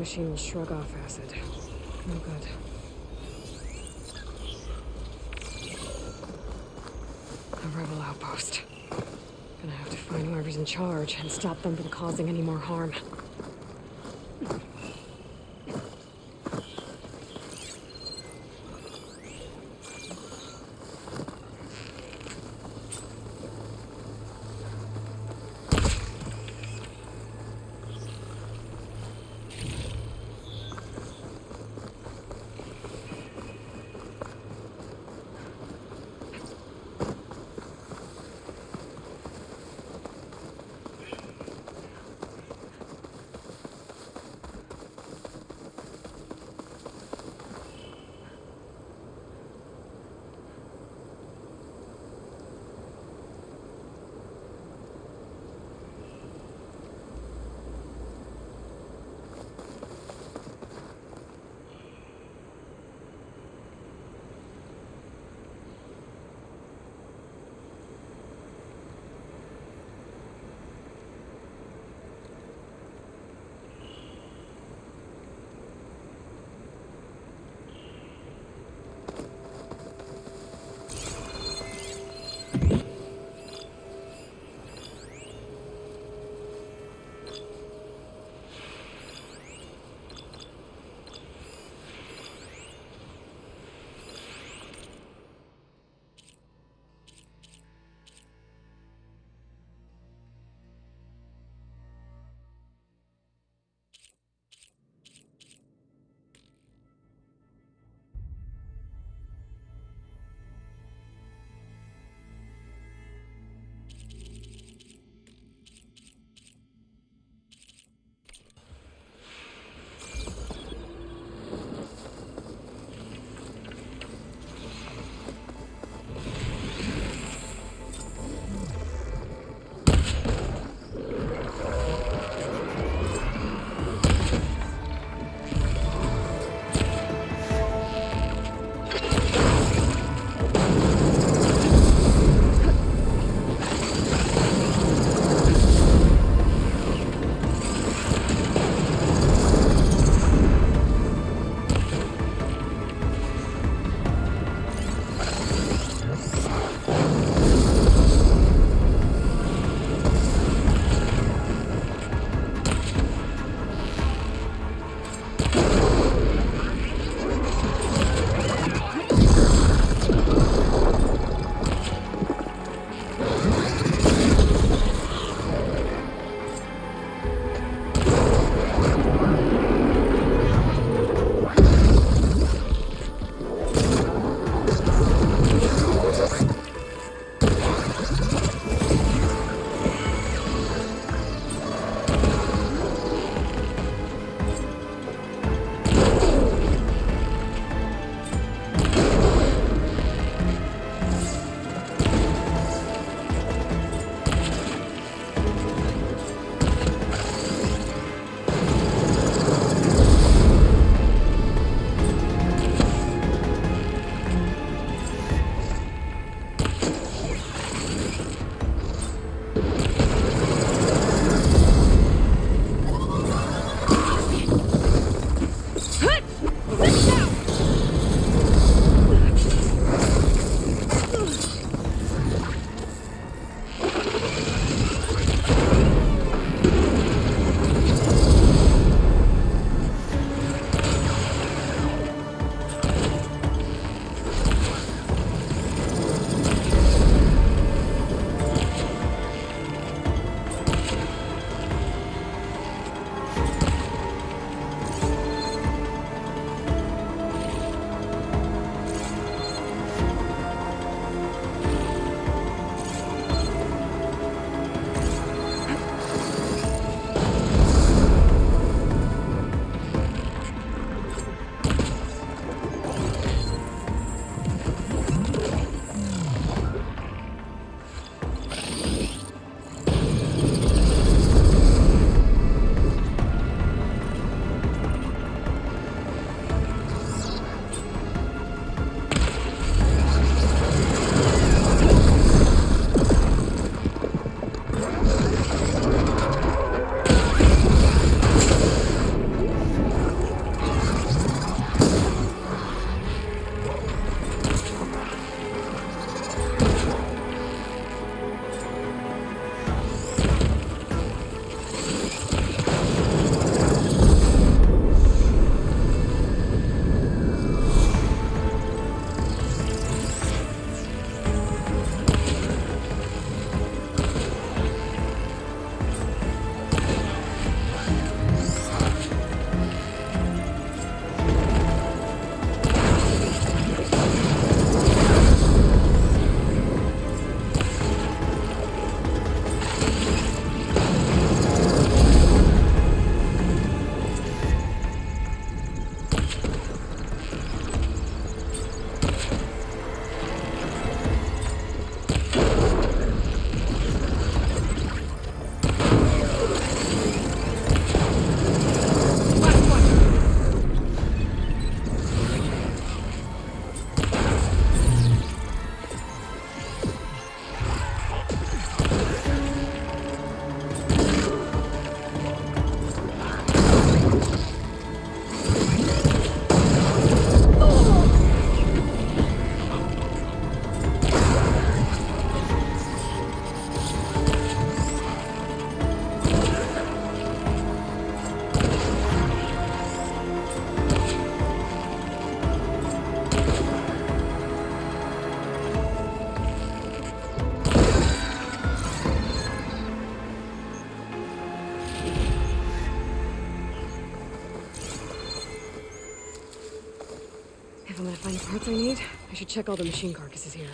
machine will shrug off acid. No good. A rebel outpost. Gonna have to find whoever's in charge and stop them from causing any more harm. I find the parts I need, I should check all the machine carcasses here.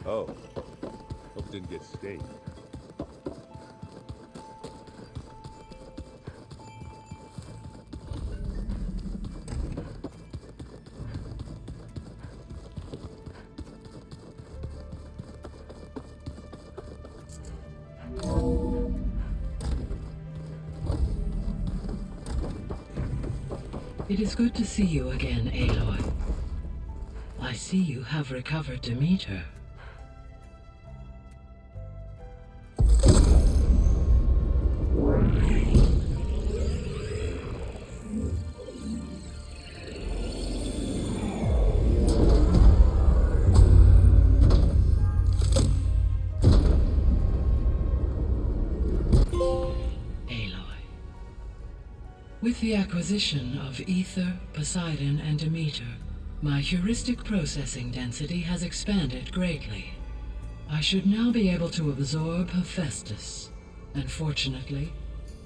Oh, hope it didn't get stayed. It is good to see you again, Aloy. I see you have recovered Demeter. With the acquisition of Ether, Poseidon, and Demeter, my heuristic processing density has expanded greatly. I should now be able to absorb Hephaestus, and fortunately,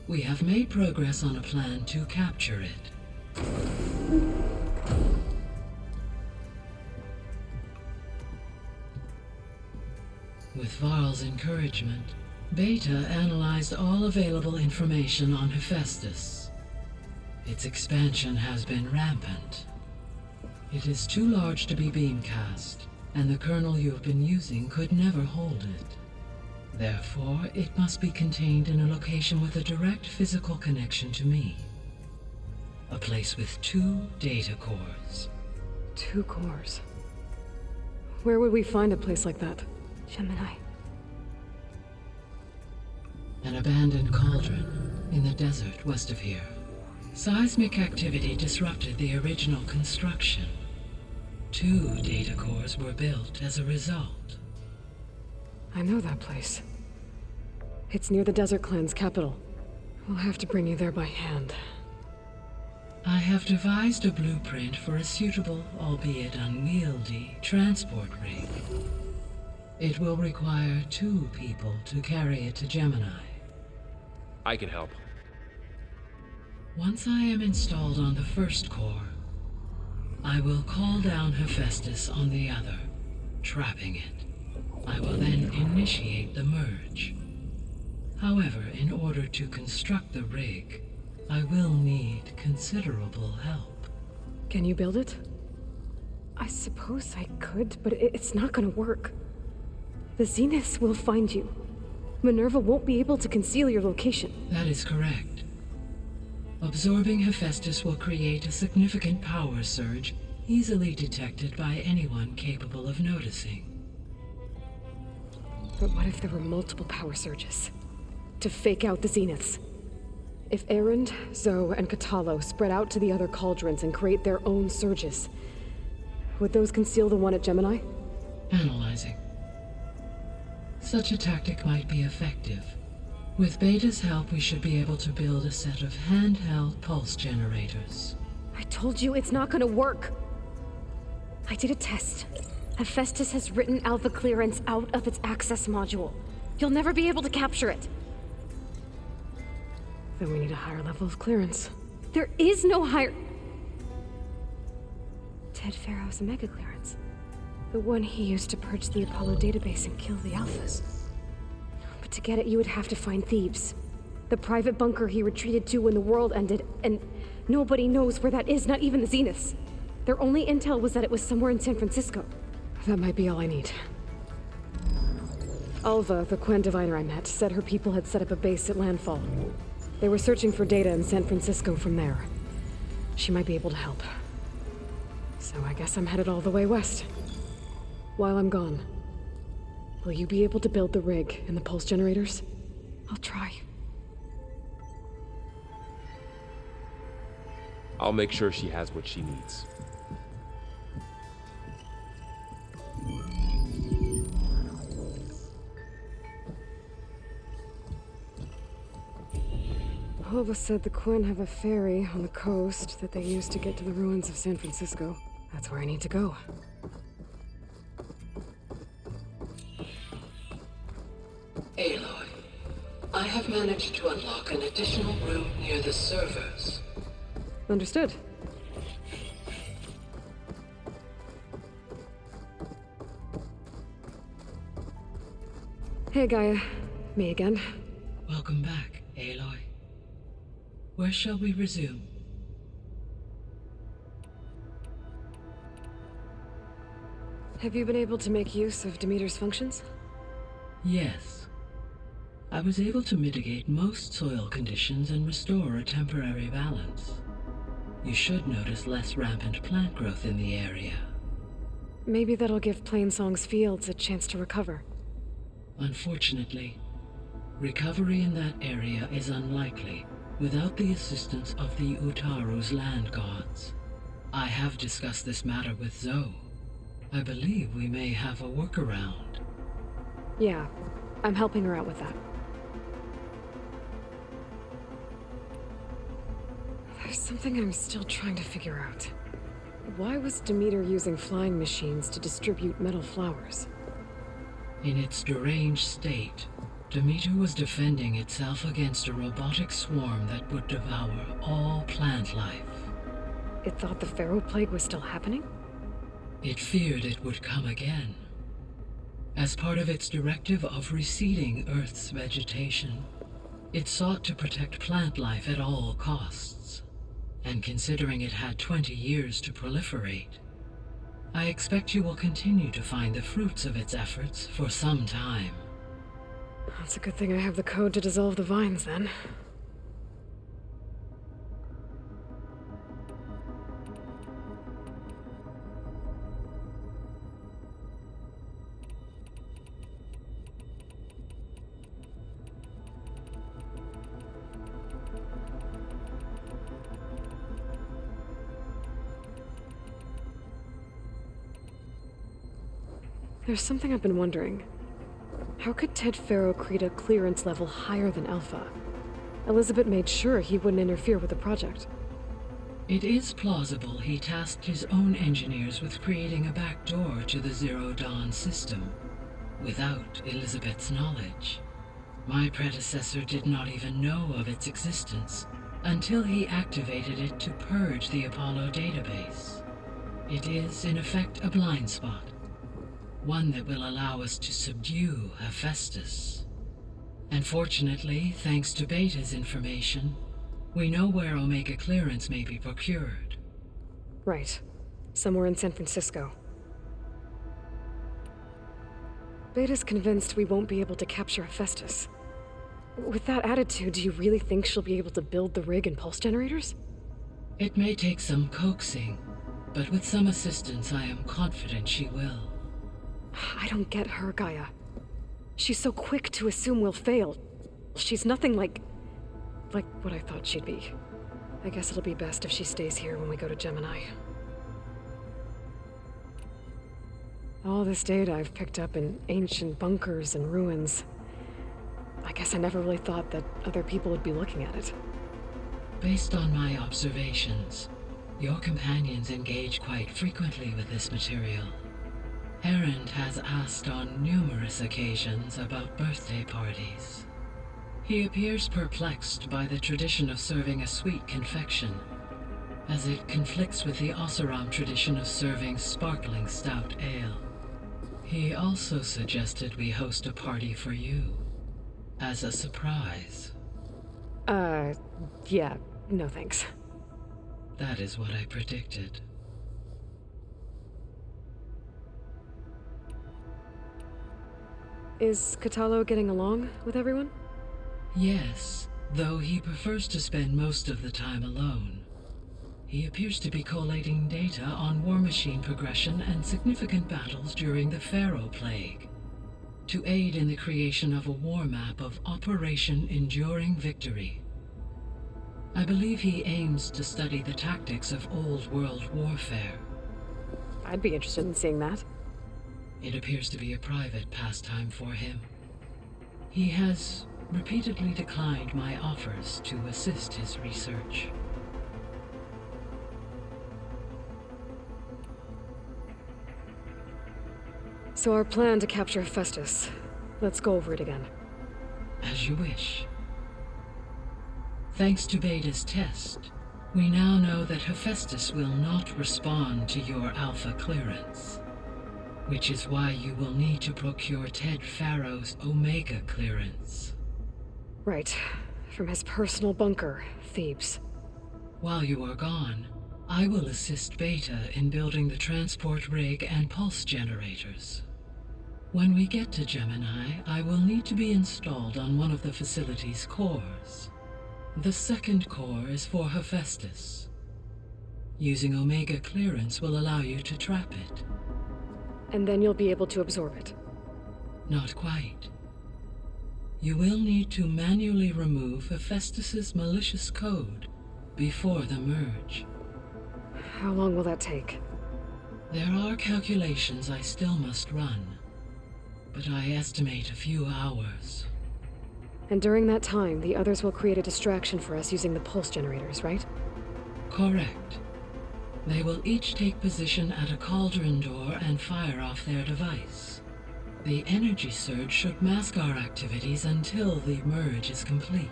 we have made progress on a plan to capture it. With Varl's encouragement, Beta analyzed all available information on Hephaestus. Its expansion has been rampant. It is too large to be beamcast, and the kernel you've been using could never hold it. Therefore, it must be contained in a location with a direct physical connection to me. A place with 2 data cores. 2 cores? Where would we find a place like that? Gemini. An abandoned cauldron in the desert west of here. Seismic activity disrupted the original construction. 2 data cores were built as a result. I know that place. It's near the Desert Clan's capital. We'll have to bring you there by hand. I have devised a blueprint for a suitable, albeit unwieldy, transport rig. It will require 2 people to carry it to Gemini. I can help. Once I am installed on the first core, I will call down Hephaestus on the other, trapping it. I will then initiate the merge. However, in order to construct the rig, I will need considerable help. Can you build it? I suppose I could, but it's not gonna work. The Zeniths will find you. Minerva won't be able to conceal your location. That is correct. Absorbing Hephaestus will create a significant power surge, easily detected by anyone capable of noticing. But what if there were multiple power surges? To fake out the Zeniths? If Erend, Zoe, and Katalo spread out to the other cauldrons and create their own surges, would those conceal the one at Gemini? Analyzing. Such a tactic might be effective. With Beta's help, we should be able to build a set of handheld pulse generators. I told you it's not gonna work. I did a test. Hephaestus has written Alpha clearance out of its access module. You'll never be able to capture it. Then we need a higher level of clearance. There is no higher... Ted Pharaoh's mega clearance. The one he used to purge the Apollo database and kill the Alphas. But to get it, you would have to find Thebes. The private bunker he retreated to when the world ended, and nobody knows where that is, not even the Zeniths. Their only intel was that it was somewhere in San Francisco. That might be all I need. Alva, the Quen diviner I met, said her people had set up a base at landfall. They were searching for data in San Francisco from there. She might be able to help. So I guess I'm headed all the way west. While I'm gone, will you be able to build the rig and the pulse generators? I'll try. I'll make sure she has what she needs. Alva said the Quen have a ferry on the coast that they use to get to the ruins of San Francisco. That's where I need to go. Aloy, I have managed to unlock an additional room near the servers. Understood. Hey, Gaia. Me again. Welcome back, Aloy. Where shall we resume? Have you been able to make use of Demeter's functions? Yes. I was able to mitigate most soil conditions and restore a temporary balance. You should notice less rampant plant growth in the area. Maybe that'll give Plainsong's fields a chance to recover. Unfortunately, recovery in that area is unlikely without the assistance of the Utaru's land gods. I have discussed this matter with Zoe. I believe we may have a workaround. Yeah, I'm helping her out with that. There's something I'm still trying to figure out. Why was Demeter using flying machines to distribute metal flowers? In its deranged state, Demeter was defending itself against a robotic swarm that would devour all plant life. It thought the Pharaoh Plague was still happening? It feared it would come again. As part of its directive of reseeding Earth's vegetation, it sought to protect plant life at all costs. And considering it had 20 years to proliferate, I expect you will continue to find the fruits of its efforts for some time. That's a good thing I have the code to dissolve the vines, then. There's something I've been wondering. How could Ted Pharaoh create a clearance level higher than Alpha? Elizabeth made sure he wouldn't interfere with the project. It is plausible he tasked his own engineers with creating a backdoor to the Zero Dawn system, without Elizabeth's knowledge. My predecessor did not even know of its existence until he activated it to purge the Apollo database. It is, in effect, a blind spot. One that will allow us to subdue Hephaestus. And fortunately, thanks to Beta's information, we know where Omega clearance may be procured. Right. Somewhere in San Francisco. Beta's convinced we won't be able to capture Hephaestus. With that attitude, do you really think she'll be able to build the rig and pulse generators? It may take some coaxing, but with some assistance I am confident she will. I don't get her, Gaia. She's so quick to assume we'll fail. She's nothing like what I thought she'd be. I guess it'll be best if she stays here when we go to Gemini. All this data I've picked up in ancient bunkers and ruins. I guess I never really thought that other people would be looking at it. Based on my observations, your companions engage quite frequently with this material. Errand has asked on numerous occasions about birthday parties. He appears perplexed by the tradition of serving a sweet confection, as it conflicts with the Oseram tradition of serving sparkling stout ale. He also suggested we host a party for you, as a surprise. Yeah, no thanks. That is what I predicted. Is Catalo getting along with everyone? Yes, though he prefers to spend most of the time alone. He appears to be collating data on war machine progression and significant battles during the Pharaoh Plague, to aid in the creation of a war map of Operation Enduring Victory. I believe he aims to study the tactics of Old World warfare. I'd be interested in seeing that. It appears to be a private pastime for him. He has repeatedly declined my offers to assist his research. So our plan to capture Hephaestus. Let's go over it again. As you wish. Thanks to Beta's test, we now know that Hephaestus will not respond to your Alpha clearance, which is why you will need to procure Ted Farrow's Omega clearance. Right. From his personal bunker, Thebes. While you are gone, I will assist Beta in building the transport rig and pulse generators. When we get to Gemini, I will need to be installed on one of the facility's cores. The second core is for Hephaestus. Using Omega clearance will allow you to trap it. And then you'll be able to absorb it. Not quite. You will need to manually remove Hephaestus's malicious code before the merge. How long will that take? There are calculations I still must run, but I estimate a few hours. And during that time, the others will create a distraction for us using the pulse generators, right? Correct. They will each take position at a cauldron door and fire off their device. The energy surge should mask our activities until the merge is complete.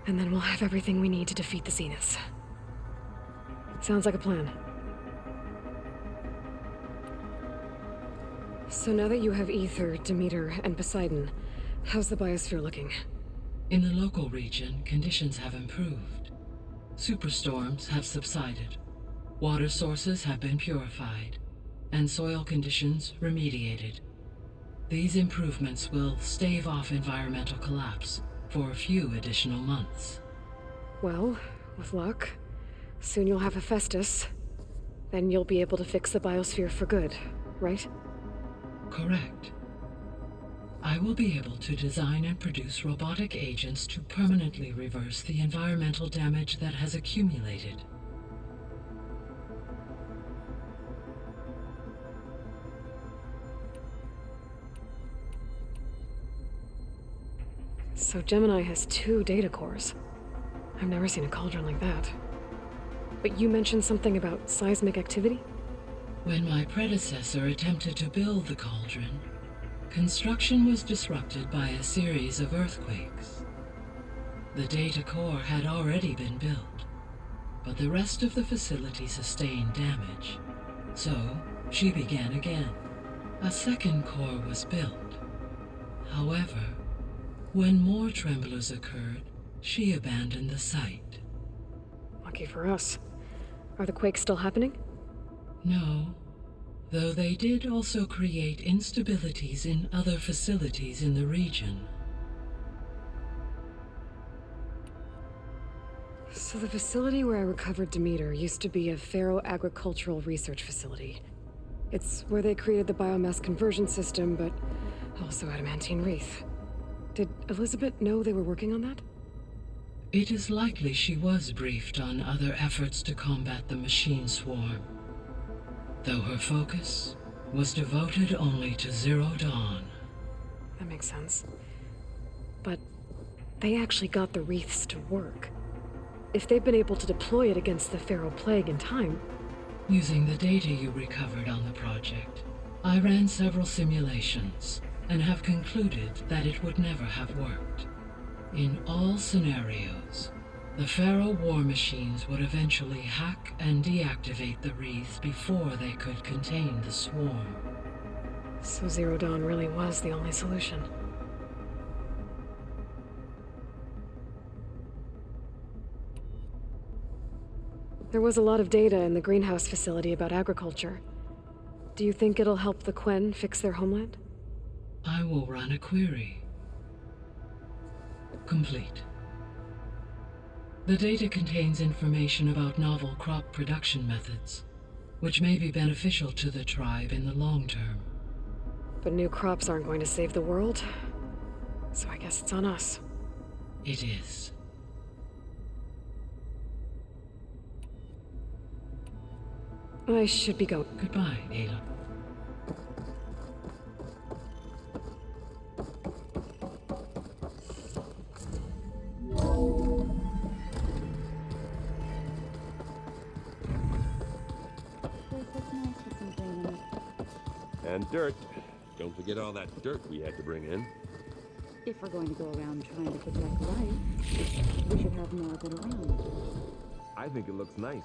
And then we'll have everything we need to defeat the Zeniths. Sounds like a plan. So now that you have Ether, Demeter, and Poseidon, how's the biosphere looking? In the local region, conditions have improved. Superstorms have subsided. Water sources have been purified, and soil conditions remediated. These improvements will stave off environmental collapse for a few additional months. Well, with luck, soon you'll have Hephaestus. Then you'll be able to fix the biosphere for good, right? Correct. I will be able to design and produce robotic agents to permanently reverse the environmental damage that has accumulated. So Gemini has 2 data cores. I've never seen a cauldron like that. But you mentioned something about seismic activity? When my predecessor attempted to build the cauldron, construction was disrupted by a series of earthquakes. The data core had already been built, but the rest of the facility sustained damage, So she began again. A second core was built. However, when more tremblers occurred, she abandoned the site. Lucky for us. Are the quakes still happening? No, though they did also create instabilities in other facilities in the region. So the facility where I recovered Demeter used to be a Pharaoh agricultural research facility. It's where they created the biomass conversion system, but also adamantine wreath. Did Elizabeth know they were working on that? It is likely she was briefed on other efforts to combat the machine swarm, though her focus was devoted only to Zero Dawn. That makes sense. But they actually got the wreaths to work. If they've been able to deploy it against the Pharaoh plague in time... Using the data you recovered on the project, I ran several simulations and have concluded that it would never have worked. In all scenarios, the Pharaoh war machines would eventually hack and deactivate the wreaths before they could contain the swarm. So Zero Dawn really was the only solution. There was a lot of data in the greenhouse facility about agriculture. Do you think it'll help the Quen fix their homeland? I will run a query. Complete. The data contains information about novel crop production methods, which may be beneficial to the tribe in the long term. But new crops aren't going to save the world, so I guess it's on us. It is. I should be going. Goodbye, Ayla. And dirt. Don't forget all that dirt we had to bring in. If we're going to go around trying to protect life, we should have more of it around. I think it looks nice.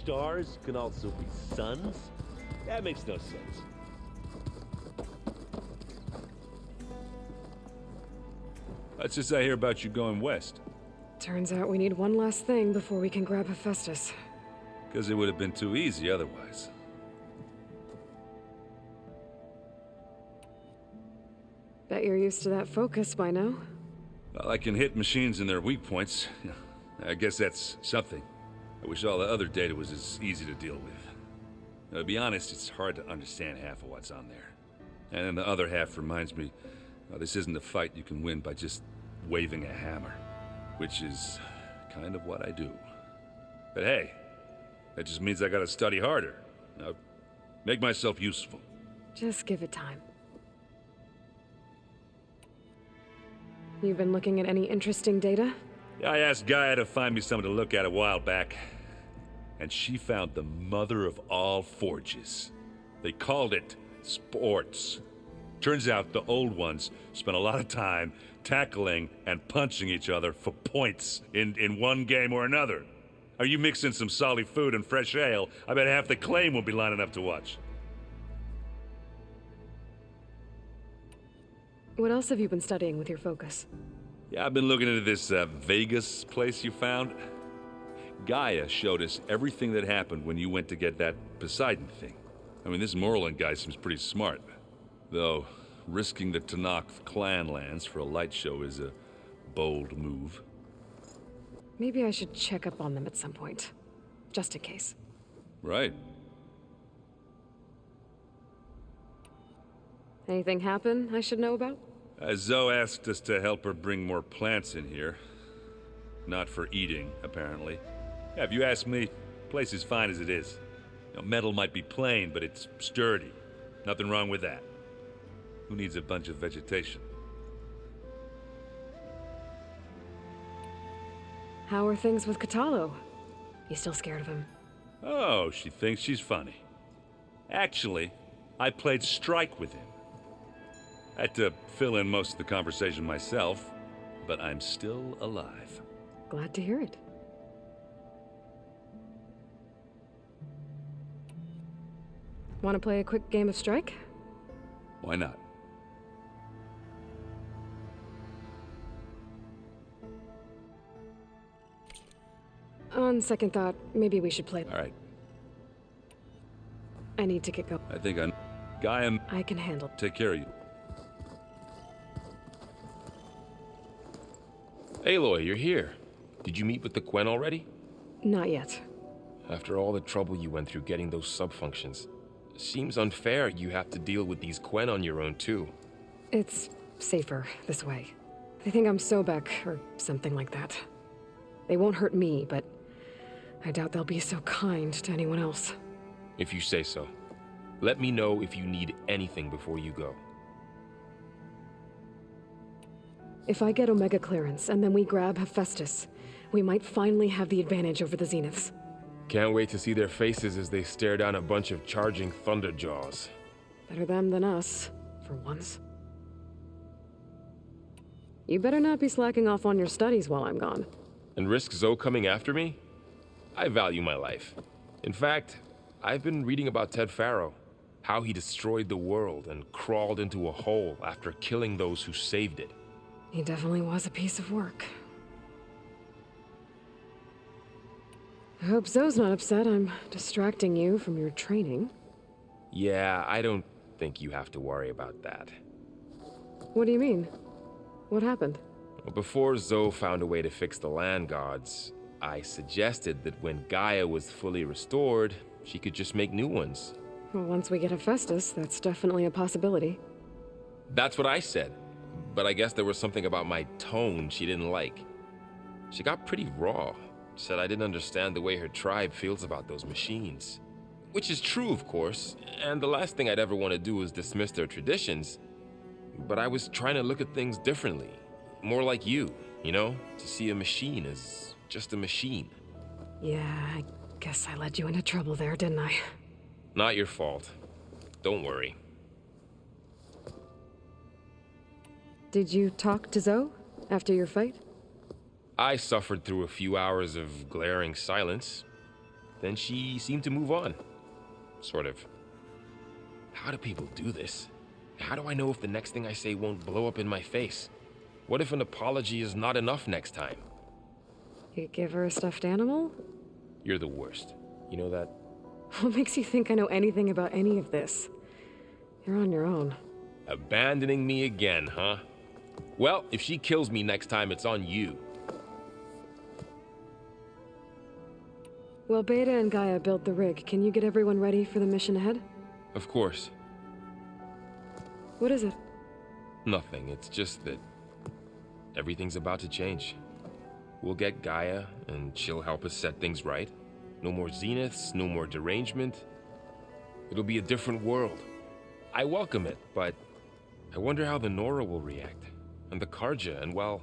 stars can also be suns? That makes no sense. Let's just say hear about you going west. Turns out we need one last thing before we can grab Hephaestus. Because it would have been too easy otherwise. Bet you're used to that focus by now. Well, I can hit machines in their weak points. I guess that's something. I wish all the other data was as easy to deal with. Now, to be honest, it's hard to understand half of what's on there. And then the other half reminds me, this isn't a fight you can win by just waving a hammer. Which is kind of what I do. But hey, that just means I gotta study harder. Now, make myself useful. Just give it time. You've been looking at any interesting data? Yeah, I asked Gaia to find me something to look at a while back. And she found the mother of all forges. They called it sports. Turns out the old ones spent a lot of time tackling and punching each other for points in one game or another. Are you mixing some solid food and fresh ale? I bet half the claim will be lining up to watch. What else have you been studying with your focus? Yeah, I've been looking into this Vegas place you found. Gaia showed us everything that happened when you went to get that Poseidon thing. I mean, this Moreland guy seems pretty smart. Though, risking the Tanakh clan lands for a light show is a bold move. Maybe I should check up on them at some point. Just in case. Right. Anything happen I should know about? Zoe asked us to help her bring more plants in here. Not for eating, apparently. Yeah, if you ask me, the place is fine as it is. You know, metal might be plain, but it's sturdy. Nothing wrong with that. Who needs a bunch of vegetation? How are things with Katalo? You still scared of him? Oh, she thinks she's funny. Actually, I played strike with him. I had to fill in most of the conversation myself, but I'm still alive. Glad to hear it. Want to play a quick game of strike? Why not? On second thought, maybe we should play. All right. I need to get going. I think Gaia, I can handle. take care of you. Aloy, you're here. Did you meet with the Quen already? Not yet. After all the trouble you went through getting those sub-functions, seems unfair you have to deal with these Quen on your own too. It's safer this way. They think I'm Sobek, or something like that. They won't hurt me, but I doubt they'll be so kind to anyone else. If you say so. Let me know if you need anything before you go. If I get Omega clearance, and then we grab Hephaestus, we might finally have the advantage over the Zeniths. Can't wait to see their faces as they stare down a bunch of charging Thunderjaws. Better them than us, for once. You better not be slacking off on your studies while I'm gone. And risk Zoe coming after me? I value my life. In fact, I've been reading about Ted Faro, how he destroyed the world and crawled into a hole after killing those who saved it. He definitely was a piece of work. I hope Zoe's not upset I'm distracting you from your training. Yeah, I don't think you have to worry about that. What do you mean? What happened? Well, before Zoe found a way to fix the land gods, I suggested that when Gaia was fully restored, she could just make new ones. Well, once we get Hephaestus, that's definitely a possibility. That's what I said. But I guess there was something about my tone she didn't like. She got pretty raw. Said I didn't understand the way her tribe feels about those machines. Which is true, of course, and the last thing I'd ever want to do is dismiss their traditions. But I was trying to look at things differently. More like you know? To see a machine as just a machine. Yeah, I guess I led you into trouble there, didn't I? Not your fault. Don't worry. Did you talk to Zoe after your fight? I suffered through a few hours of glaring silence. then she seemed to move on. Sort of. How do people do this? How do I know if the next thing I say won't blow up in my face? What if an apology is not enough next time? You give her a stuffed animal? You're the worst. You know that? What makes you think I know anything about any of this? You're on your own. Abandoning me again, huh? Well, if she kills me next time, it's on you. Well, Beta and Gaia built the rig. Can you get everyone ready for the mission ahead? Of course. What is it? Nothing. It's just that everything's about to change. We'll get Gaia, and she'll help us set things right. No more zeniths, no more derangement. It'll be a different world. I welcome it, but I wonder how the Nora will react. And the Karja, and well,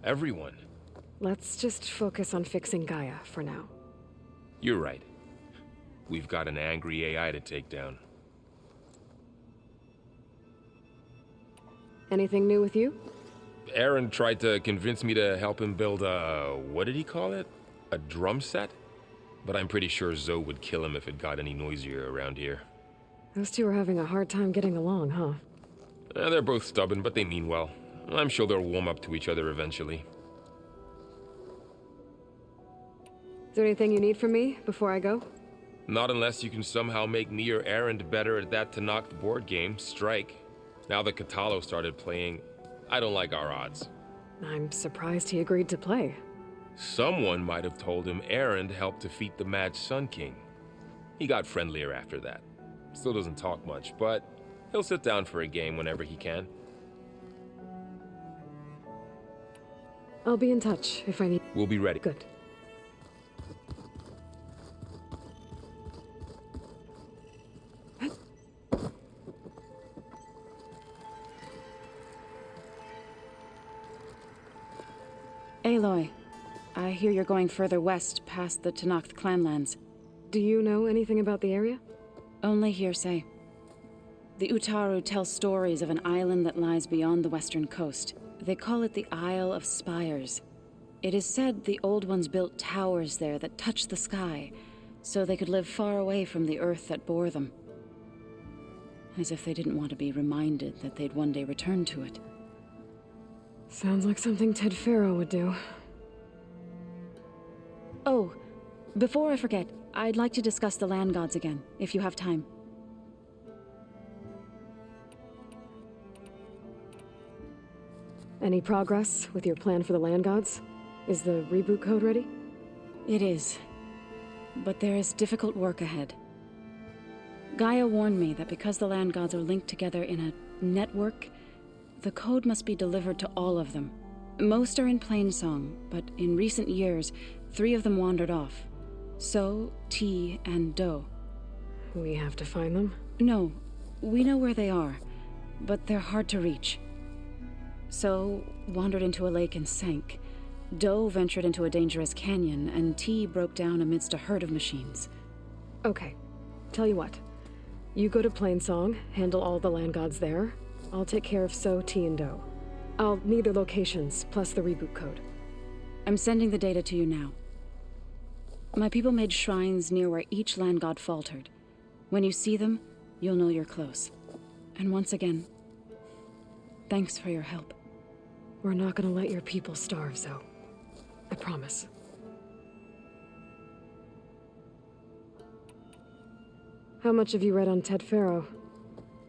everyone. Let's just focus on fixing Gaia for now. You're right. We've got an angry AI to take down. Anything new with you? Aaron tried to convince me to help him build a... what did he call it? A drum set? But I'm pretty sure Zoe would kill him if it got any noisier around here. Those two are having a hard time getting along, huh? They're both stubborn, but they mean well. I'm sure they'll warm up to each other eventually. Is there anything you need from me before I go? Not unless you can somehow make me or Aaron better at that Tanakh board game, Strike. Now that Katalo started playing, I don't like our odds. I'm surprised he agreed to play. Someone might have told him Aaron helped defeat the Mad Sun King. He got friendlier after that. Still doesn't talk much, but he'll sit down for a game whenever he can. I'll be in touch if I need... We'll be ready. Good. Aloy, I hear you're going further west past the Tanakh clanlands. Do you know anything about the area? Only hearsay. The Utaru tell stories of an island that lies beyond the western coast. They call it the Isle of Spires. It is said the Old Ones built towers there that touch the sky, so they could live far away from the earth that bore them. As if they didn't want to be reminded that they'd one day return to it. Sounds like something Ted Faro would do. Oh, before I forget, I'd like to discuss the land gods again, if you have time. Any progress with your plan for the land gods? Is the reboot code ready? It is. But there is difficult work ahead. Gaia warned me that because the land gods are linked together in a network, the code must be delivered to all of them. Most are in Plainsong, but in recent years, 3 of them wandered off. So, T, and Do. We have to find them? No, we know where they are, but they're hard to reach. So, wandered into a lake and sank. Do ventured into a dangerous canyon, and T broke down amidst a herd of machines. Okay. Tell you what. You go to Plainsong, handle all the land gods there. I'll take care of So, T, and Do. I'll need their locations, plus the reboot code. I'm sending the data to you now. My people made shrines near where each land god faltered. When you see them, you'll know you're close. And once again, thanks for your help. We're not gonna let your people starve, Zoe. I promise. How much have you read on Ted Faro?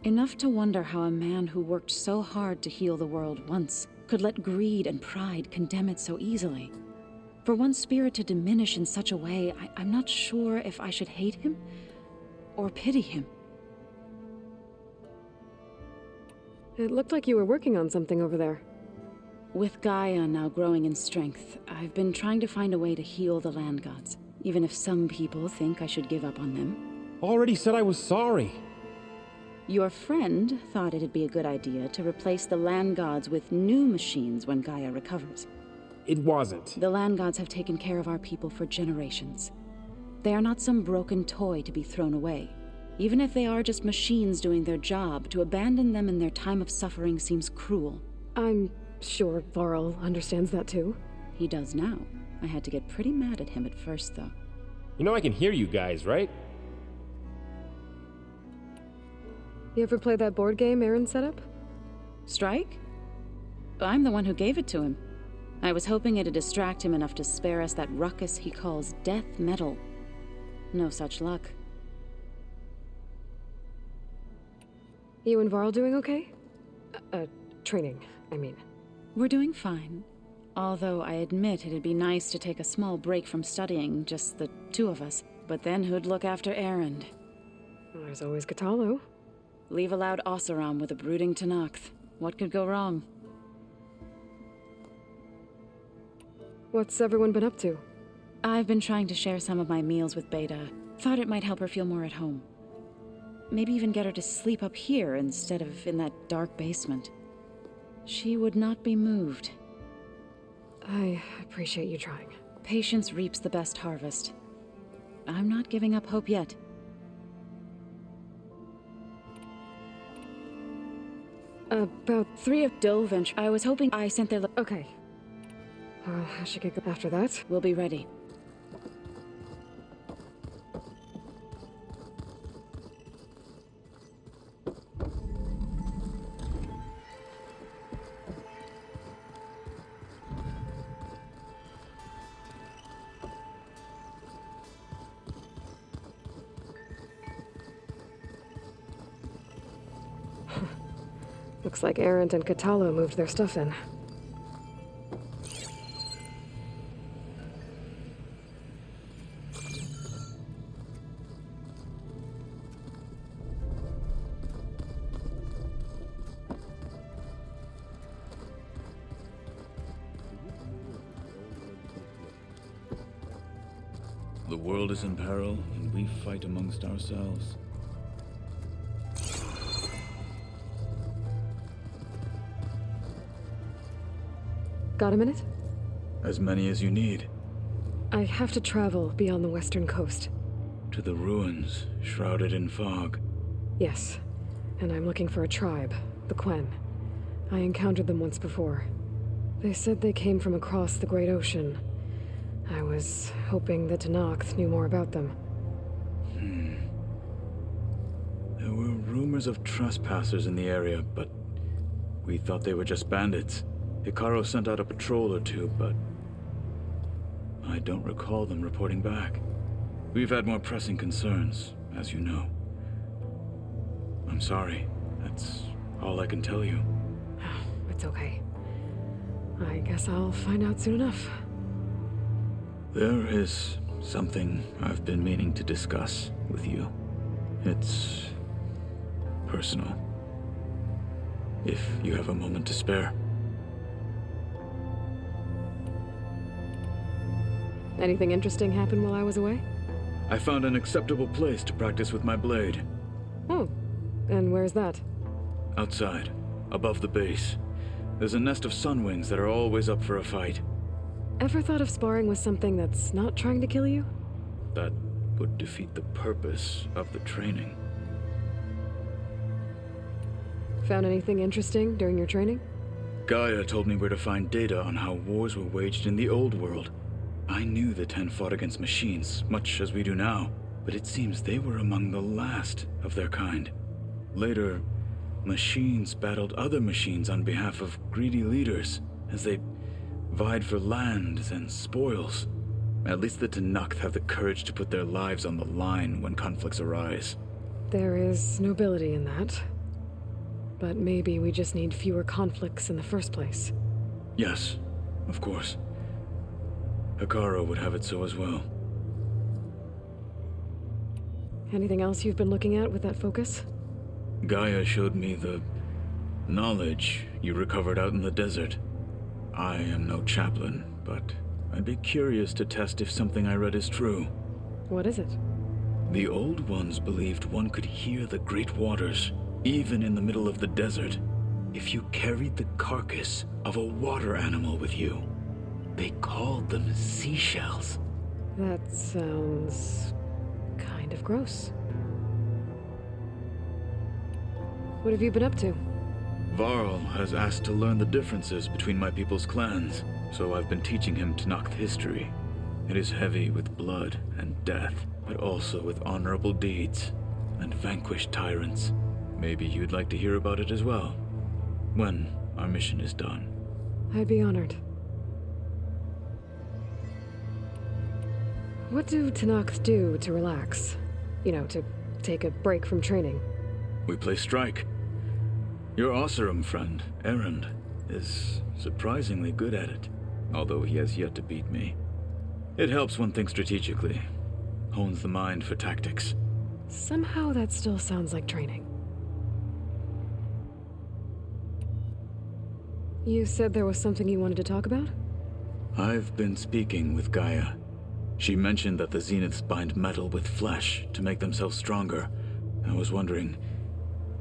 Enough to wonder how a man who worked so hard to heal the world once could let greed and pride condemn it so easily. For one's spirit to diminish in such a way, I'm not sure if I should hate him or pity him. It looked like you were working on something over there. With Gaia now growing in strength, I've been trying to find a way to heal the land gods, even if some people think I should give up on them. Already said I was sorry. Your friend thought it'd be a good idea to replace the land gods with new machines when Gaia recovers. It wasn't. The land gods have taken care of our people for generations. They are not some broken toy to be thrown away. Even if they are just machines doing their job, to abandon them in their time of suffering seems cruel. I'm sure Varl understands that too. He does now. I had to get pretty mad at him at first, though. You know I can hear you guys, right? You ever play that board game Aaron set up? Strike? I'm the one who gave it to him. I was hoping it'd distract him enough to spare us that ruckus he calls death metal. No such luck. You and Varl doing okay? Training, I mean. We're doing fine. Although I admit it'd be nice to take a small break from studying, just the two of us. But then who'd look after Aaron? Well, there's always Katalo. Leave a loud Oseram with a brooding Tenakth. What could go wrong? What's everyone been up to? I've been trying to share some of my meals with Beta. Thought it might help her feel more at home. Maybe even get her to sleep up here instead of in that dark basement. She would not be moved. I appreciate you trying. Patience reaps the best harvest. I'm not giving up hope yet. About 3 of... Dovent. I was hoping I sent their... Okay. I should get after that. We'll be ready. Looks like Arendt and Katalo moved their stuff in. The world is in peril, and we fight amongst ourselves. Got a minute? As many as you need. I have to travel beyond the western coast. To the ruins, shrouded in fog. Yes, and I'm looking for a tribe, the Quen. I encountered them once before. They said they came from across the Great Ocean. I was hoping that Tenakth knew more about them. There were rumors of trespassers in the area, but we thought they were just bandits. Hikaru sent out a patrol or two, but I don't recall them reporting back. We've had more pressing concerns, as you know. I'm sorry. That's all I can tell you. It's okay. I guess I'll find out soon enough. There is something I've been meaning to discuss with you. It's personal. If you have a moment to spare. Anything interesting happen while I was away? I found an acceptable place to practice with my blade. Oh, and where's that? Outside, above the base. There's a nest of sunwings that are always up for a fight. Ever thought of sparring with something that's not trying to kill you? That would defeat the purpose of the training. Found anything interesting during your training? Gaia told me where to find data on how wars were waged in the old world. I knew the Ten fought against machines, much as we do now, but it seems they were among the last of their kind. Later, machines battled other machines on behalf of greedy leaders, as they vied for lands and spoils. At least the Tenakth have the courage to put their lives on the line when conflicts arise. There is nobility in that. But maybe we just need fewer conflicts in the first place. Yes, of course. Hikaru would have it so as well. Anything else you've been looking at with that focus? Gaia showed me the knowledge you recovered out in the desert. I am no chaplain, but I'd be curious to test if something I read is true. What is it? The Old Ones believed one could hear the great waters, even in the middle of the desert, if you carried the carcass of a water animal with you. They called them seashells. That sounds kind of gross. What have you been up to? Varl has asked to learn the differences between my people's clans, so I've been teaching him Tenakth history. It is heavy with blood and death, but also with honorable deeds and vanquished tyrants. Maybe you'd like to hear about it as well, when our mission is done. I'd be honored. What do Tanakhs do to relax? You know, to take a break from training? We play strike. Your Oseram friend, Erend, is surprisingly good at it, although he has yet to beat me. It helps one think strategically, hones the mind for tactics. Somehow that still sounds like training. You said there was something you wanted to talk about? I've been speaking with Gaia. She mentioned that the Zeniths bind metal with flesh to make themselves stronger. I was wondering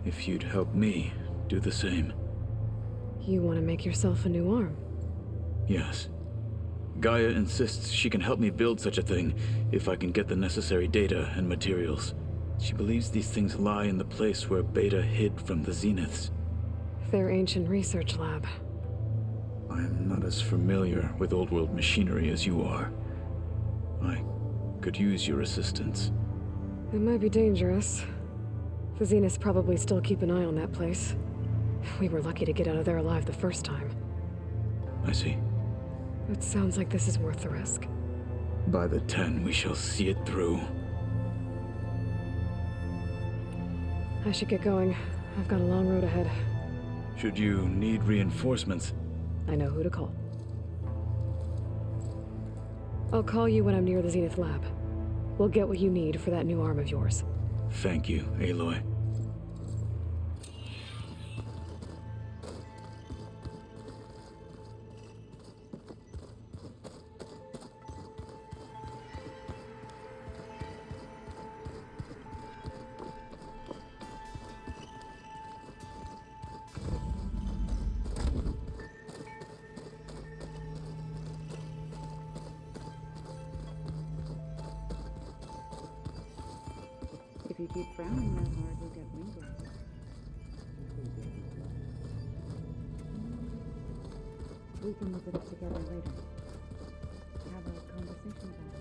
if you'd help me do the same. You want to make yourself a new arm? Yes. Gaia insists she can help me build such a thing if I can get the necessary data and materials. She believes these things lie in the place where Beta hid from the Zeniths. Their ancient research lab. I am not as familiar with old world machinery as you are. I could use your assistance. It might be dangerous. The Zeniths probably still keep an eye on that place. We were lucky to get out of there alive the first time. I see. It sounds like this is worth the risk. By the 10, we shall see it through. I should get going. I've got a long road ahead. Should you need reinforcements, I know who to call. I'll call you when I'm near the Zenith lab. We'll get what you need for that new arm of yours. thank you, Aloy. If you keep frowning that hard, you'll get wrinkles. We can look at it together later. Have a conversation about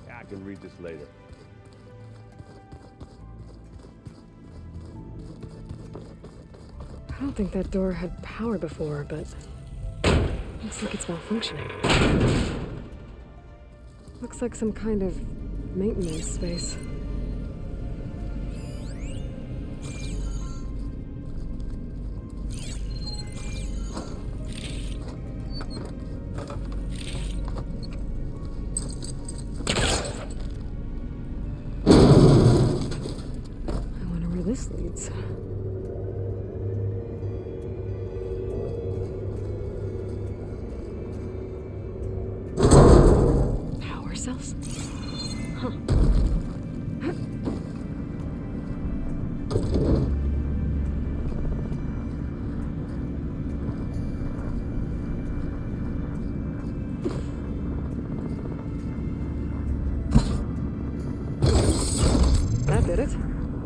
it. I can read this later. I don't think that door had power before, but looks like it's malfunctioning. Looks like some kind of maintenance space. I wonder where this leads. Cells? Huh. That did it.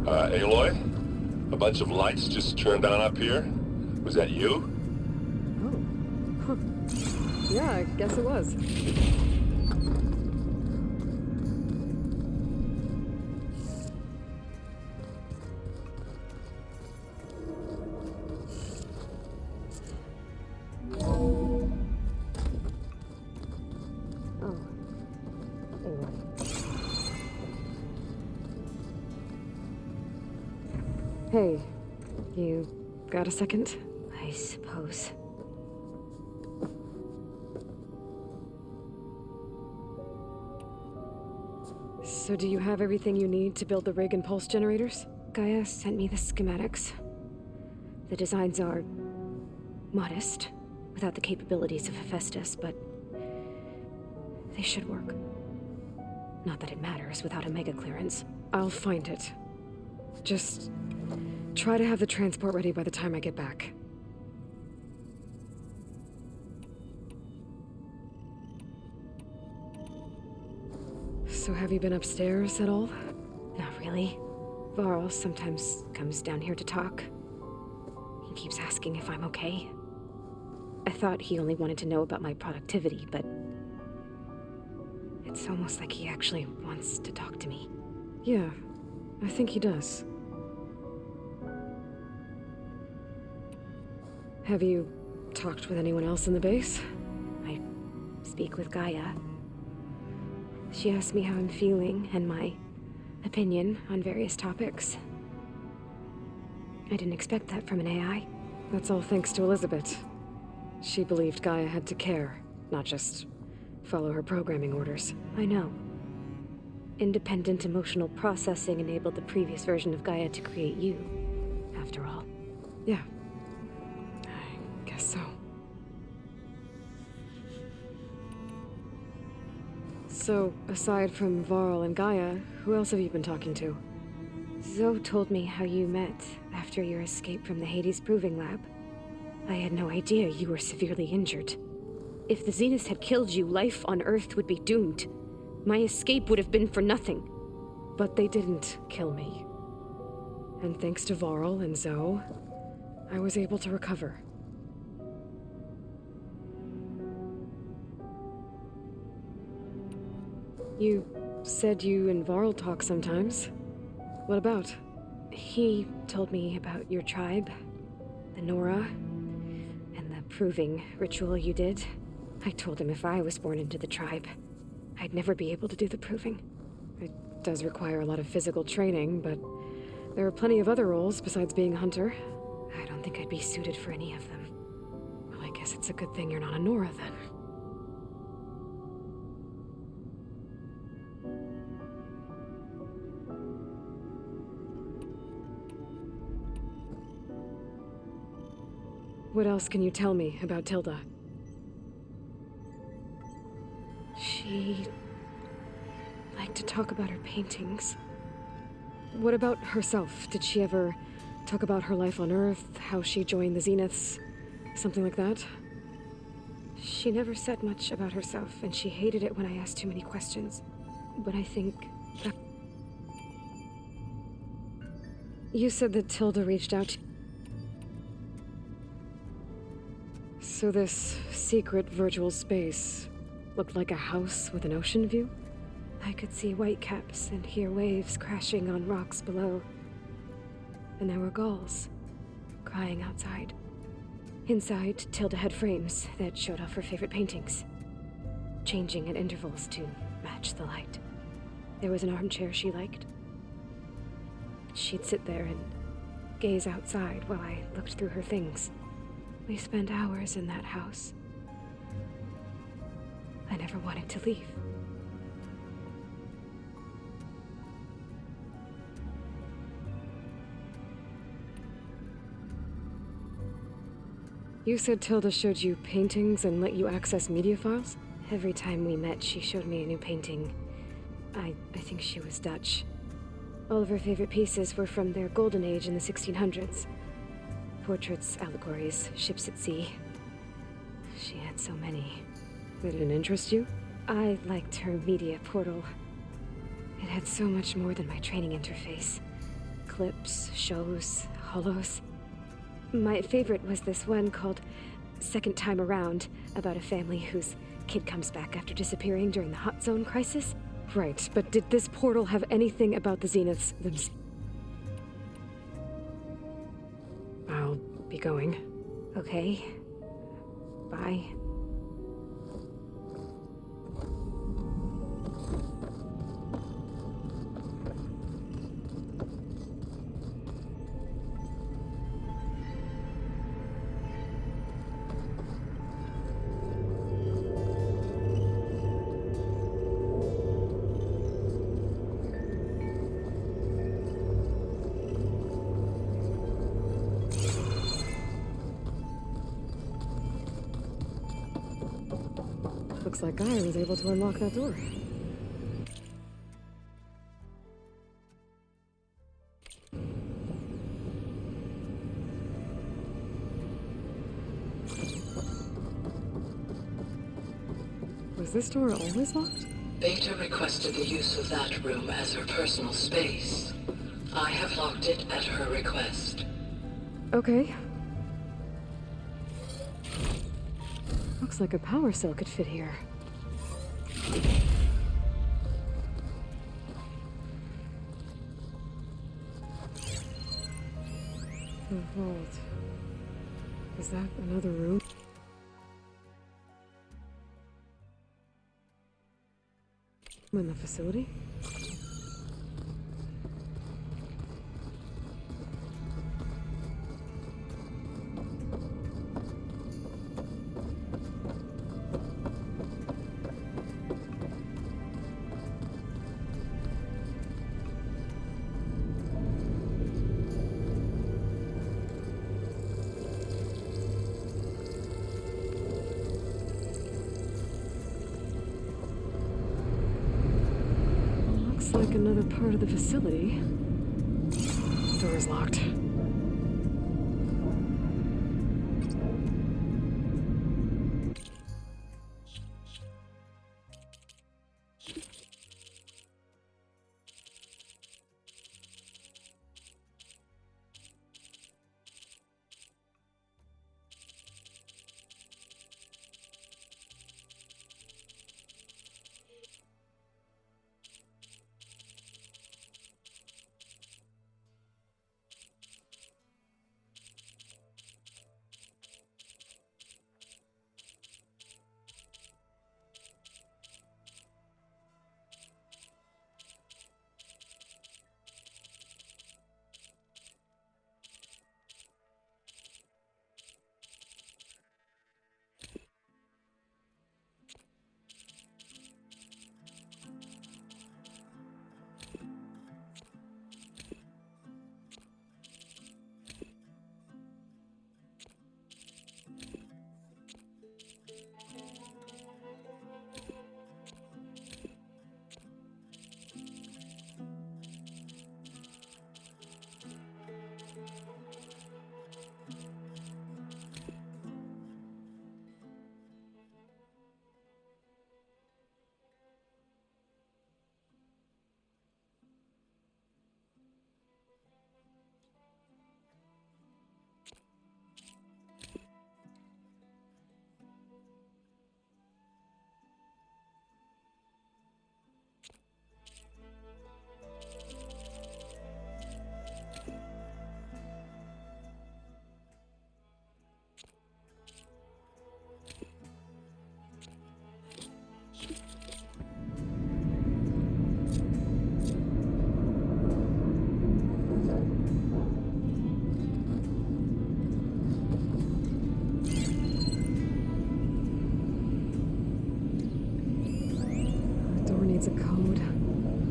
Aloy? A bunch of lights just turned on up here? Was that you? Oh. Huh. Yeah, I guess it was. Hey, you got a second? I suppose. So do you have everything you need to build the rig and pulse generators? Gaia sent me the schematics. The designs are modest, without the capabilities of Hephaestus, but they should work. Not that it matters without a mega clearance. I'll find it. Just try to have the transport ready by the time I get back. So have you been upstairs at all? Not really. Varl sometimes comes down here to talk. He keeps asking if I'm okay. I thought he only wanted to know about my productivity, but it's almost like he actually wants to talk to me. Yeah, I think he does. Have you talked with anyone else in the base? I speak with Gaia. She asked me how I'm feeling and my opinion on various topics. I didn't expect that from an AI. That's all thanks to Elizabeth. She believed Gaia had to care, not just follow her programming orders. I know. Independent emotional processing enabled the previous version of Gaia to create you, after all. Yeah. I guess so. So, aside from Varl and Gaia, who else have you been talking to? Zoe told me how you met after your escape from the Hades Proving Lab. I had no idea you were severely injured. If the Zeniths had killed you, life on Earth would be doomed. My escape would have been for nothing. But they didn't kill me. And thanks to Varl and Zoe, I was able to recover. You said you and Varl talk sometimes. What about? He told me about your tribe, the Nora, and the proving ritual you did. I told him if I was born into the tribe, I'd never be able to do the proving. It does require a lot of physical training, but there are plenty of other roles besides being a hunter. I don't think I'd be suited for any of them. Well, I guess it's a good thing you're not a Nora, then. What else can you tell me about Tilda? She liked to talk about her paintings. What about herself? Did she ever talk about her life on Earth, how she joined the Zeniths, something like that? She never said much about herself, and she hated it when I asked too many questions. But I think that... You said that Tilda reached out to... So this secret virtual space looked like a house with an ocean view? I could see whitecaps and hear waves crashing on rocks below. And there were gulls crying outside. Inside, Tilda had frames that showed off her favorite paintings, changing at intervals to match the light. There was an armchair she liked. She'd sit there and gaze outside while I looked through her things. We spent hours in that house. I never wanted to leave. You said Tilda showed you paintings and let you access media files? Every time we met, she showed me a new painting. I think she was Dutch. All of her favorite pieces were from their golden age in the 1600s. Portraits, allegories, ships at sea. She had so many. They didn't interest you? I liked her media portal. It had so much more than my training interface. Clips, shows, holos. My favorite was this one called Second Time Around, about a family whose kid comes back after disappearing during the Hot Zone crisis. Right, but did this portal have anything about the Zeniths themselves? I'll be going. Okay. Bye. Looks like Gaia was able to unlock that door. Was this door always locked? Beta requested the use of that room as her personal space. I have locked it at her request. Okay. Looks like a power cell could fit here. The vault. Is that another room? In the facility? Like another part of the facility. Door is locked. Needs a code.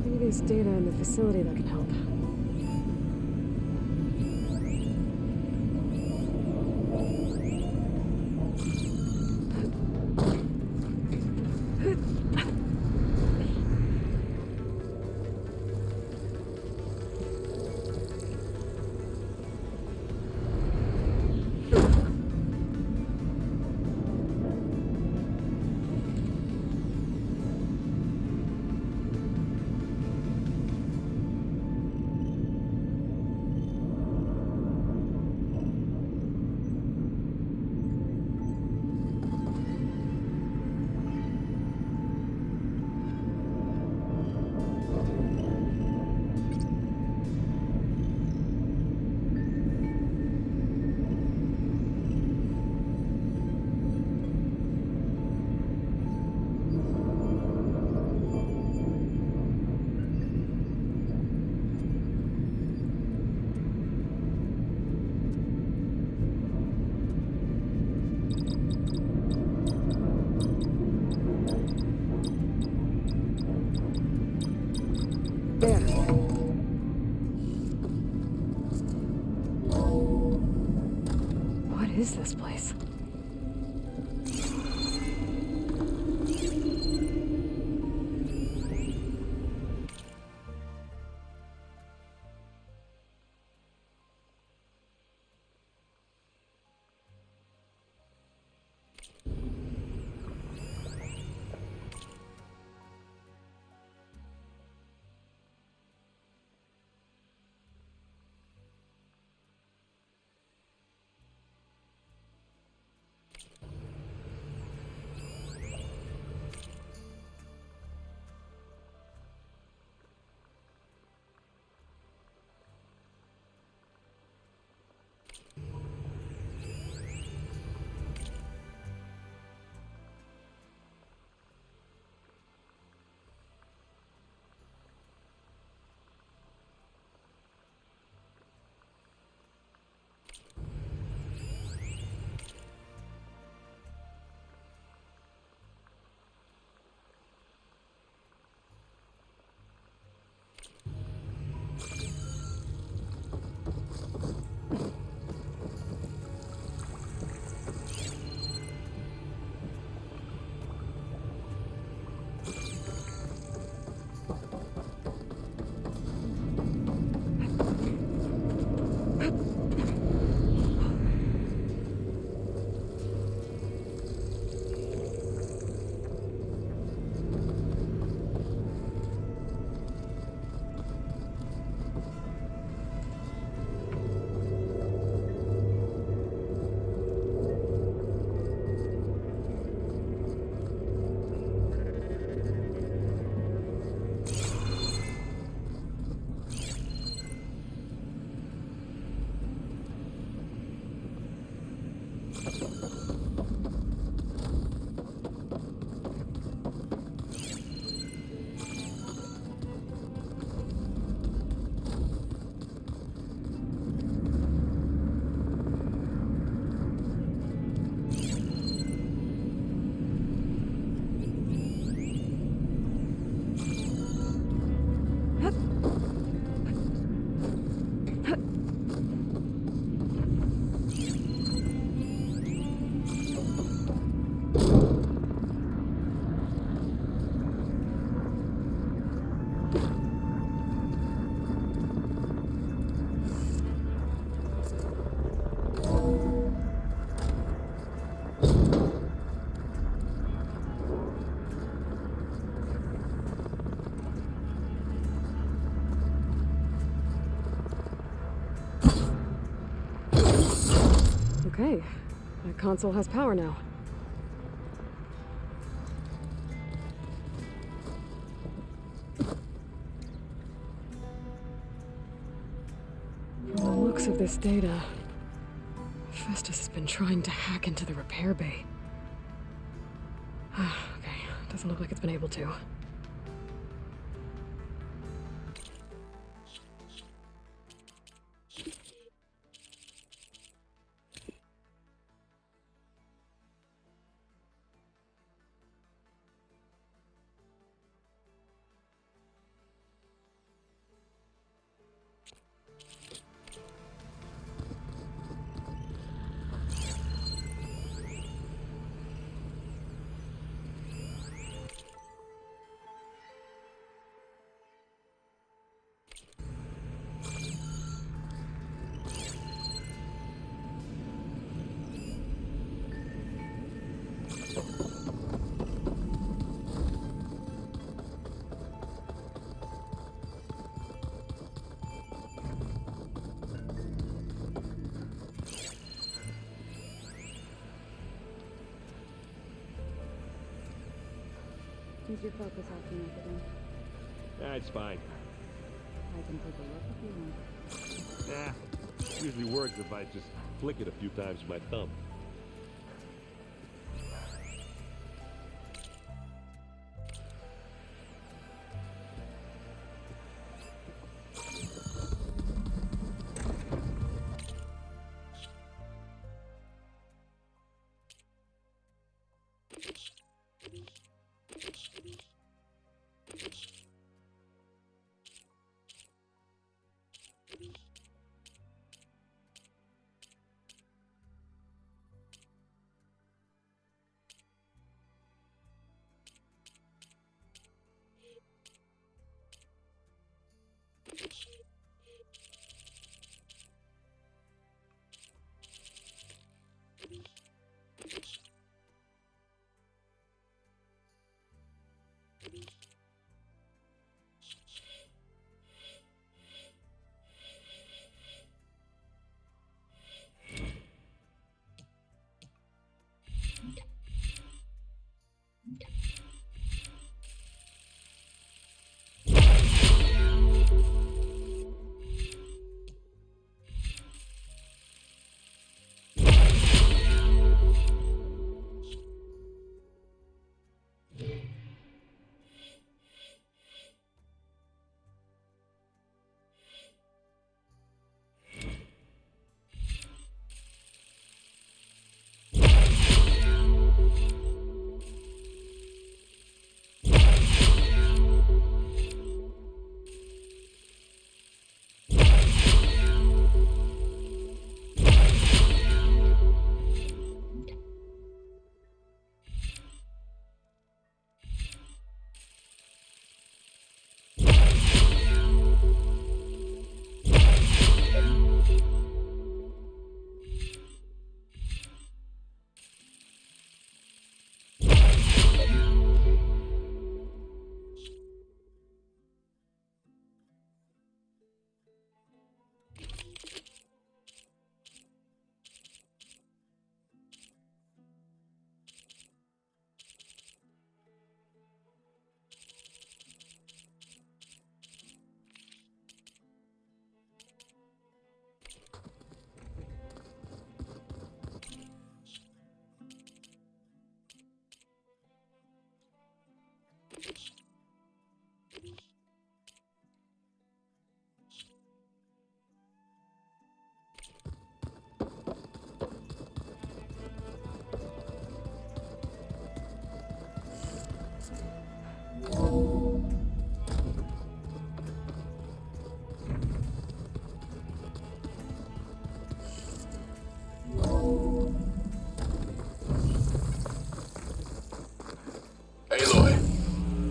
Maybe there's data in the facility that can help. Okay. My console has power now. From the looks of this data, Festus has been trying to hack into the repair bay. Okay, doesn't look like it's been able to. Did your focus acting up again? That's fine. I can take a look if you want. Nah, usually works if I just flick it a few times with my thumb.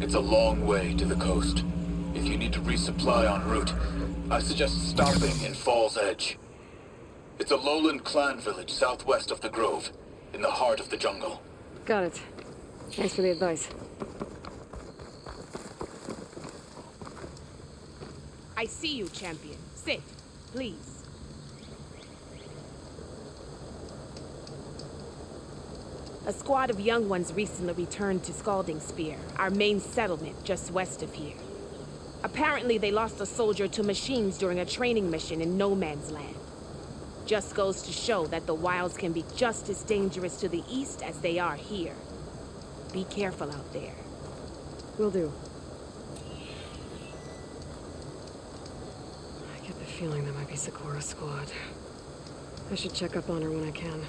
It's a long way to the coast. If you need to resupply en route, I suggest stopping in Fall's Edge. It's a lowland clan village southwest of the Grove, in the heart of the jungle. Got it. Thanks for the advice. I see you, champion. Sit, please. A squad of young ones recently returned to Scalding Spear, our main settlement just west of here. Apparently, they lost a soldier to machines during a training mission in No Man's Land. Just goes to show that the wilds can be just as dangerous to the east as they are here. Be careful out there. Will do. I get the feeling that might be Sakura's squad. I should check up on her when I can.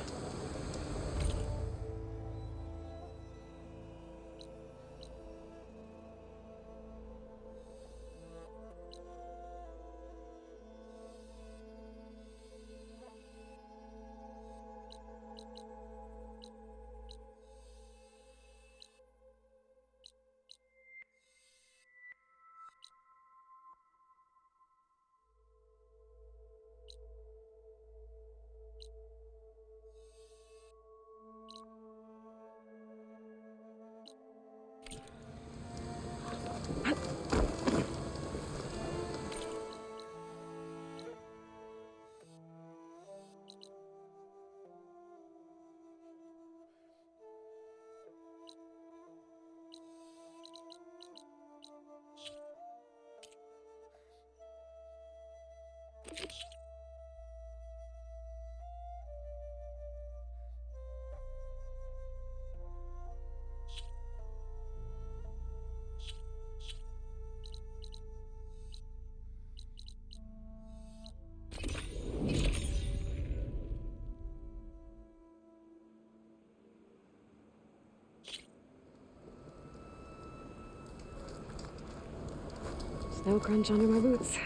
Snow crunch under my boots.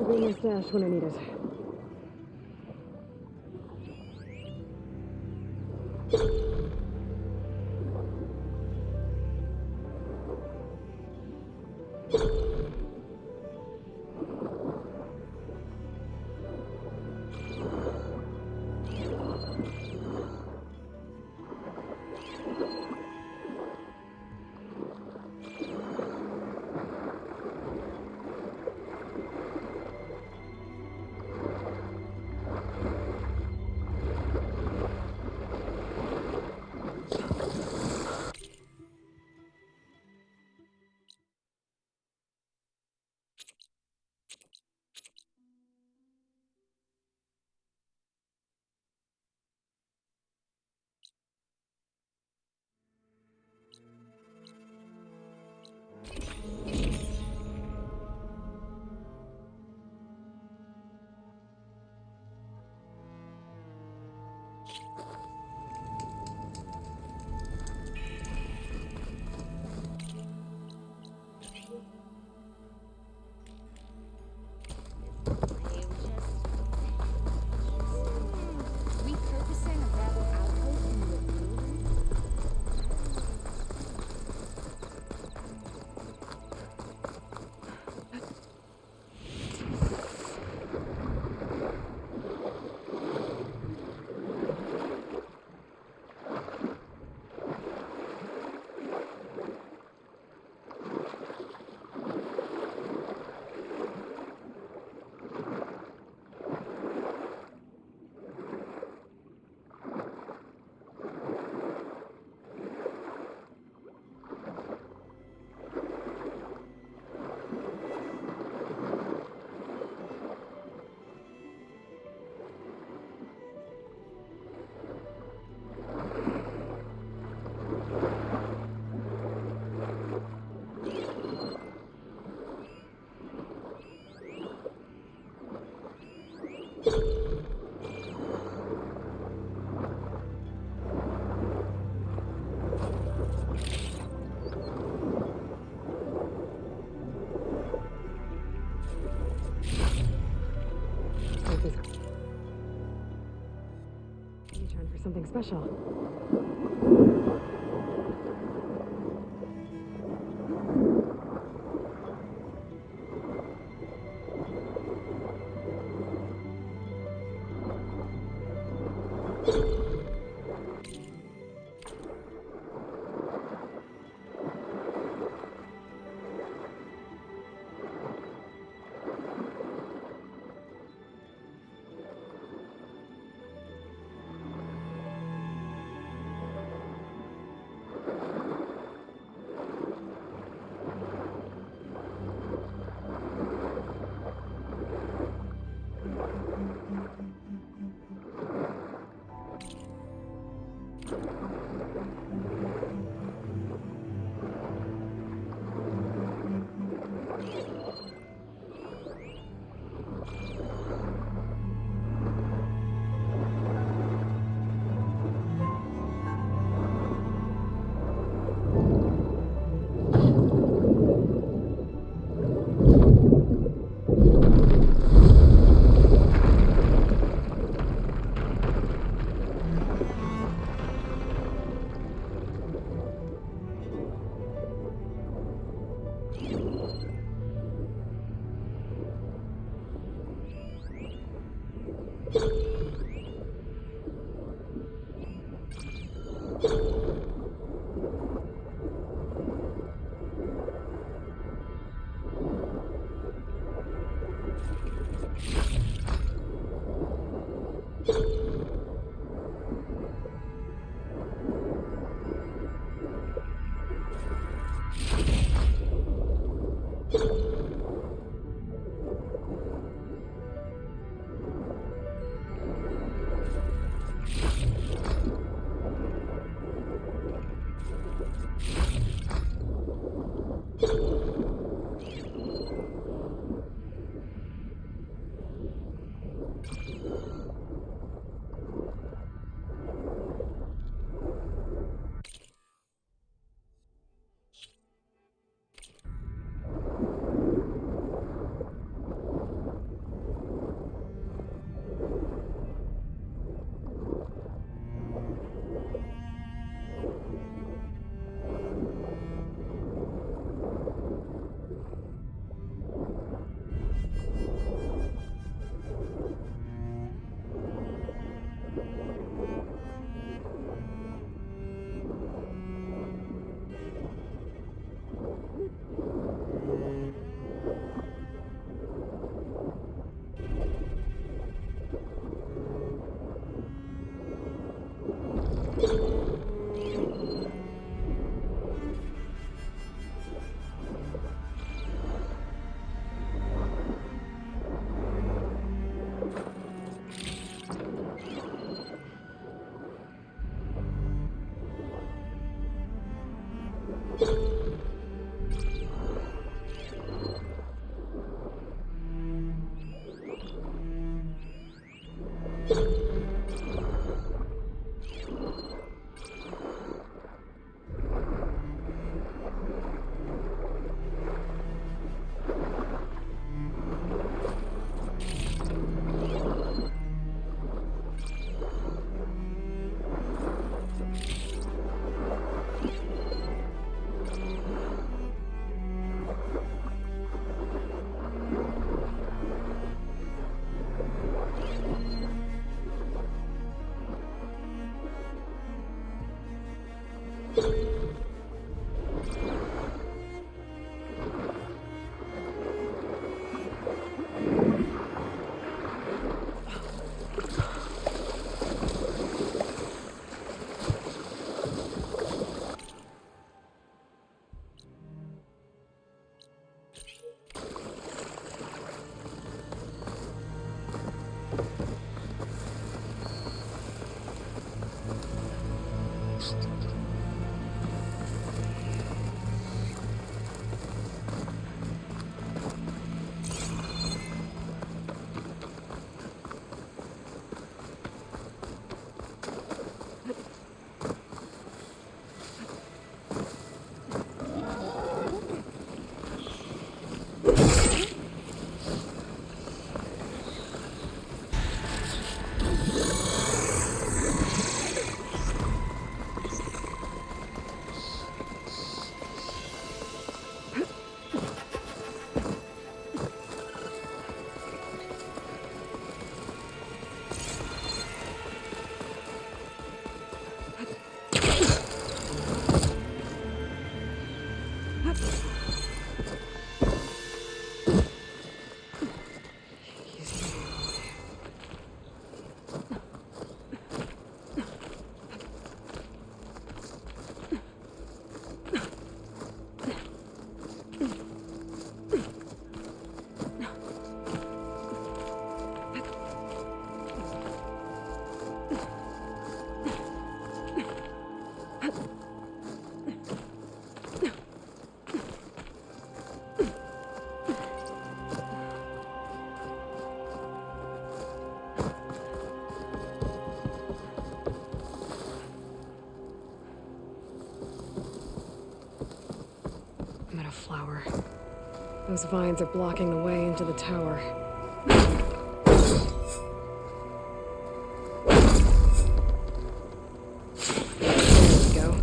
Sabrina's stash when I need it. Something special. Flower. Those vines are blocking the way into the tower. There we go.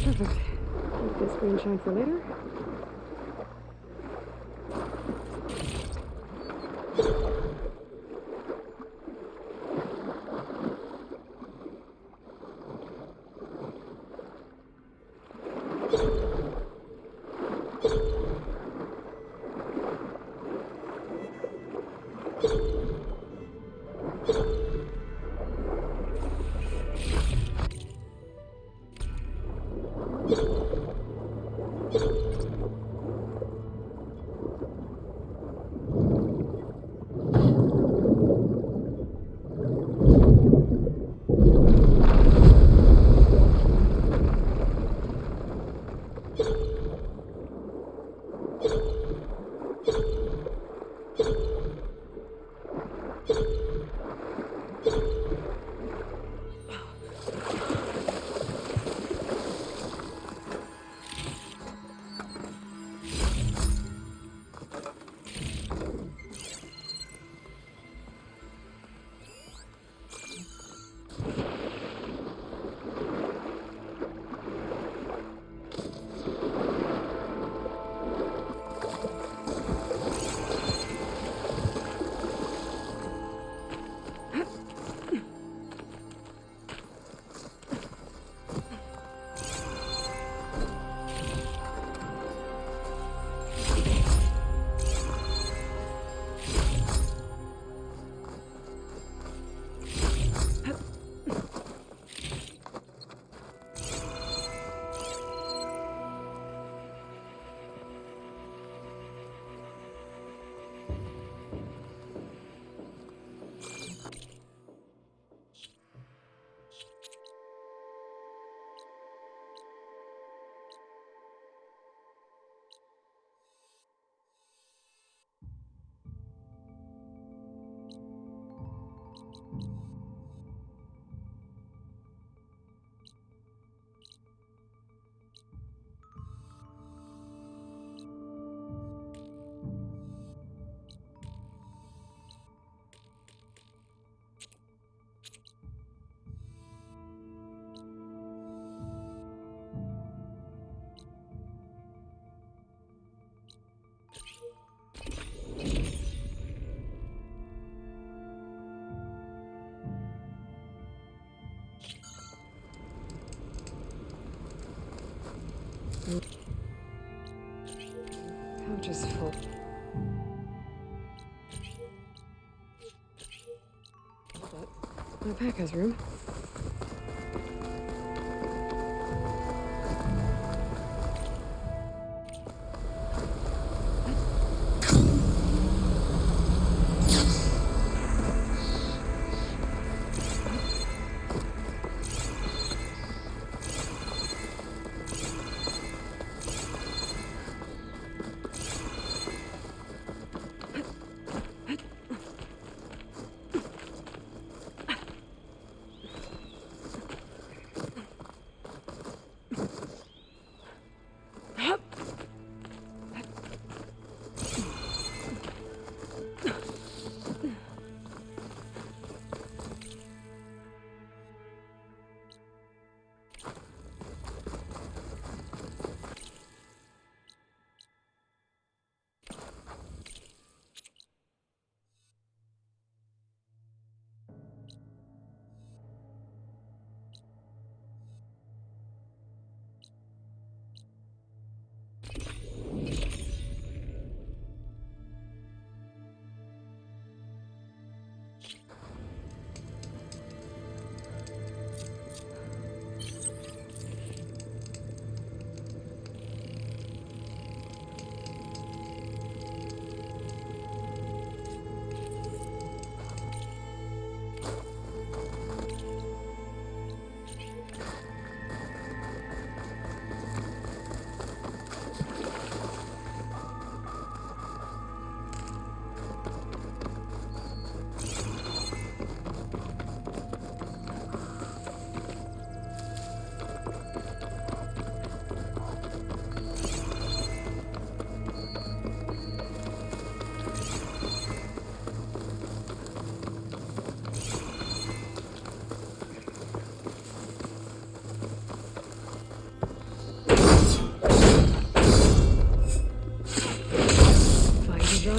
Perfect. Keep this green shine for later. Pouch is full. But my pack has room.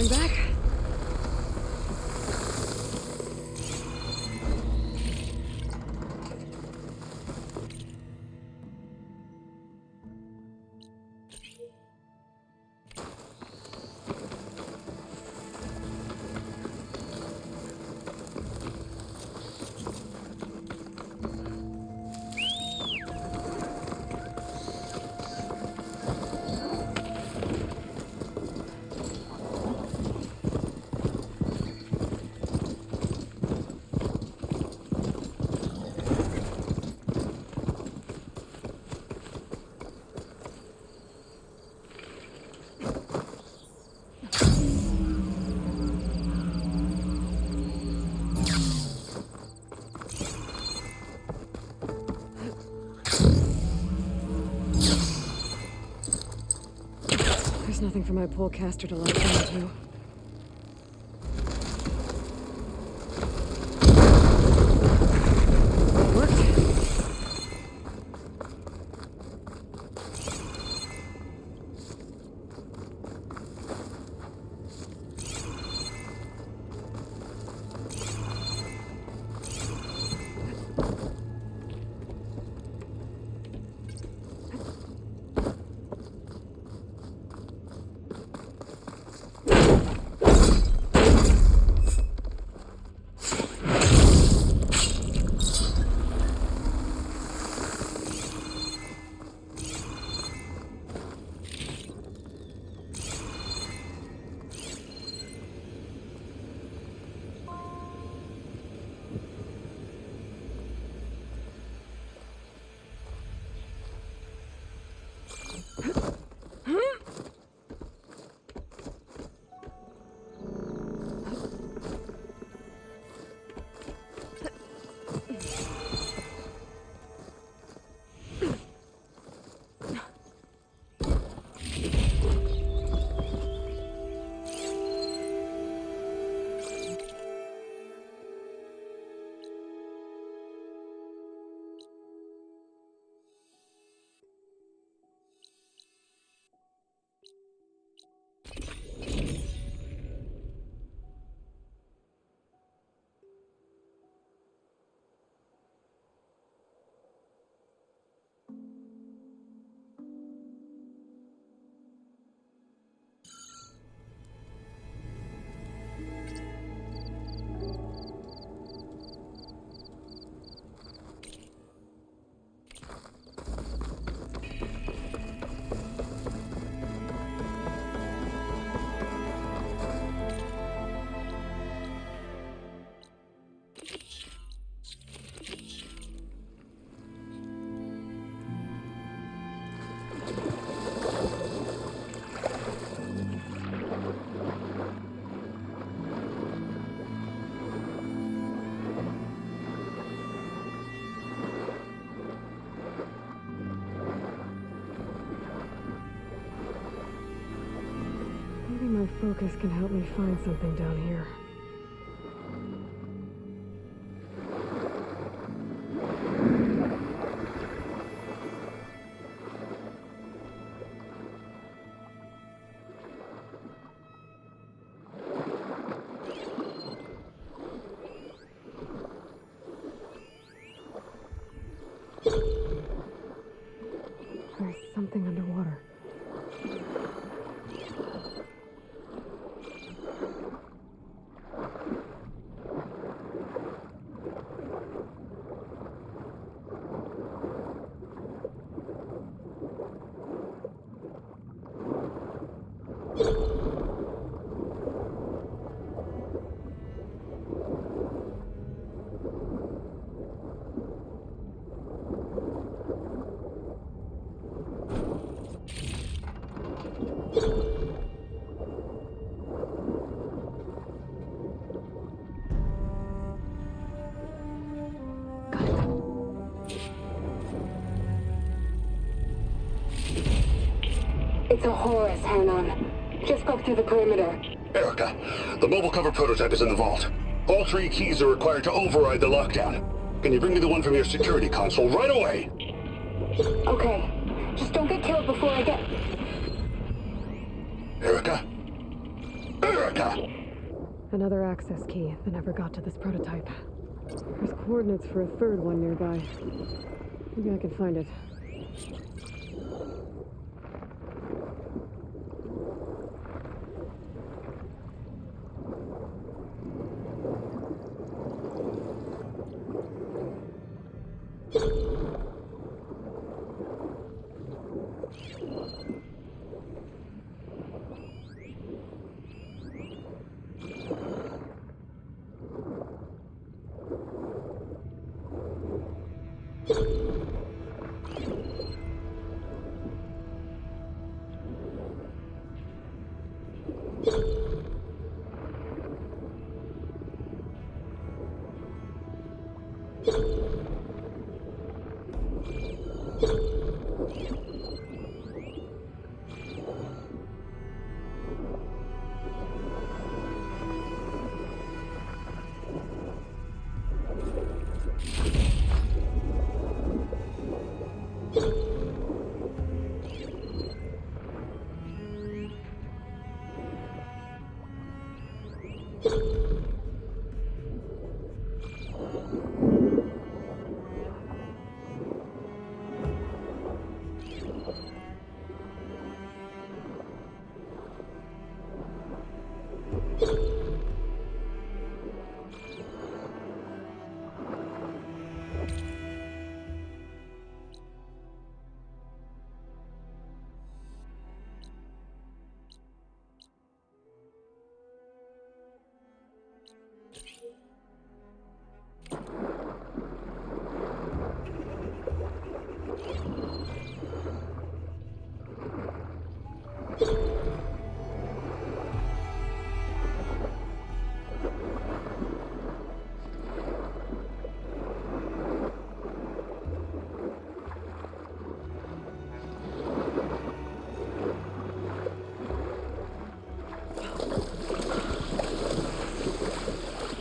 going back? Nothing for my polecaster to latch onto. My focus can help me find something down here. There's something underwater. It's a Horus, hang on. Just broke through the perimeter. Erica, the mobile cover prototype is in the vault. All 3 keys are required to override the lockdown. Can you bring me the one from your security console right away? Okay. Just don't get killed before I get... Erica? Erica! Another access key that never got to this prototype. There's coordinates for a third one nearby. Maybe I can find it.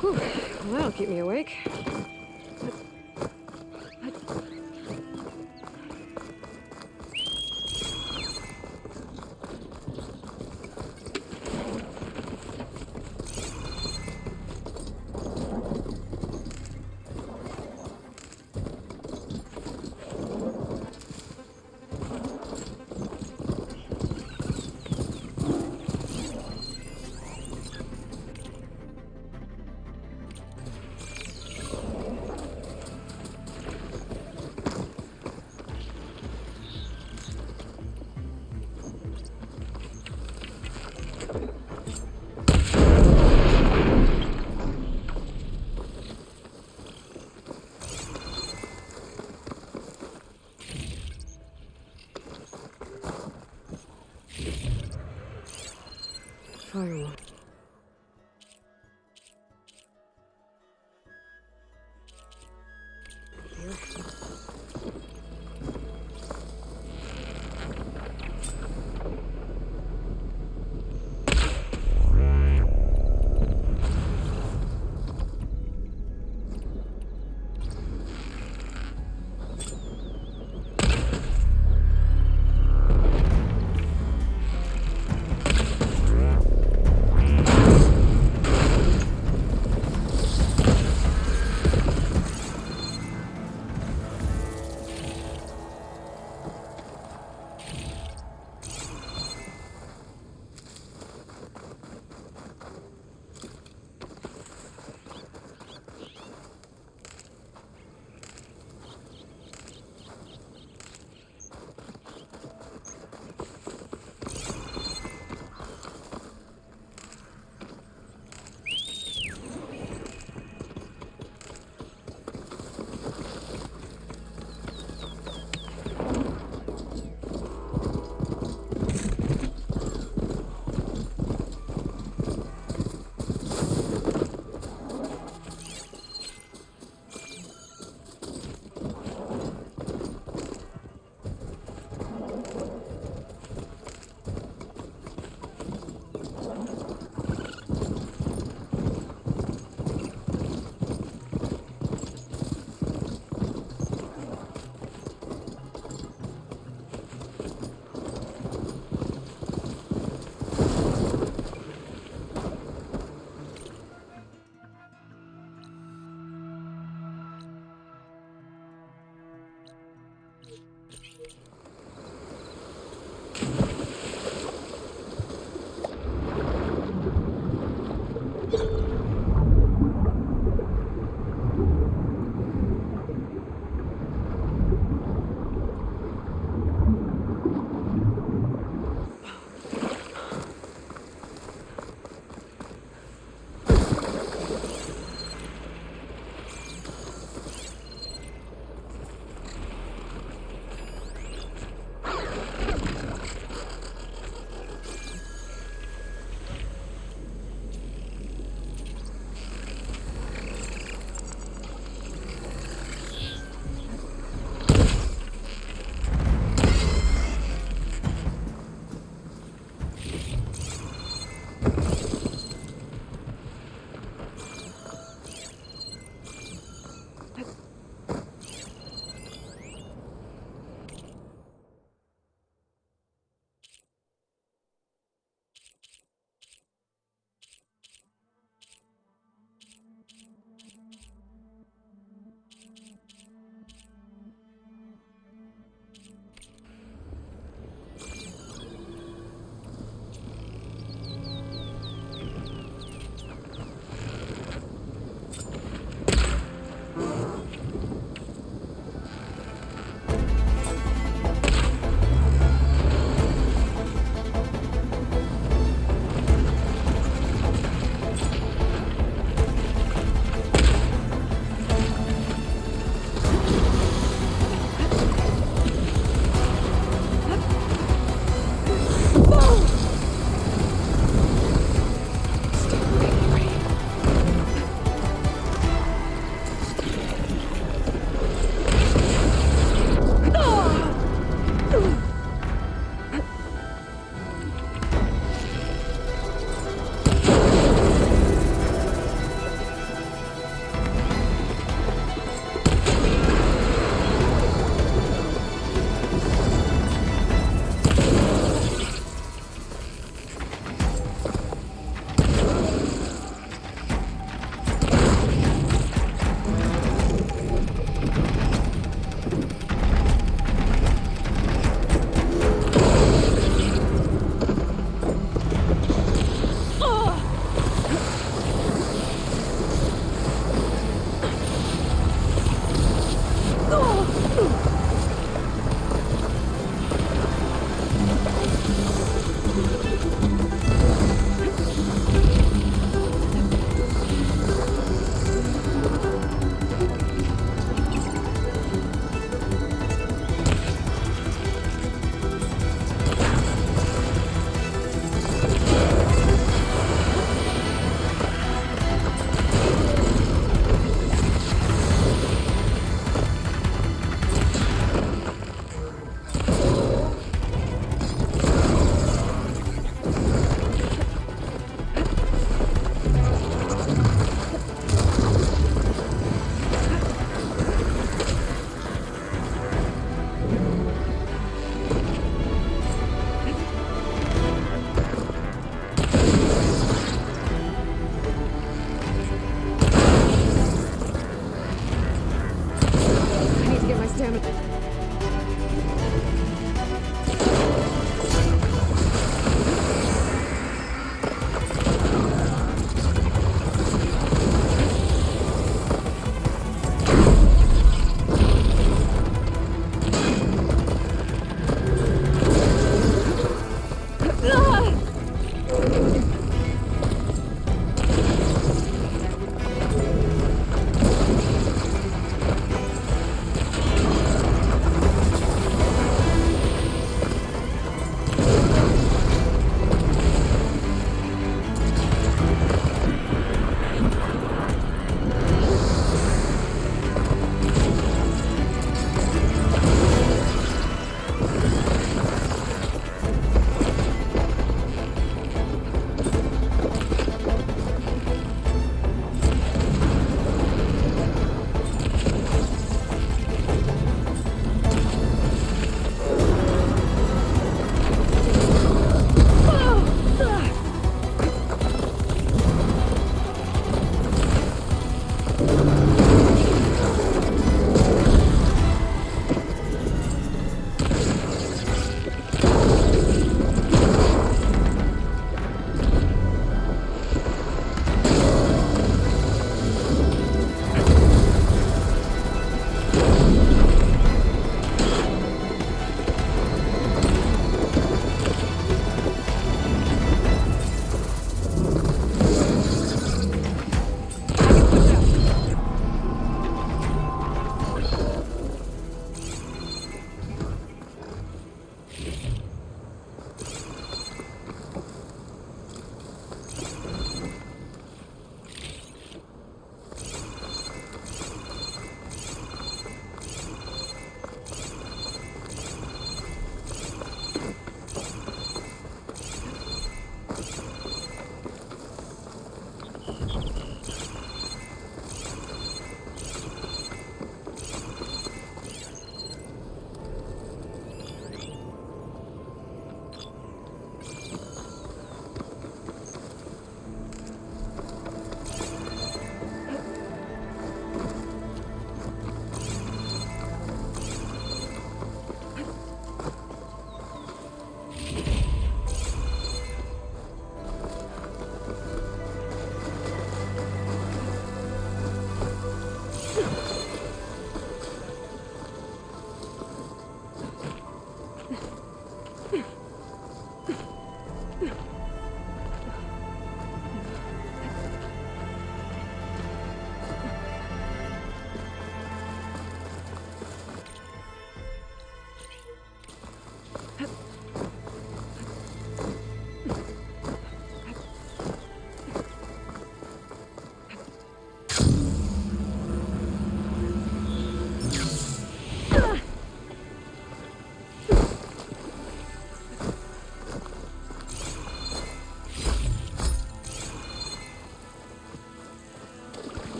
Whew, well, that'll keep me awake. Firewall.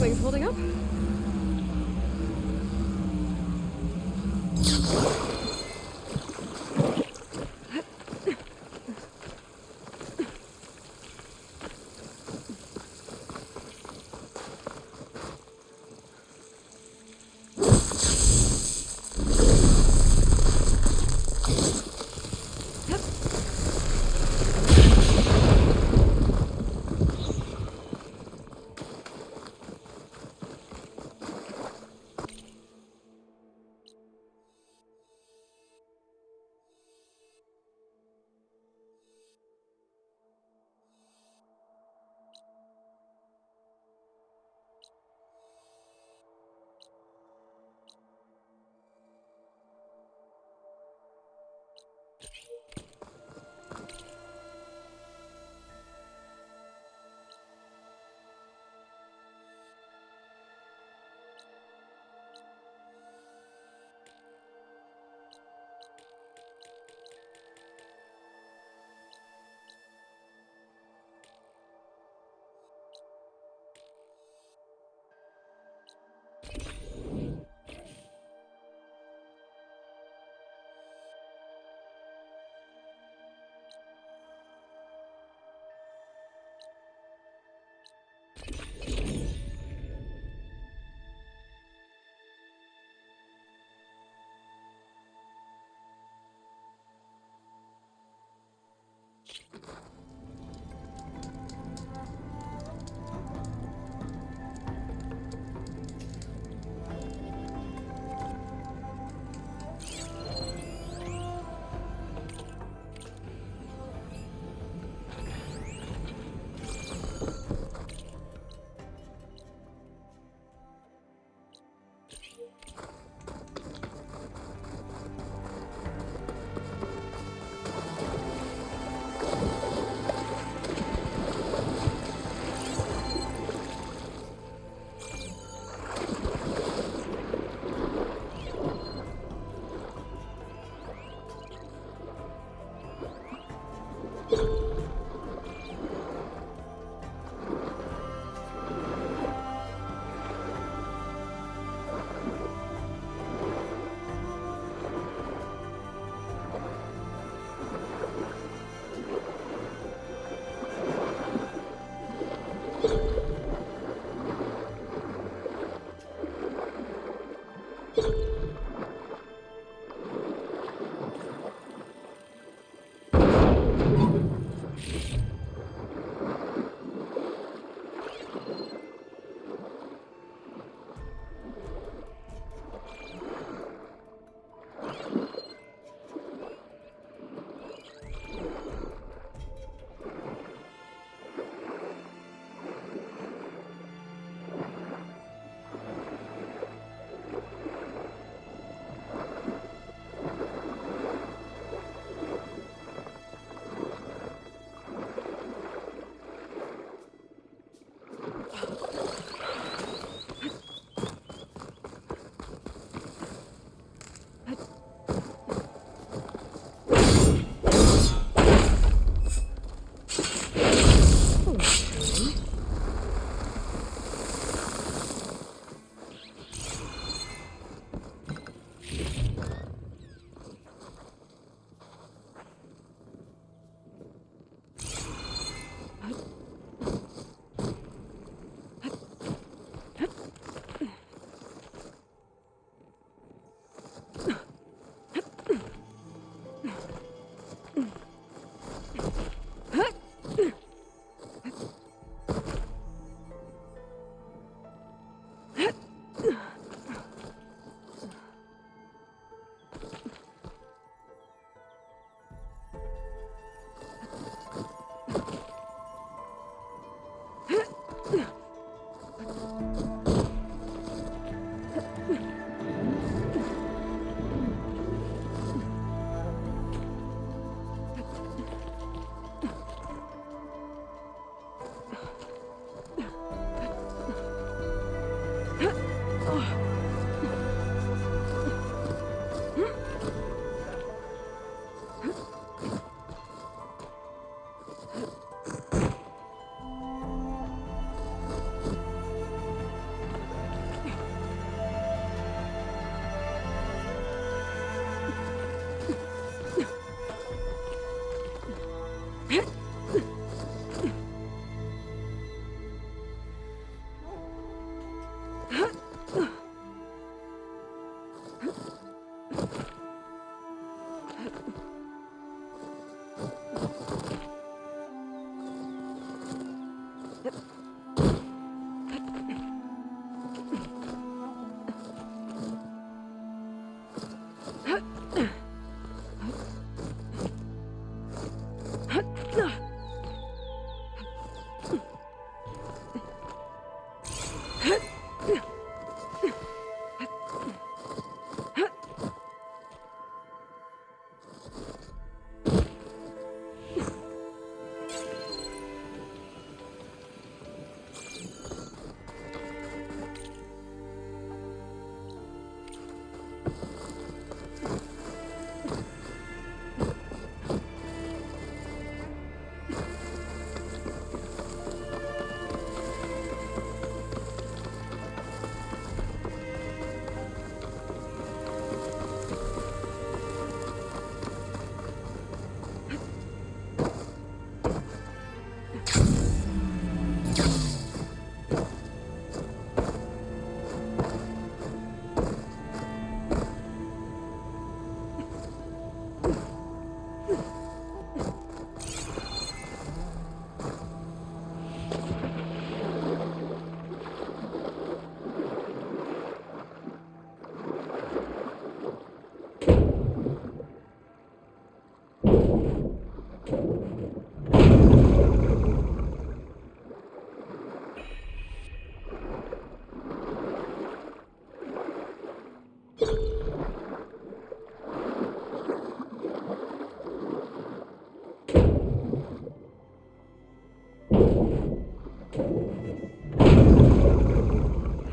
Wings holding up?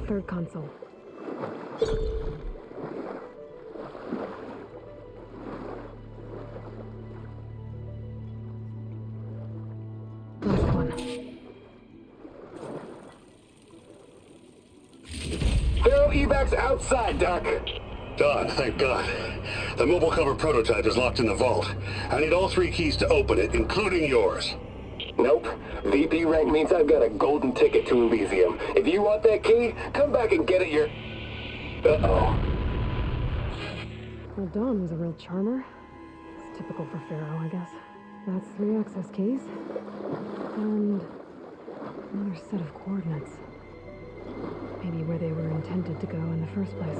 Third console. Last one. There are evacs outside, Doc. Done, thank God. The mobile cover prototype is locked in the vault. I need all 3 keys to open it, including yours. Nope. VP rank means I've got a golden ticket to Elysium. If you want that key, come back and get it Uh-oh. Well, Dawn was a real charmer. It's typical for Pharaoh, I guess. That's 3 access keys. And another set of coordinates. Maybe where they were intended to go in the first place.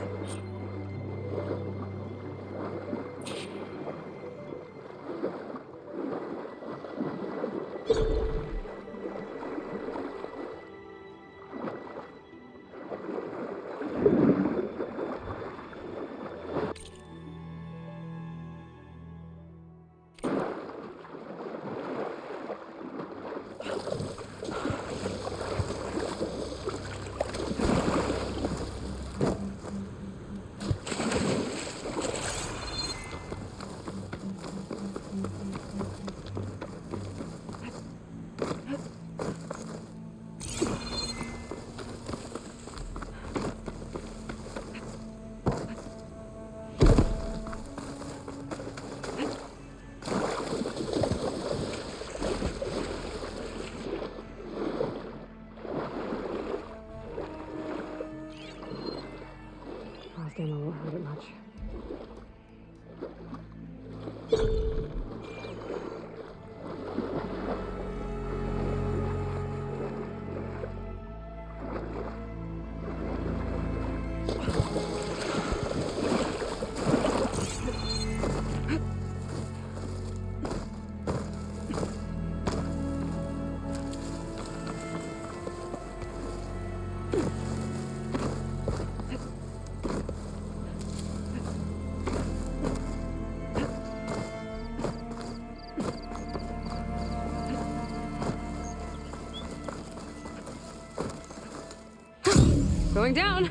Ammo won't hurt it much. Going down.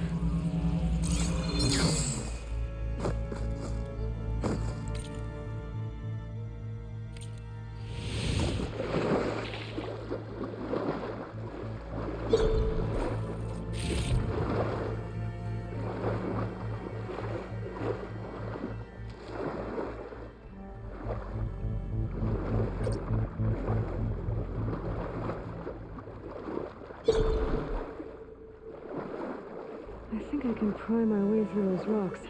I think I can pry my way through those rocks.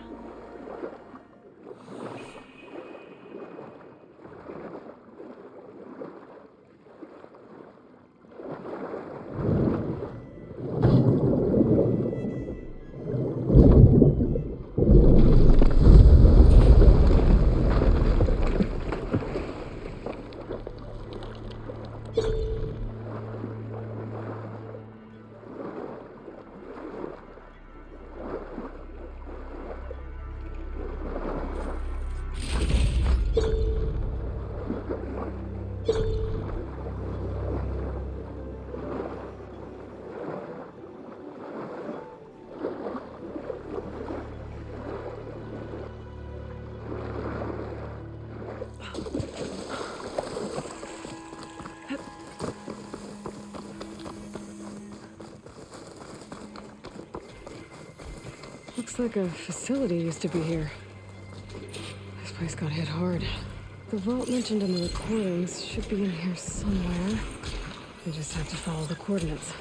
Looks like a facility used to be here. This place got hit hard. The vault mentioned in the recordings should be in here somewhere. We just have to follow the coordinates.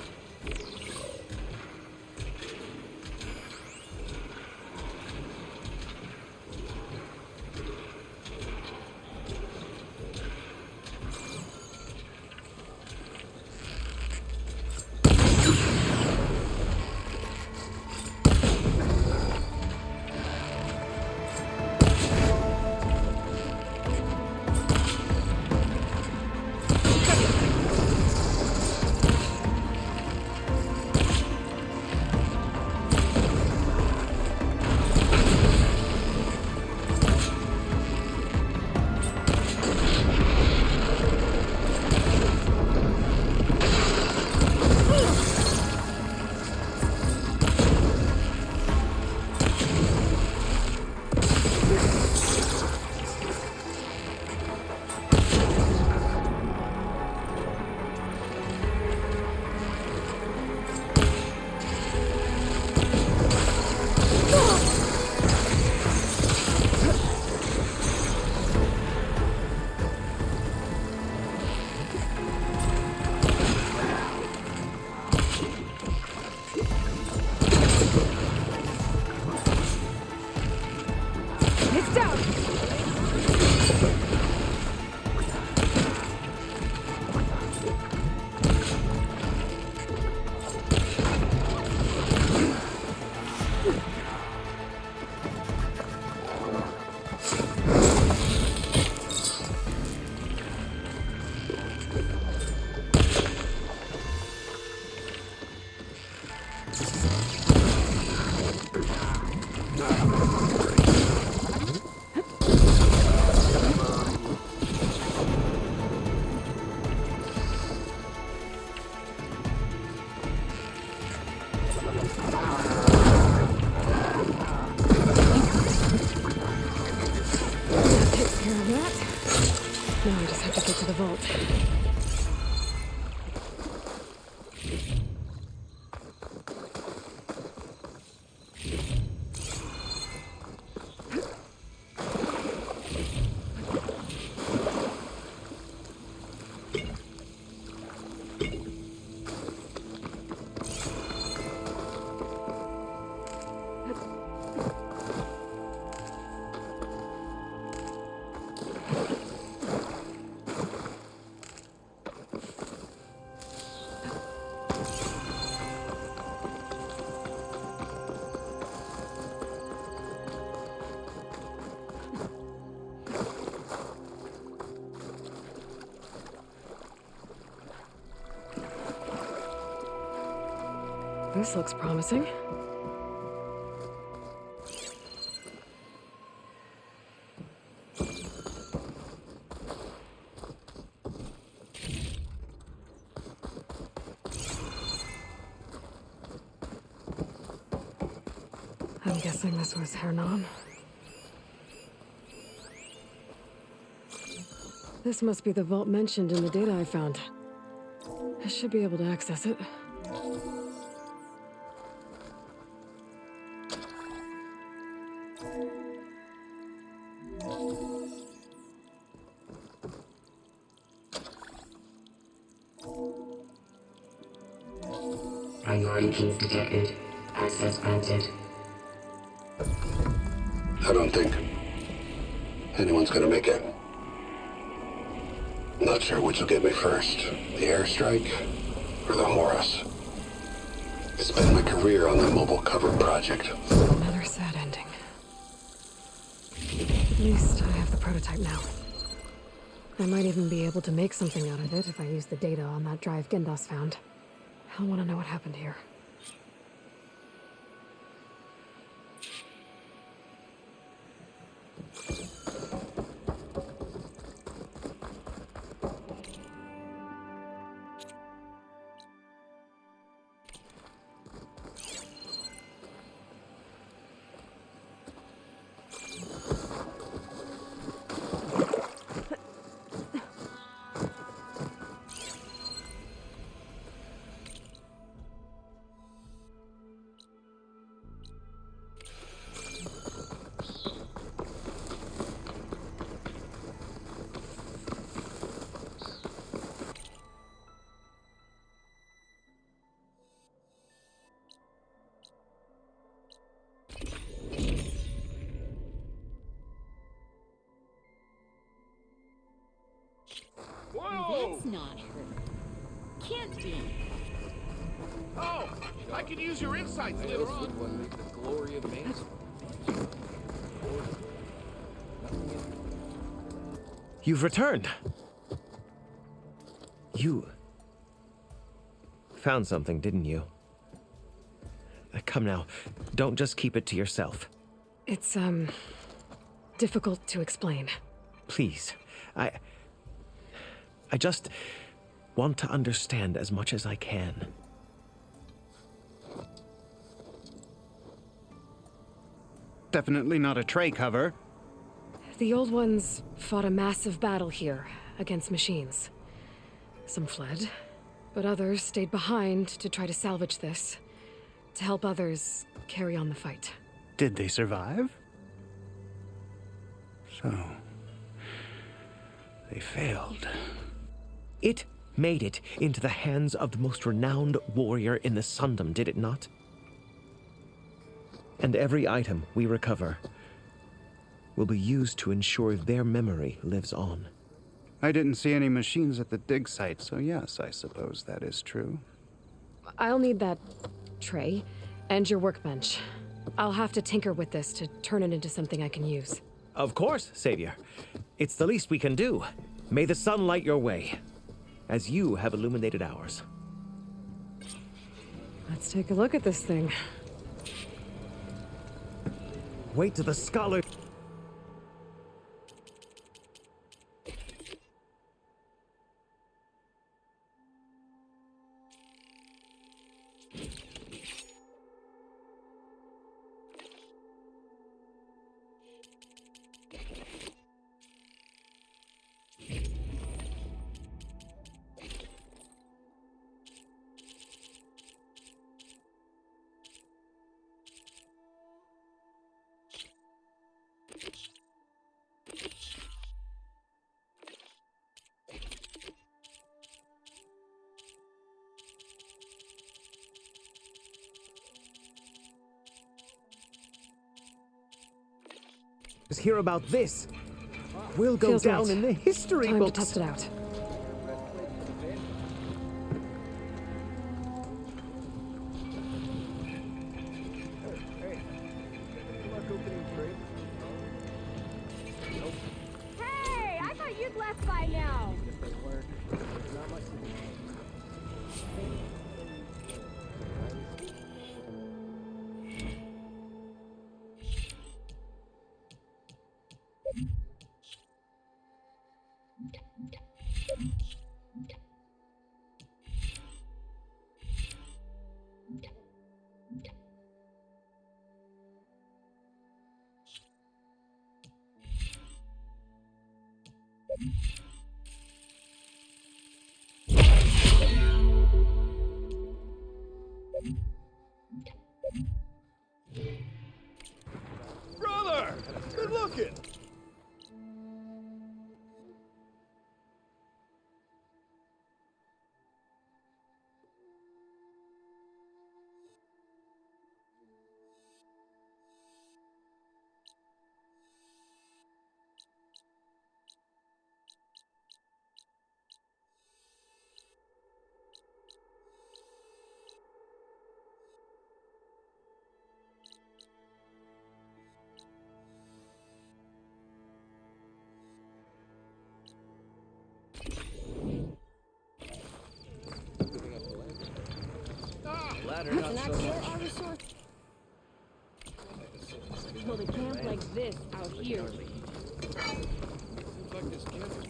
Now I just have to get to the vault. This looks promising. I'm guessing this was Hernan. This must be the vault mentioned in the data I found. I should be able to access it. Priority keys detected. Access granted. I don't think anyone's gonna make it. Not sure which will get me first, the airstrike or the Horus. I spent my career on the mobile cover project. Another sad ending. At least I have the prototype now. I might even be able to make something out of it if I use the data on that drive Gendas found. I'll want to know what happened here. That's not her. Can't be. Oh, I can use your insights later on. The glory of man. You've returned. You found something, didn't you? Come now, don't just keep it to yourself. It's, difficult to explain. Please, I just want to understand as much as I can. Definitely not a tray cover. The old ones fought a massive battle here against machines. Some fled, but others stayed behind to try to salvage this, to help others carry on the fight. Did they survive? So, they failed. It made it into the hands of the most renowned warrior in the Sundom, did it not? And every item we recover will be used to ensure their memory lives on. I didn't see any machines at the dig site, so yes, I suppose that is true. I'll need that tray and your workbench. I'll have to tinker with this to turn it into something I can use. Of course, Savior. It's the least we can do. May the sun light your way, as you have illuminated ours. Let's take a look at this thing. Wait till the scholar... Hear about this. We'll go Feels down right. in the history Time books. to test it out. Hey, I thought you'd left by now. Brother! Good looking! Well, they camp like this out here. Seems like this camper.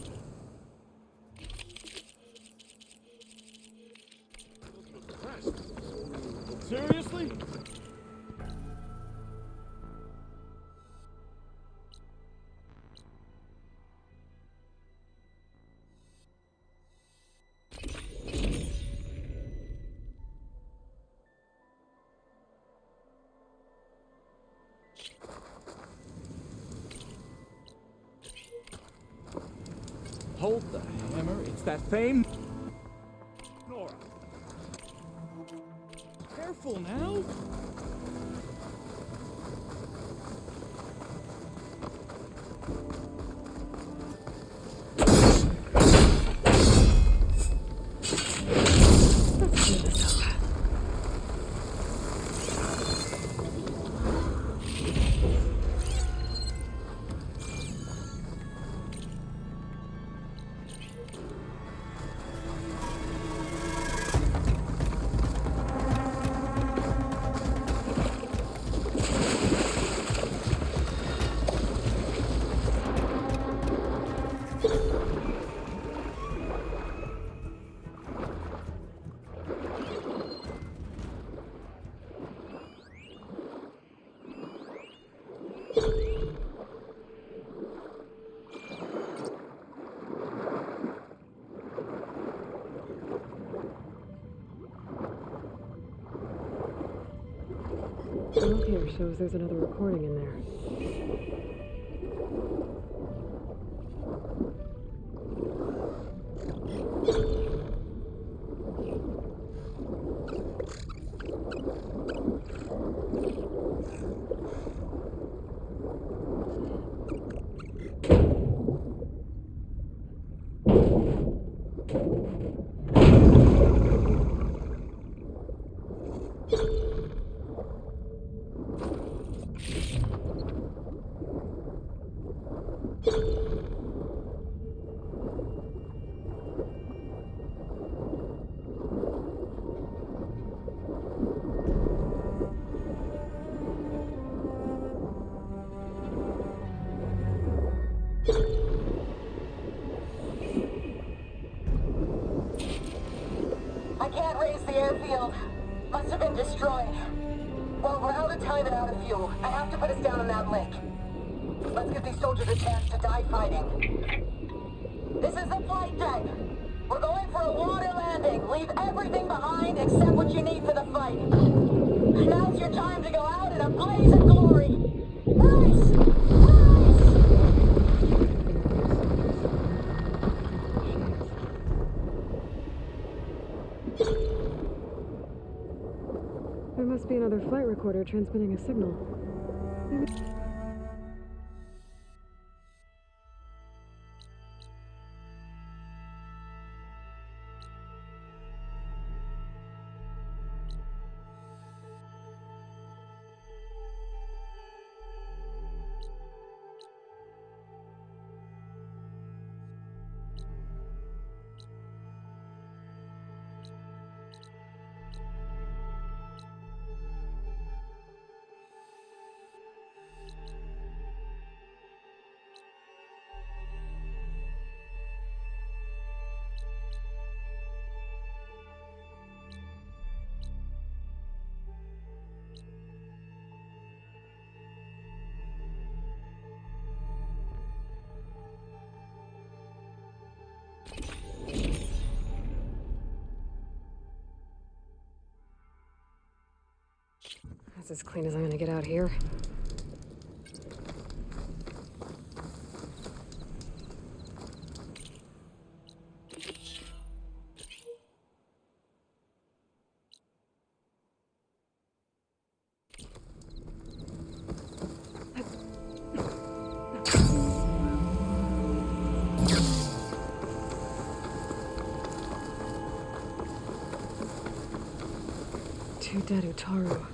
Seriously? Hold the hammer, it's that fame. Nora. Careful now. The note here shows there's another recording in there. I can't raise the airfield. Must have been destroyed. Well, we're out of time and out of fuel. I have to put us down on that lake. Let's give these soldiers a chance to die fighting. This is the flight deck. We're going for a water landing. Leave everything behind except what you need for the fight. Now's your time to go out in a blaze of glory. Rise! There must be another flight recorder transmitting a signal. Maybe... That's as clean as I'm gonna get out here. Two dead Utaru.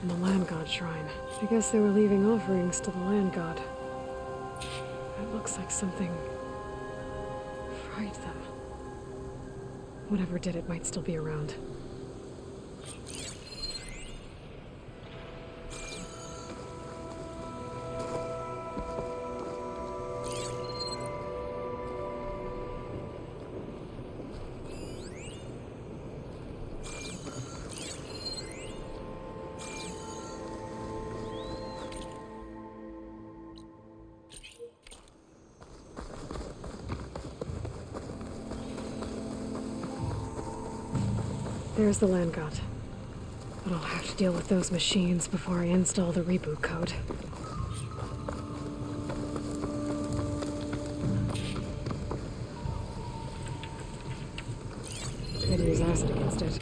And the land god shrine. I guess they were leaving offerings to the land god. It looks like something fried them. Whatever did it might still be around. There's the land god. But I'll have to deal with those machines before I install the reboot code. Could use acid against it.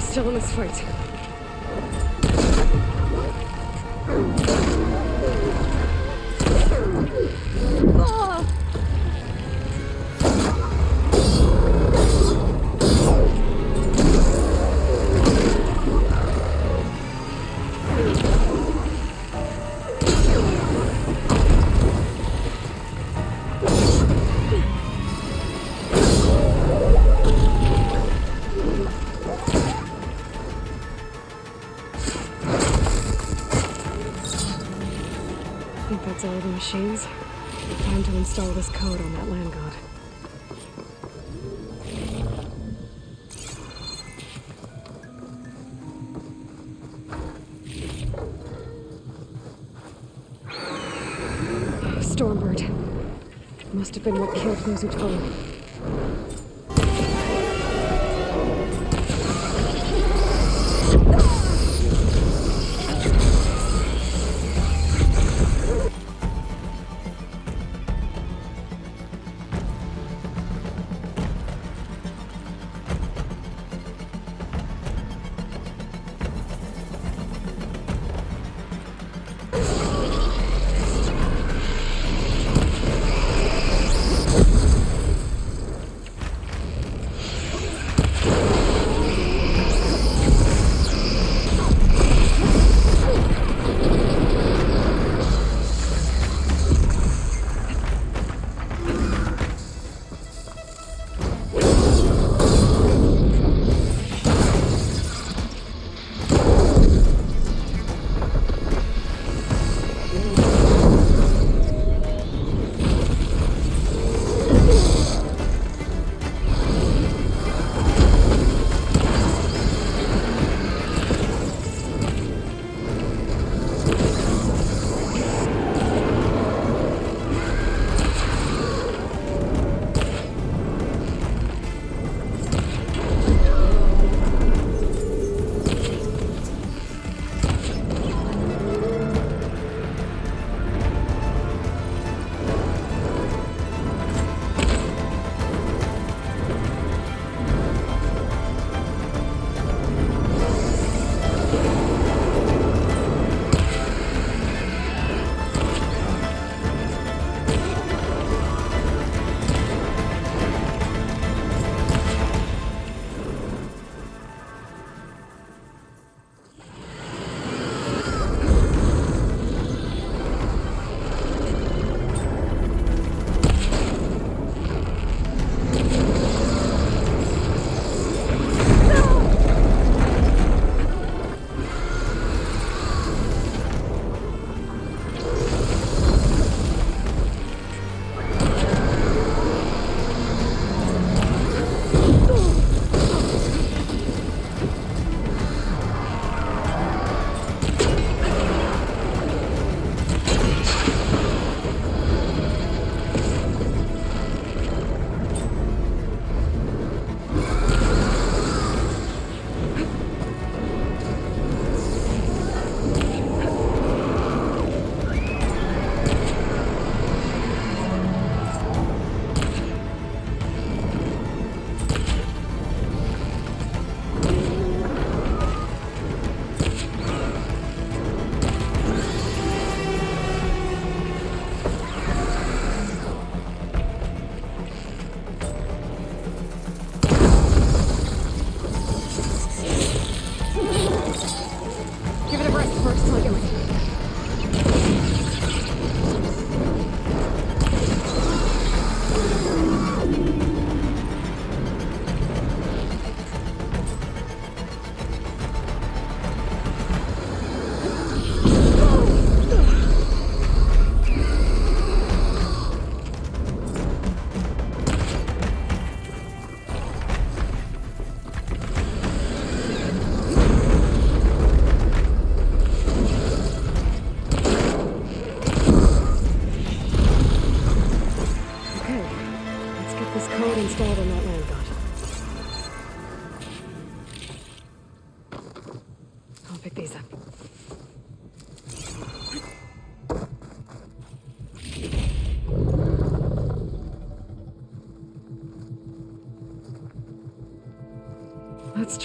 Still in this fight. I think that's all the machines. Time to install this code on that land god. Stormbird. Must have been what killed those Utaru.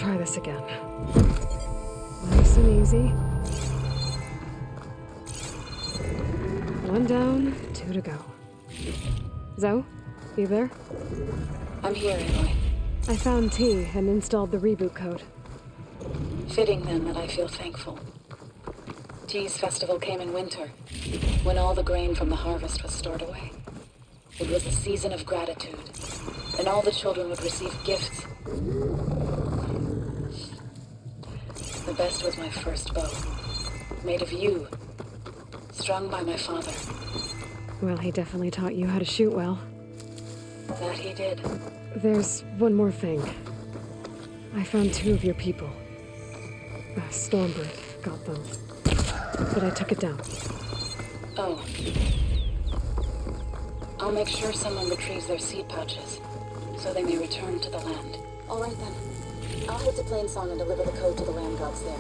try this again. Nice and easy. One down, two to go. Zoe, you there? I'm here, Aloy. I found T and installed the reboot code. Fitting then that I feel thankful. T's festival came in winter, when all the grain from the harvest was stored away. It was a season of gratitude, and all the children would receive gifts. The best was my first bow, made of yew, strung by my father. Well, he definitely taught you how to shoot well. That he did. There's one more thing. I found 2 of your people. Stormbird got them. But I took it down. Oh. I'll make sure someone retrieves their seed pouches, so they may return to the land. All right then. I'll head to Plainsong and deliver the code to the land gods there.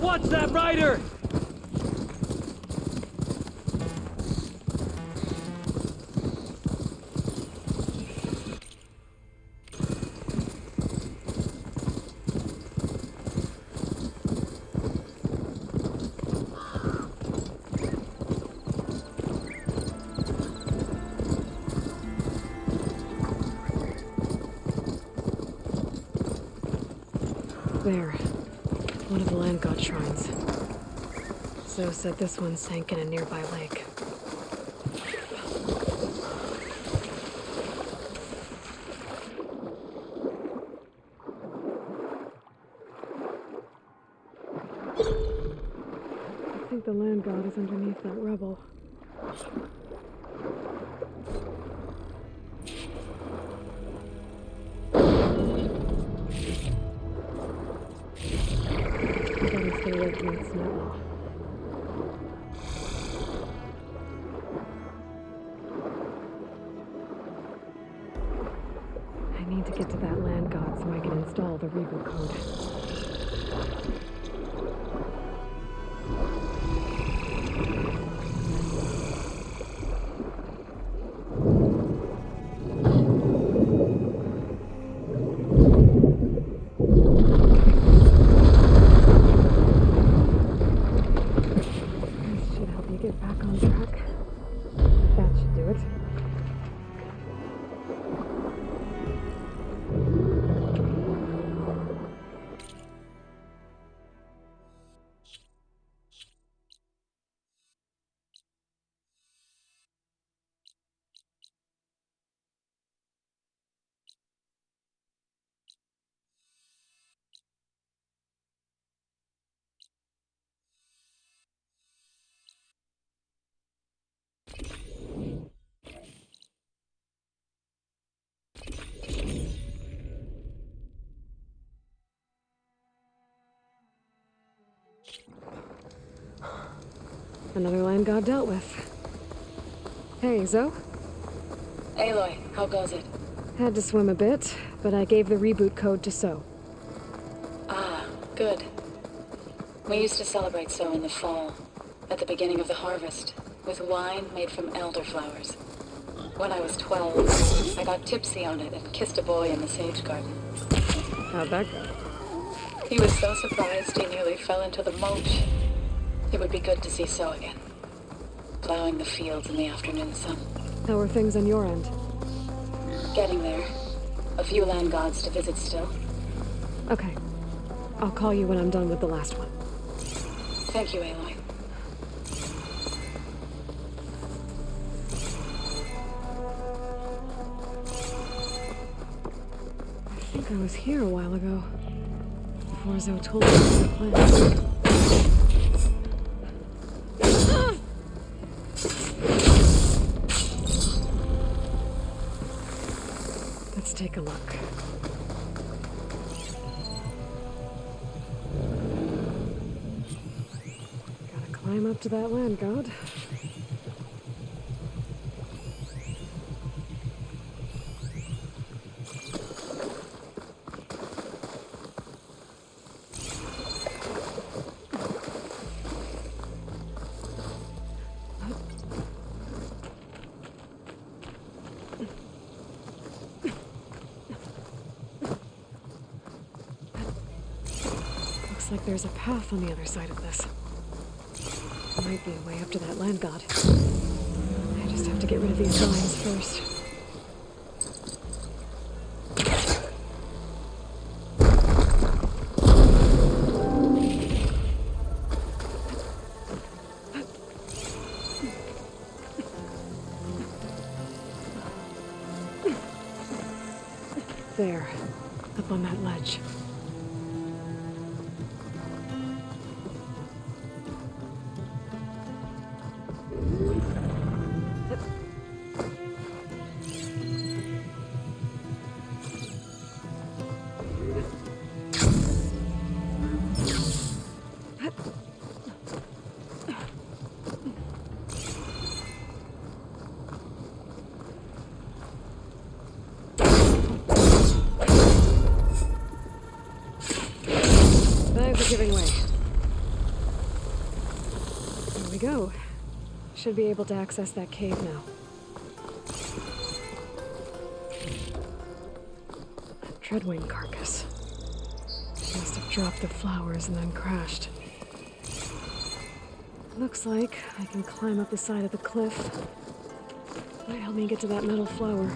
Watch that rider! There. One of the land god shrines. Zoe said this one sank in a nearby lake. I think the land god is underneath that rubble. I need to get to that land god so I can install the reboot code. Get back on track. That should do it. Another land god dealt with. Hey, Zoe? Aloy, how goes it? Had to swim a bit, but I gave the reboot code to So. Ah, good. We used to celebrate So in the fall, at the beginning of the harvest, with wine made from elderflowers. When I was 12, I got tipsy on it and kissed a boy in the sage garden. How'd that go? He was so surprised he nearly fell into the mulch. It would be good to see So again, plowing the fields in the afternoon sun. How are things on your end? Getting there. A few land gods to visit still. Okay. I'll call you when I'm done with the last one. Thank you, Aloy. I think I was here a while ago. Before Zoe told me about the plan. Let's take a look. Gotta climb up to that land god. Looks like there's a path on the other side of this. Might be a way up to that land god. I just have to get rid of these vines first. There, up on that ledge. Giving way. There we go. Should be able to access that cave now. A Dreadwing carcass. Must have dropped the flowers and then crashed. Looks like I can climb up the side of the cliff. Might help me get to that metal flower.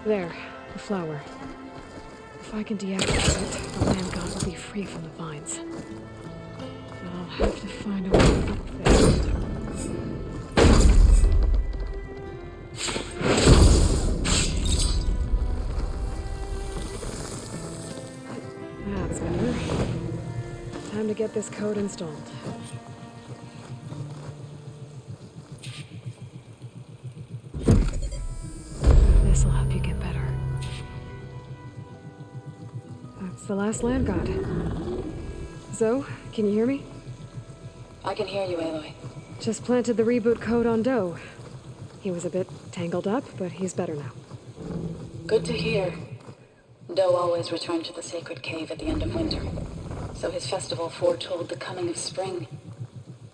There, the flower. If I can deactivate it, the land god will be free from the vines. But I'll have to find a way up there. That's better. Time to get this code installed. This'll help you get better. That's the last land god. Zoe, can you hear me? I can hear you, Aloy. Just planted the reboot code on Doe. He was a bit tangled up, but he's better now. Good to hear. Doe always returned to the sacred cave at the end of winter, so his festival foretold the coming of spring.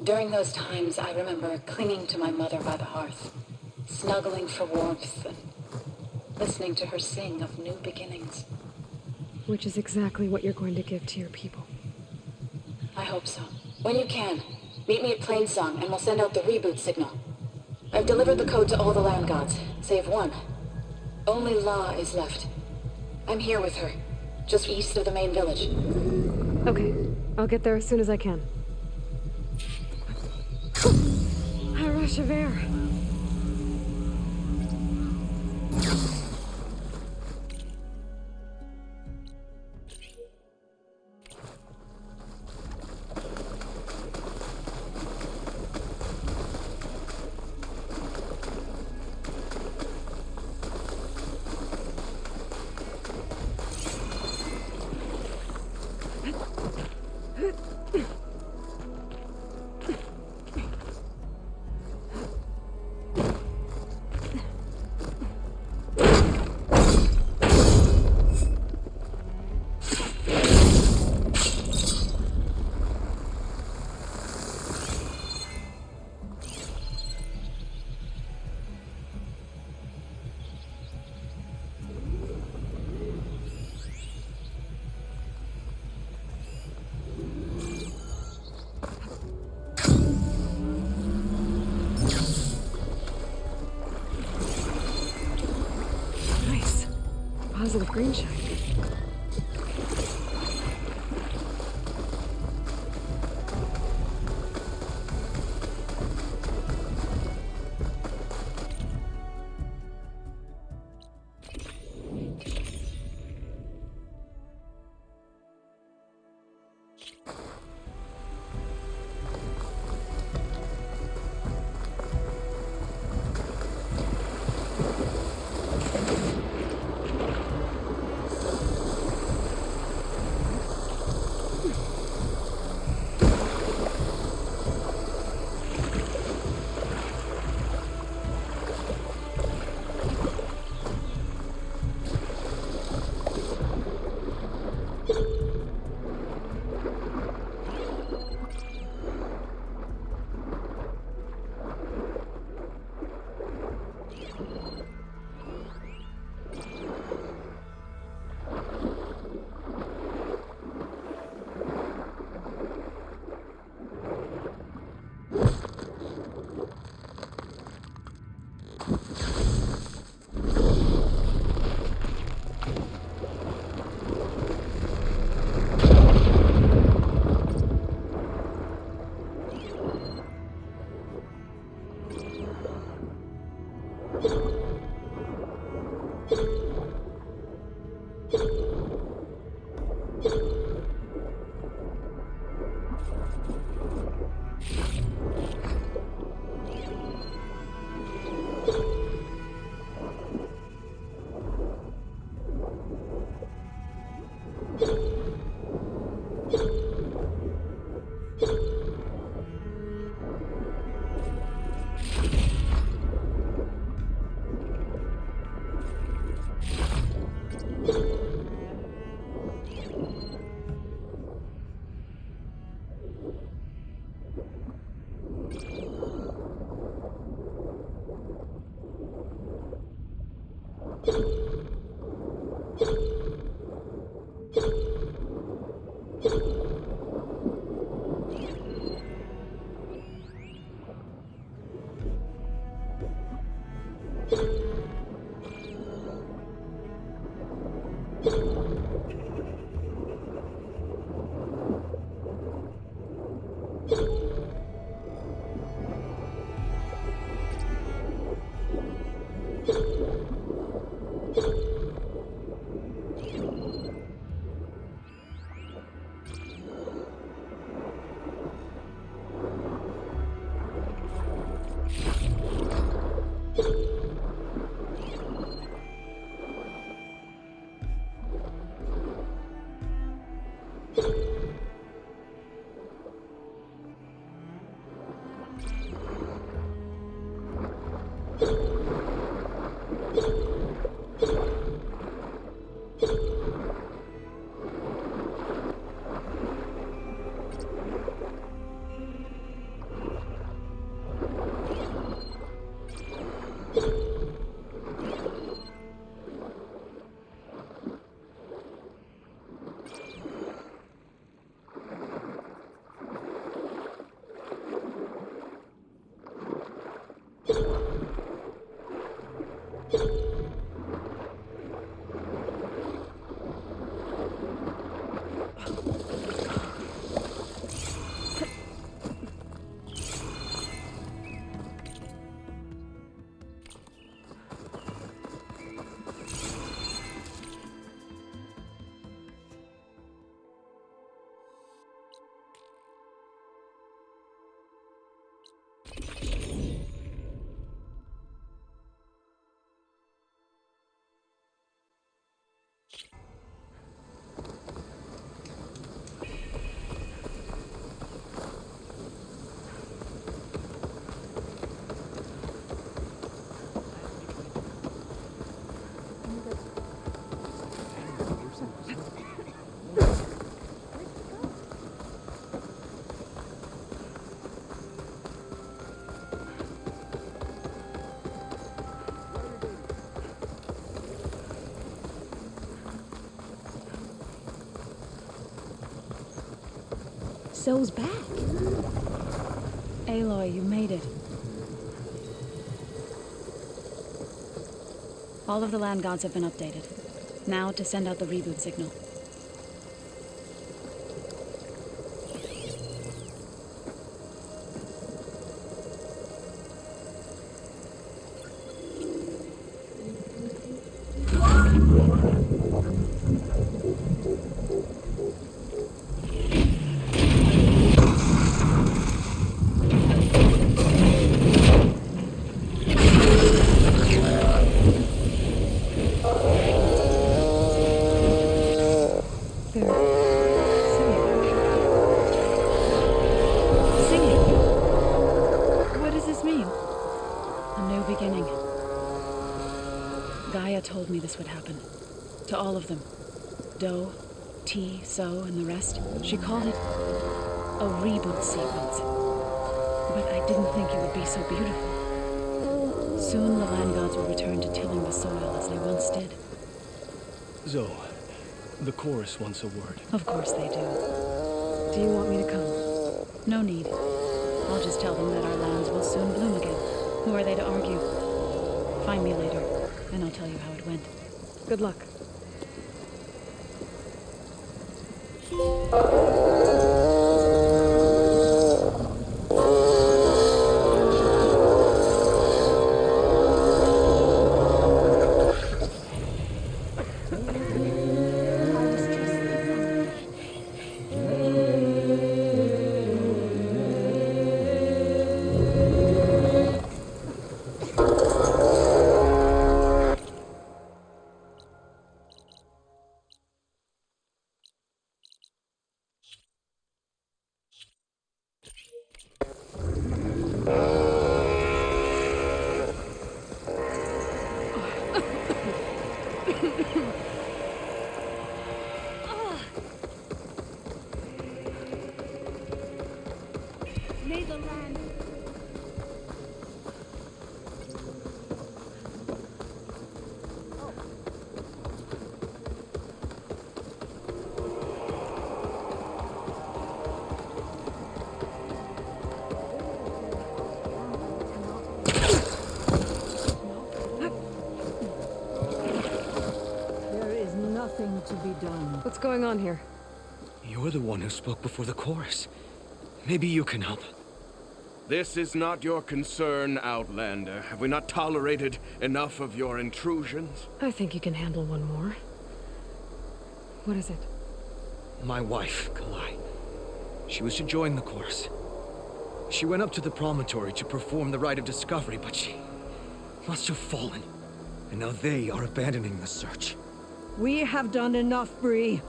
During those times, I remember clinging to my mother by the hearth, snuggling for warmth, and listening to her sing of new beginnings. Which is exactly what you're going to give to your people. I hope so. When you can, meet me at Plainsong and we'll send out the reboot signal. I've delivered the code to all the land gods, save one. Only La is left. I'm here with her, just east of the main village. Okay, I'll get there as soon as I can. A rush of air. screenshot. So's back. Aloy, you made it. All of the land gods have been updated. Now to send out the reboot signal. Told me this would happen. To all of them. Doe, T, So, and the rest. She called it a reboot sequence. But I didn't think it would be so beautiful. Soon the land gods will return to tilling the soil as they once did. Zoe, the chorus wants a word. Of course they do. Do you want me to come? No need. I'll just tell them that our lands will soon bloom again. Who are they to argue? Find me later. And I'll tell you how it went. Good luck. To be done. What's going on here? You're the one who spoke before the chorus. Maybe you can help. This is not your concern, Outlander. Have we not tolerated enough of your intrusions? I think you can handle one more. What is it? My wife, Kalai. She was to join the chorus. She went up to the promontory to perform the rite of discovery, but she must have fallen. And now they are abandoning the search. We have done enough, Bree.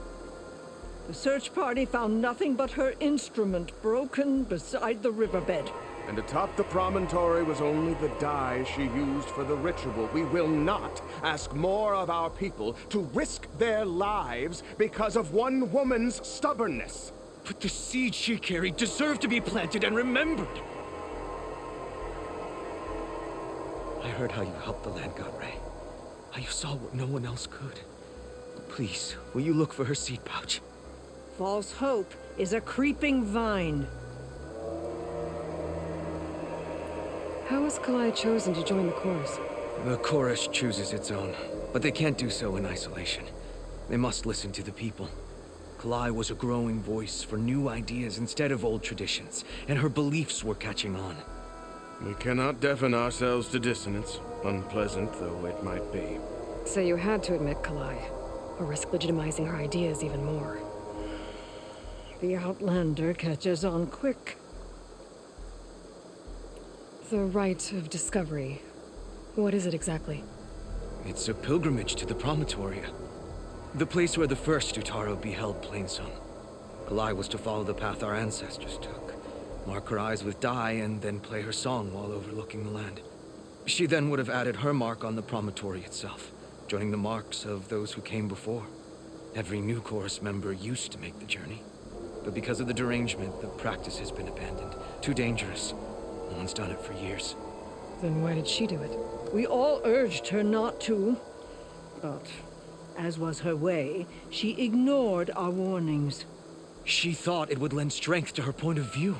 The search party found nothing but her instrument broken beside the riverbed. And atop the promontory was only the dye she used for the ritual. We will not ask more of our people to risk their lives because of one woman's stubbornness. But the seed she carried deserved to be planted and remembered. I heard how you helped the land god Ray. How you saw what no one else could. Please, will you look for her seed pouch? False hope is a creeping vine. How was Kalai chosen to join the chorus? The chorus chooses its own, but they can't do so in isolation. They must listen to the people. Kalai was a growing voice for new ideas instead of old traditions, and her beliefs were catching on. We cannot deafen ourselves to dissonance, unpleasant though it might be. So you had to admit Kalai, or risk legitimizing her ideas even more. The Outlander catches on quick. The rite of discovery. What is it exactly? It's a pilgrimage to the promontory. The place where the first Utaro beheld Plainsong. Kalai was to follow the path our ancestors took. Mark her eyes with dye and then play her song while overlooking the land. She then would have added her mark on the promontory itself, joining the marks of those who came before. Every new chorus member used to make the journey. But because of the derangement, the practice has been abandoned. Too dangerous. No one's done it for years. Then why did she do it? We all urged her not to. But, as was her way, she ignored our warnings. She thought it would lend strength to her point of view.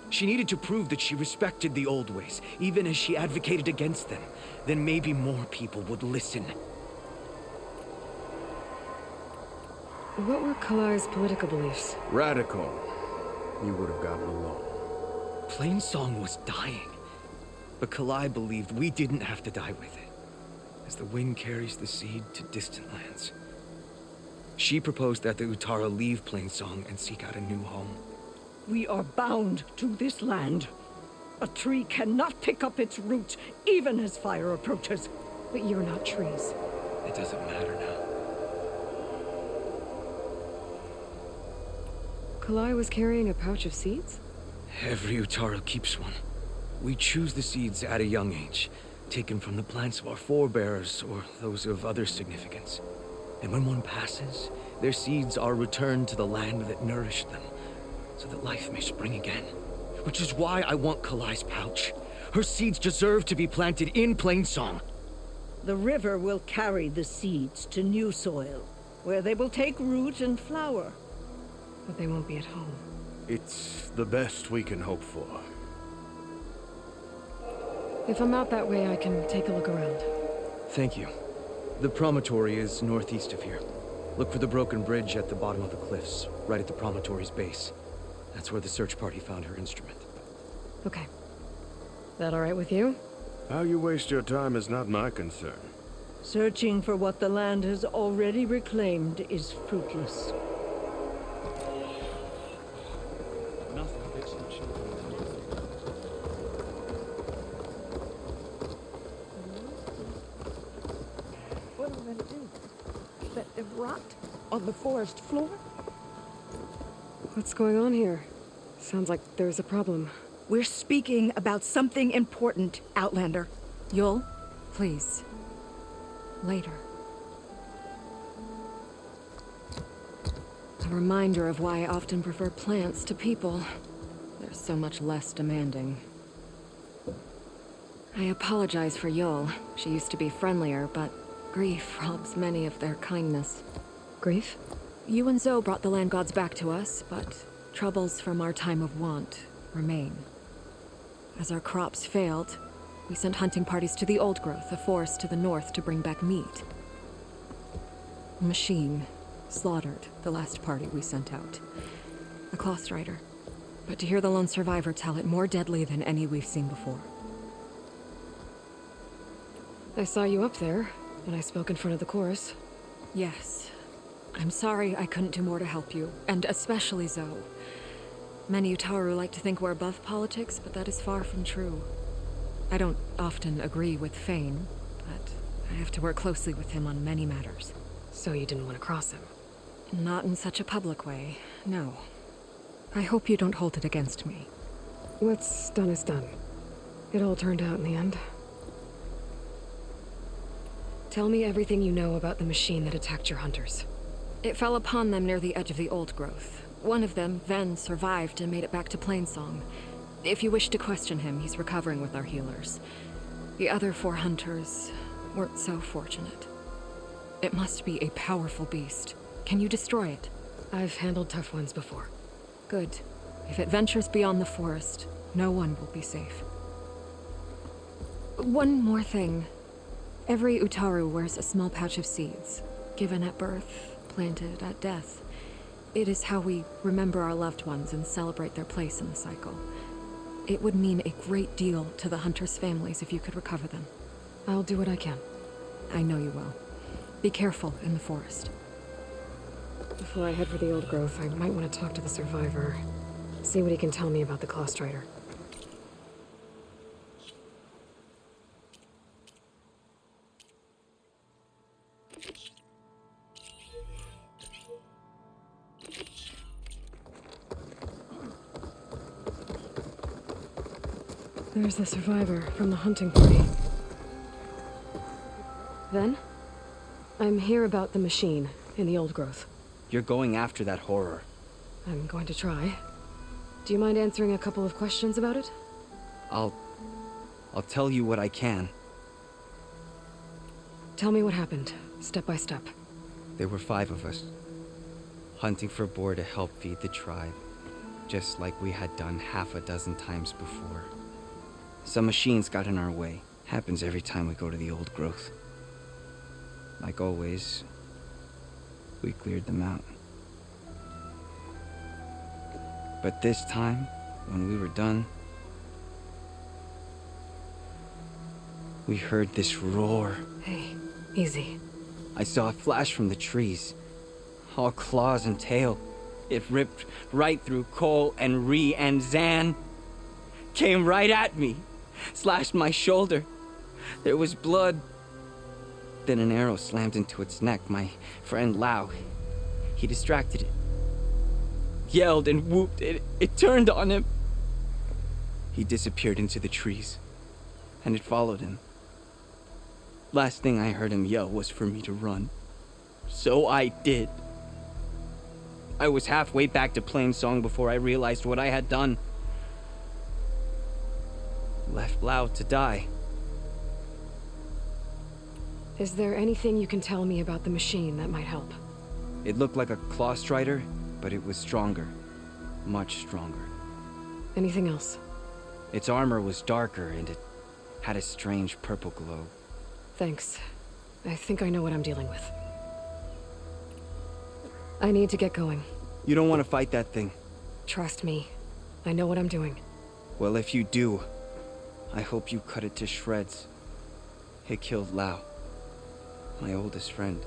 She needed to prove that she respected the old ways, even as she advocated against them. Then maybe more people would listen. What were Kalai's political beliefs? Radical. You would have gotten along. Plainsong was dying. But Kalai believed we didn't have to die with it, as the wind carries the seed to distant lands. She proposed that the Utara leave Plainsong and seek out a new home. We are bound to this land. A tree cannot pick up its roots, even as fire approaches. But you're not trees. It doesn't matter now. Kalai was carrying a pouch of seeds? Every Utara keeps one. We choose the seeds at a young age, taken from the plants of our forebears or those of other significance. And when one passes, their seeds are returned to the land that nourished them, so that life may spring again. Which is why I want Kalai's pouch. Her seeds deserve to be planted in Plainsong. The river will carry the seeds to new soil, where they will take root and flower. But they won't be at home. It's the best we can hope for. If I'm out that way, I can take a look around. Thank you. The promontory is northeast of here. Look for the broken bridge at the bottom of the cliffs, right at the promontory's base. That's where the search party found her instrument. Okay. That all right with you? How you waste your time is not my concern. Searching for what the land has already reclaimed is fruitless. What am I gonna do? Let them rot on the forest floor? What's going on here? Sounds like there's a problem. We're speaking about something important, Outlander. Yul, please. Later. A reminder of why I often prefer plants to people. They're so much less demanding. I apologize for Yul. She used to be friendlier, but grief robs many of their kindness. Grief? You and Zoe brought the land gods back to us, but troubles from our time of want remain. As our crops failed, we sent hunting parties to the Old Growth, a forest to the north, to bring back meat. A machine slaughtered the last party we sent out. A cloth strider. But to hear the lone survivor tell it, more deadly than any we've seen before. I saw you up there when I spoke in front of the chorus. Yes. I'm sorry I couldn't do more to help you, and especially Zoe. Many Utaru like to think we're above politics, but that is far from true. I don't often agree with Fane, but I have to work closely with him on many matters. So you didn't want to cross him? Not in such a public way, no. I hope you don't hold it against me. What's done is done. It all turned out in the end. Tell me everything you know about the machine that attacked your hunters. It fell upon them near the edge of the Old Growth. One of them, Ven, survived and made it back to Plainsong. If you wish to question him, he's recovering with our healers. The other 4 hunters weren't so fortunate. It must be a powerful beast. Can you destroy it? I've handled tough ones before. Good. If it ventures beyond the forest, no one will be safe. One more thing. Every Utaru wears a small pouch of seeds, given at birth, planted at death. It is how we remember our loved ones and celebrate their place in the cycle. It would mean a great deal to the hunters' families if you could recover them. I'll do what I can. I know you will. Be careful in the forest. Before I head for the Old Growth, I might want to talk to the survivor. See what he can tell me about the Claw Strider. There's the survivor from the hunting party. Then? I'm here about the machine in the Old Growth. You're going after that horror. I'm going to try. Do you mind answering a couple of questions about it? I'll tell you what I can. Tell me what happened, step by step. There were 5 of us, hunting for boar to help feed the tribe, just like we had done half a dozen times before. Some machines got in our way. Happens every time we go to the Old Growth. Like always, we cleared them out. But this time, when we were done, we heard this roar. Hey, easy. I saw a flash from the trees, all claws and tail. It ripped right through Cole and Ree, and Zan came right at me, slashed my shoulder. There was blood. Then an arrow slammed into its neck. My friend Lau, he distracted it, yelled and whooped. It turned on him. He disappeared into the trees, and it followed him. Last thing I heard him yell was for me to run. So I did. I was halfway back to Plainsong before I realized what I had done. Left Lau to die. Is there anything you can tell me about the machine that might help? It looked like a claw strider, but it was stronger. Much stronger. Anything else? Its armor was darker, and it had a strange purple glow. Thanks. I think I know what I'm dealing with. I need to get going. You don't want to fight that thing. Trust me. I know what I'm doing. Well, if you do, I hope you cut it to shreds. It killed Lau, my oldest friend.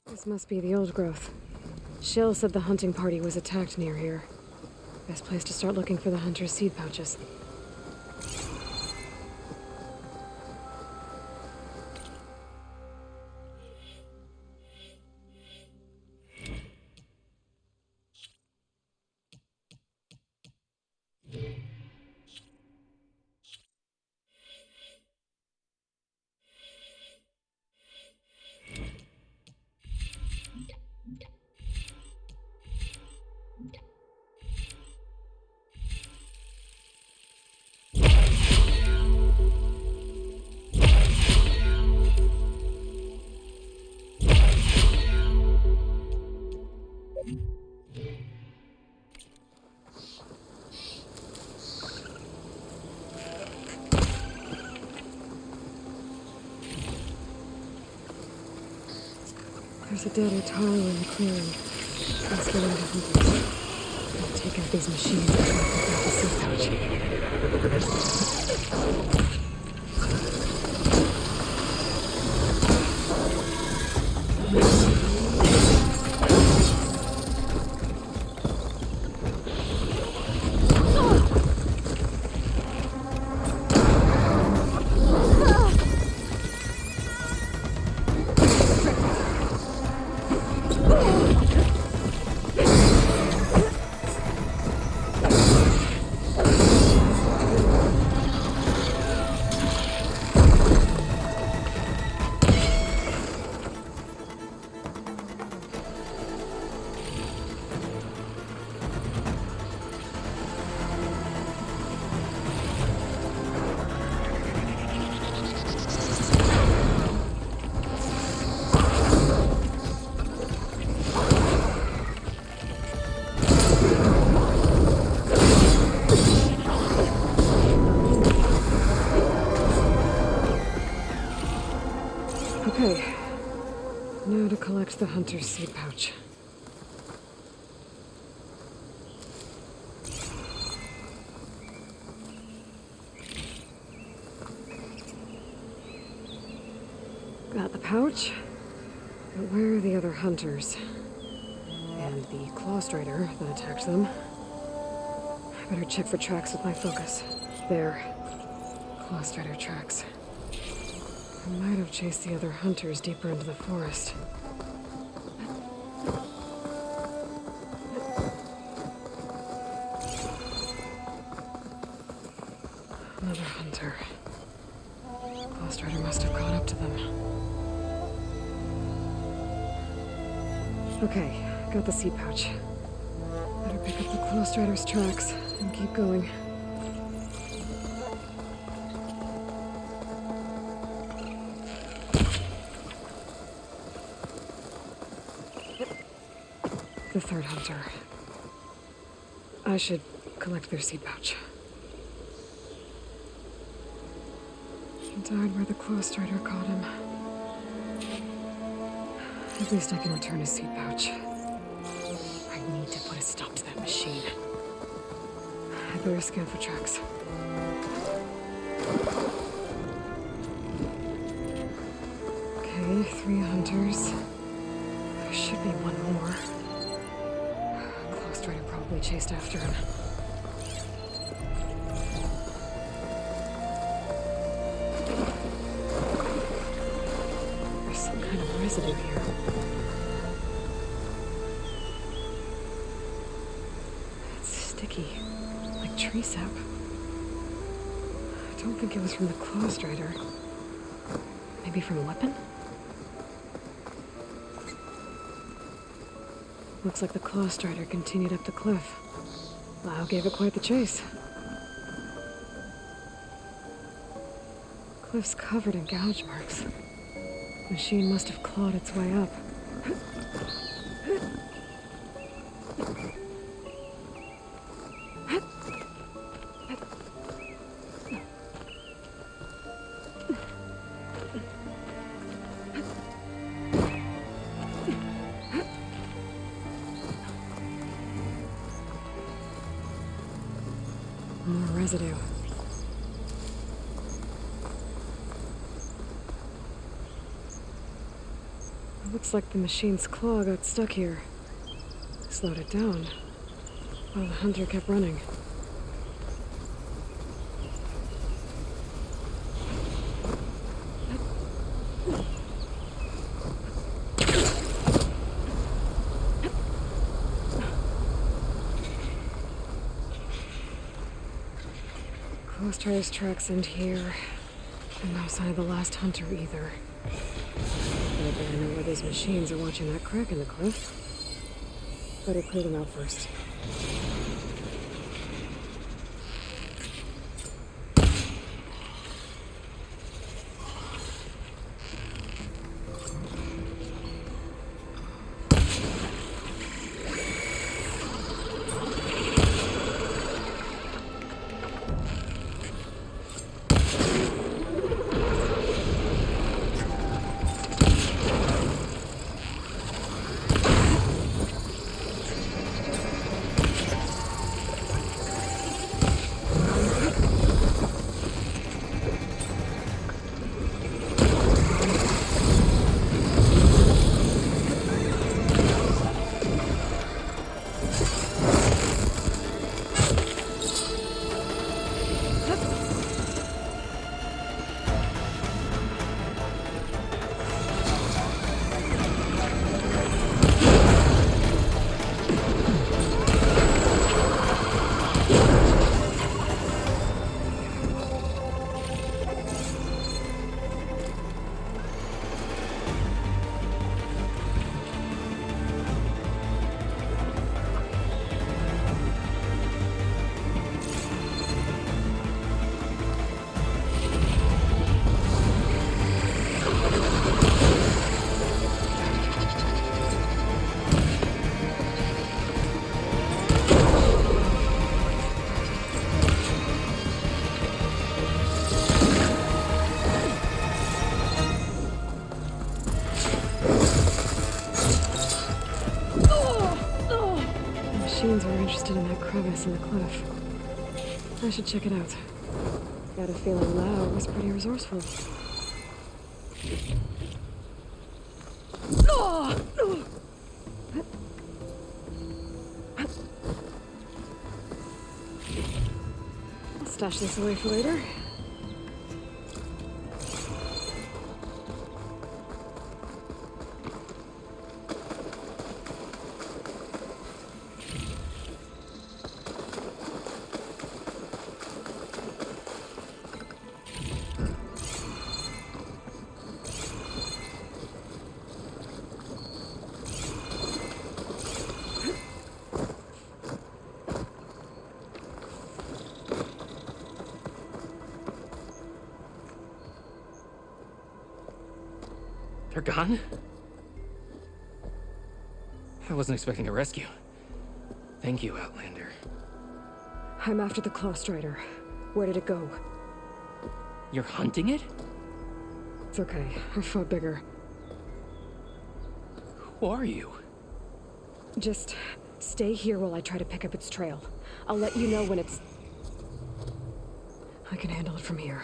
This must be the old growth. Shill said the hunting party was attacked near here. Best place to start looking for the hunter's seed pouches. There's a dead Utaru in the clearing. Let's get into hunters. I'll take out these machines and try to pick out the seed pouch. Okay. Now to collect the hunter's seed pouch. Got the pouch. But where are the other hunters? And the claw strider that attacked them. I better check for tracks with my focus. There. Claw strider tracks. I might have chased the other hunters deeper into the forest. Another hunter. Claw strider must have caught up to them. Okay, got the seed pouch. Better pick up the Claw strider's tracks and keep going. The third hunter. I should collect their seed pouch. He died where the close strider caught him. At least I can return his seed pouch. I need to put a stop to that machine. I better scan for tracks. Okay, 3 hunters. There should be one more. Close strider probably chased after him. There's some kind of residue here. It's sticky, like tree sap. I don't think it was from the close strider. Maybe from a weapon? Looks like the claw strider continued up the cliff. Lau gave it quite the chase. Cliff's covered in gouge marks. The machine must have clawed its way up. More residue. It looks like the machine's claw got stuck here. Slowed it down, while the hunter kept running. Close Strider's tracks end here, and no sign of the last hunter either. I bet I know where those machines are watching that crack in the cliff. Better clear them out first. Machines were interested in that crevice in the cliff. I should check it out. Got a feeling Lau was pretty resourceful. I'll stash this away for later. They're gone? I wasn't expecting a rescue. Thank you, Outlander. I'm after the Claw Strider. Where did it go? You're hunting it? It's okay. I fought bigger. Who are you? Just stay here while I try to pick up its trail. I'll let you know when it's... I can handle it from here.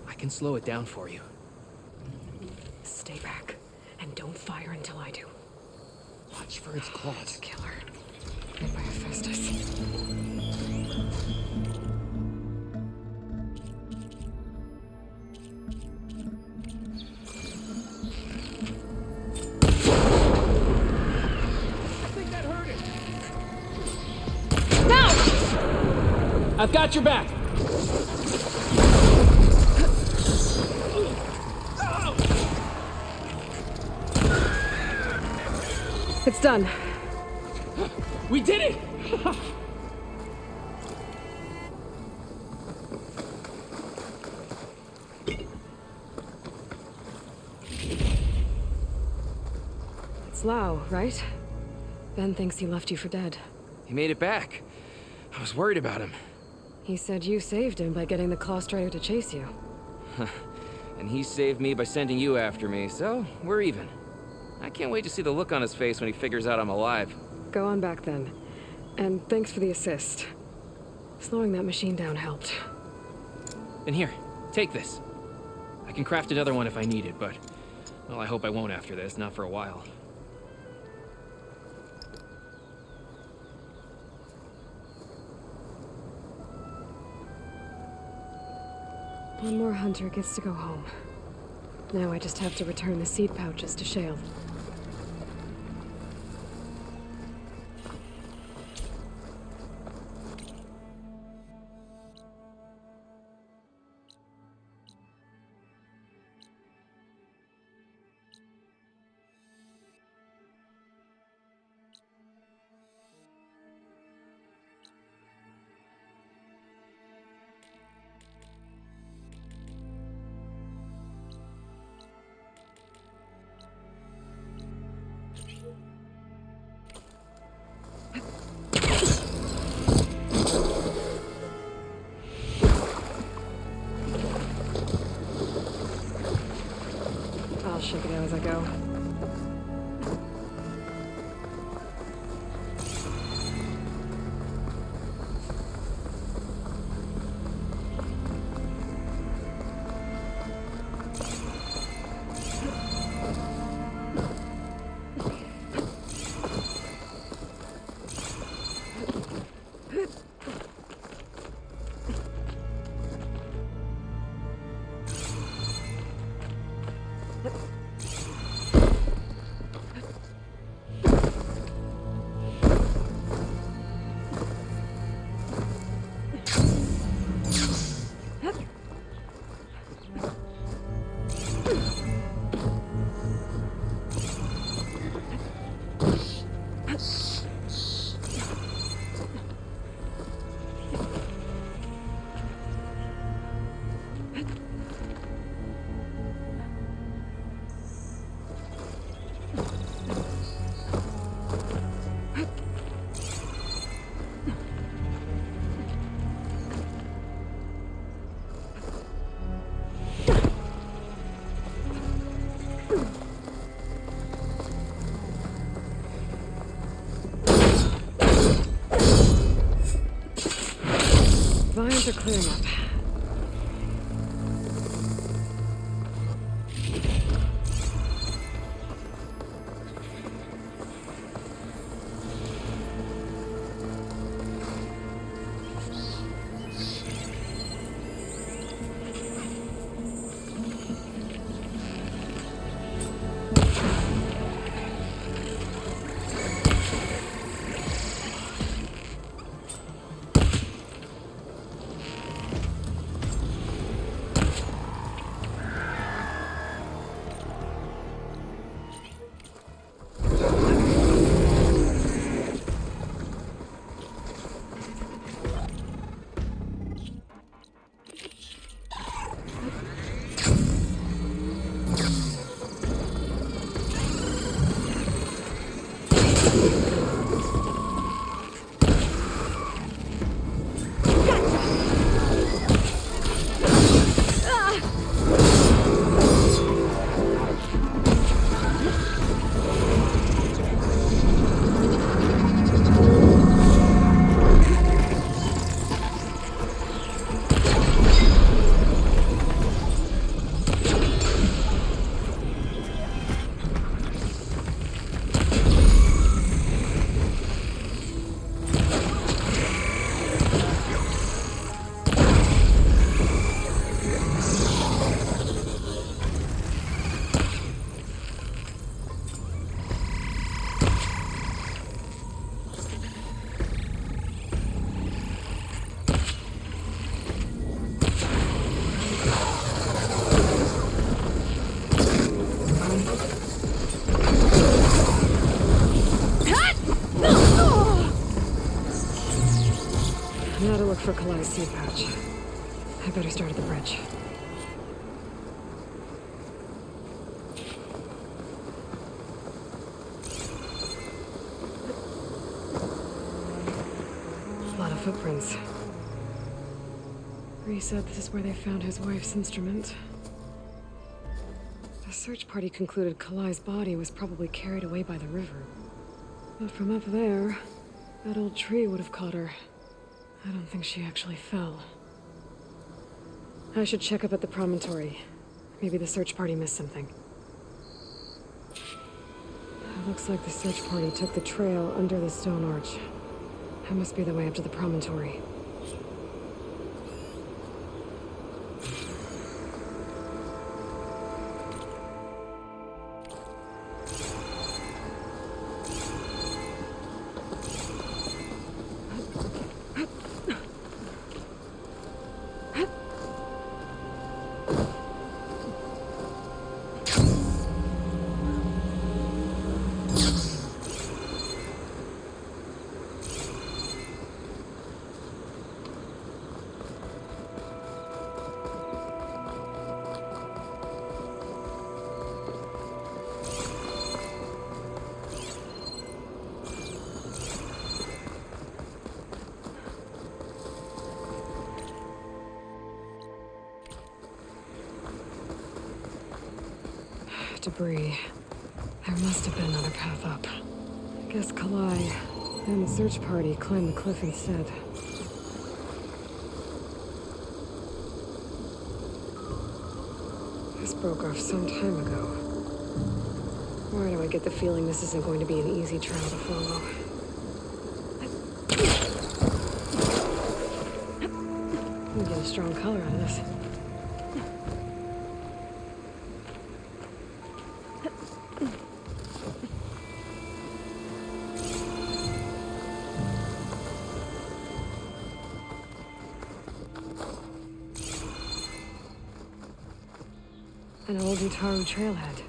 I can slow it down for you. Stay back, and don't fire until I do. Watch for its claws. It's a killer. Made by Hephaestus. I think that hurt it. No! I've got your back. It's done. We did it! It's Lau, right? Ben thinks he left you for dead. He made it back. I was worried about him. He said you saved him by getting the Claw Strider to chase you. And he saved me by sending you after me, so we're even. I can't wait to see the look on his face when he figures out I'm alive. Go on back then. And thanks for the assist. Slowing that machine down helped. And here, take this. I can craft another one if I need it, but... well, I hope I won't after this, not for a while. One more hunter gets to go home. Now I just have to return the seed pouches to Shale. I'll shake it out as I go. Vines are clearing up. Kalai's seed pouch. I better start at the bridge. A lot of footprints. Bree said this is where they found his wife's instrument. The search party concluded Kalai's body was probably carried away by the river. But from up there, that old tree would have caught her. I don't think she actually fell. I should check up at the promontory. Maybe the search party missed something. It looks like the search party took the trail under the stone arch. That must be the way up to the promontory. Debris. There must have been another path up. I guess Kalai and the search party climbed the cliff instead. This broke off some time ago. Why do I get the feeling this isn't going to be an easy trail to follow? We get a strong color out of this. An old Utaru trailhead.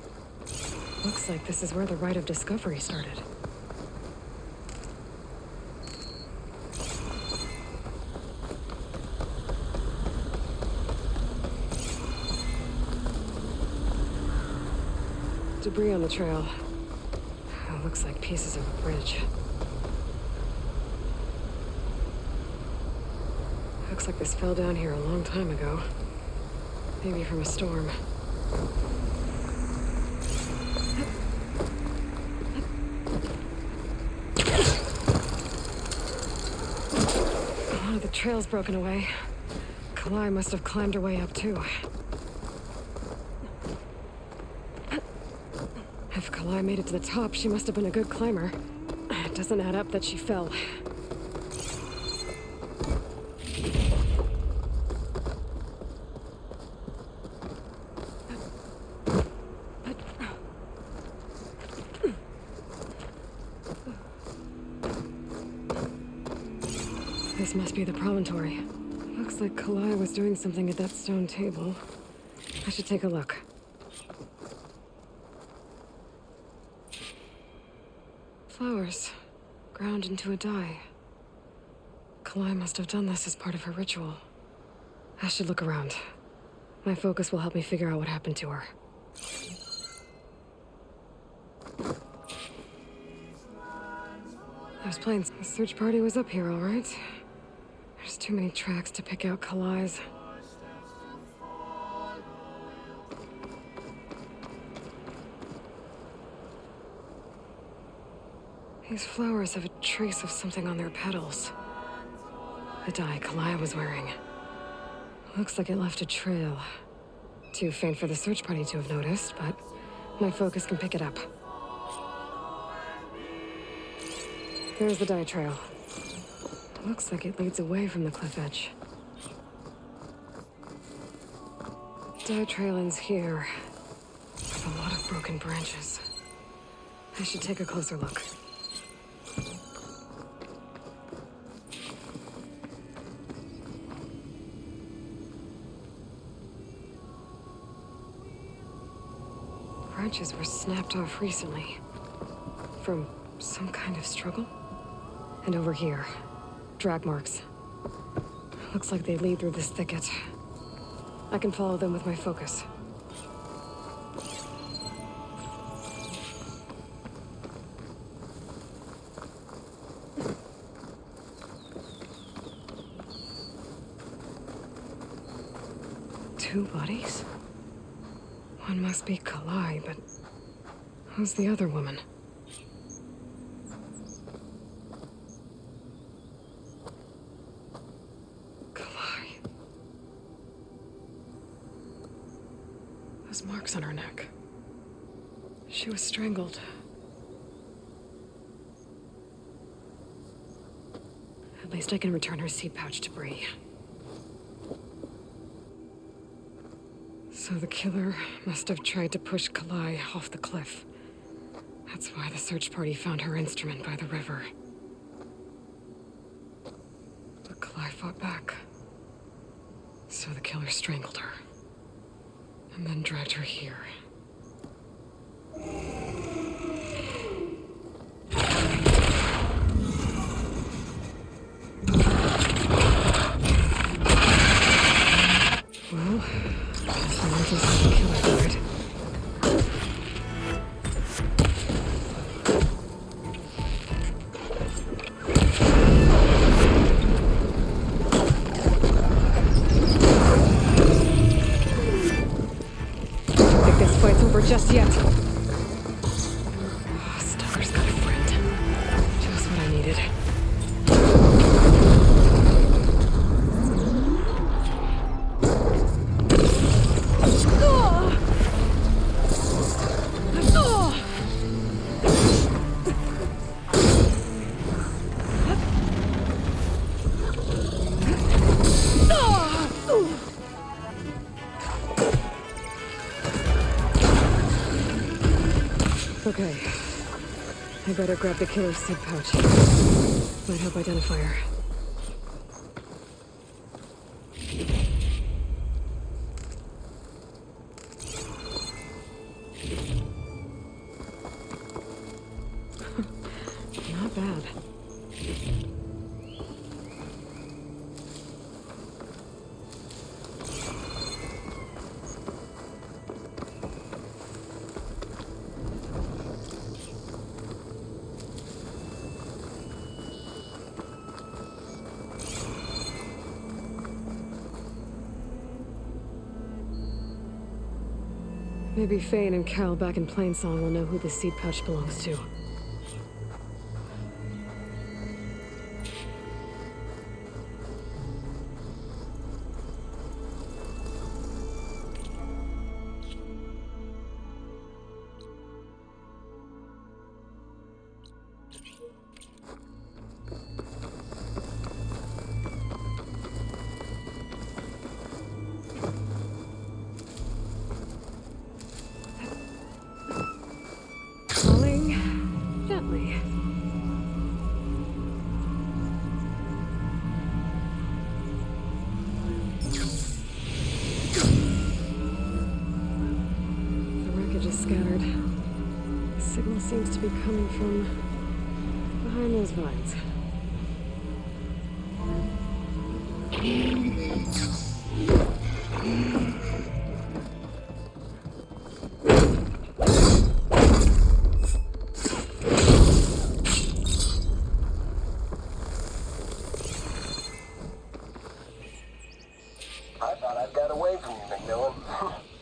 Looks like this is where the Rite of Discovery started. Debris on the trail. It looks like pieces of a bridge. Looks like this fell down here a long time ago. Maybe from a storm. Oh, the trail's broken away. Kalai must have climbed her way up too. If Kalai made it to the top, she must have been a good climber. It doesn't add up that she fell. This must be the promontory. Looks like Kalai was doing something at that stone table. I should take a look. Flowers, ground into a dye. Kalai must have done this as part of her ritual. I should look around. My focus will help me figure out what happened to her. I was playing. The search party was up here, all right. There's too many tracks to pick out Kalai's. These flowers have a trace of something on their petals. The dye Kalai was wearing. Looks like it left a trail. Too faint for the search party to have noticed, but my focus can pick it up. There's the dye trail. Looks like it leads away from the cliff edge. Dye trail ends here, with a lot of broken branches. I should take a closer look. Branches were snapped off recently. From some kind of struggle. And over here, drag marks. Looks like they lead through this thicket. I can follow them with my focus. Two bodies? One must be Kalai, but who's the other woman? Kalai. Those marks on her neck. She was strangled. At least I can return her seed pouch to Bree. So the killer must have tried to push Kalai off the cliff. That's why the search party found her instrument by the river. But Kalai fought back. So the killer strangled her. And then dragged her here. Well, someone just had to kill her for it. Think this fight's over just yet. Stalker's got a friend. Just what I needed. Okay. I better grab the killer's seed pouch. Might help identify her. Not bad. Maybe Fane and Cal back in Plainsong will know who the seed pouch belongs to. Gently. The wreckage is scattered. The signal seems to be coming from behind those vines. I thought I'd got away from you, McMillan.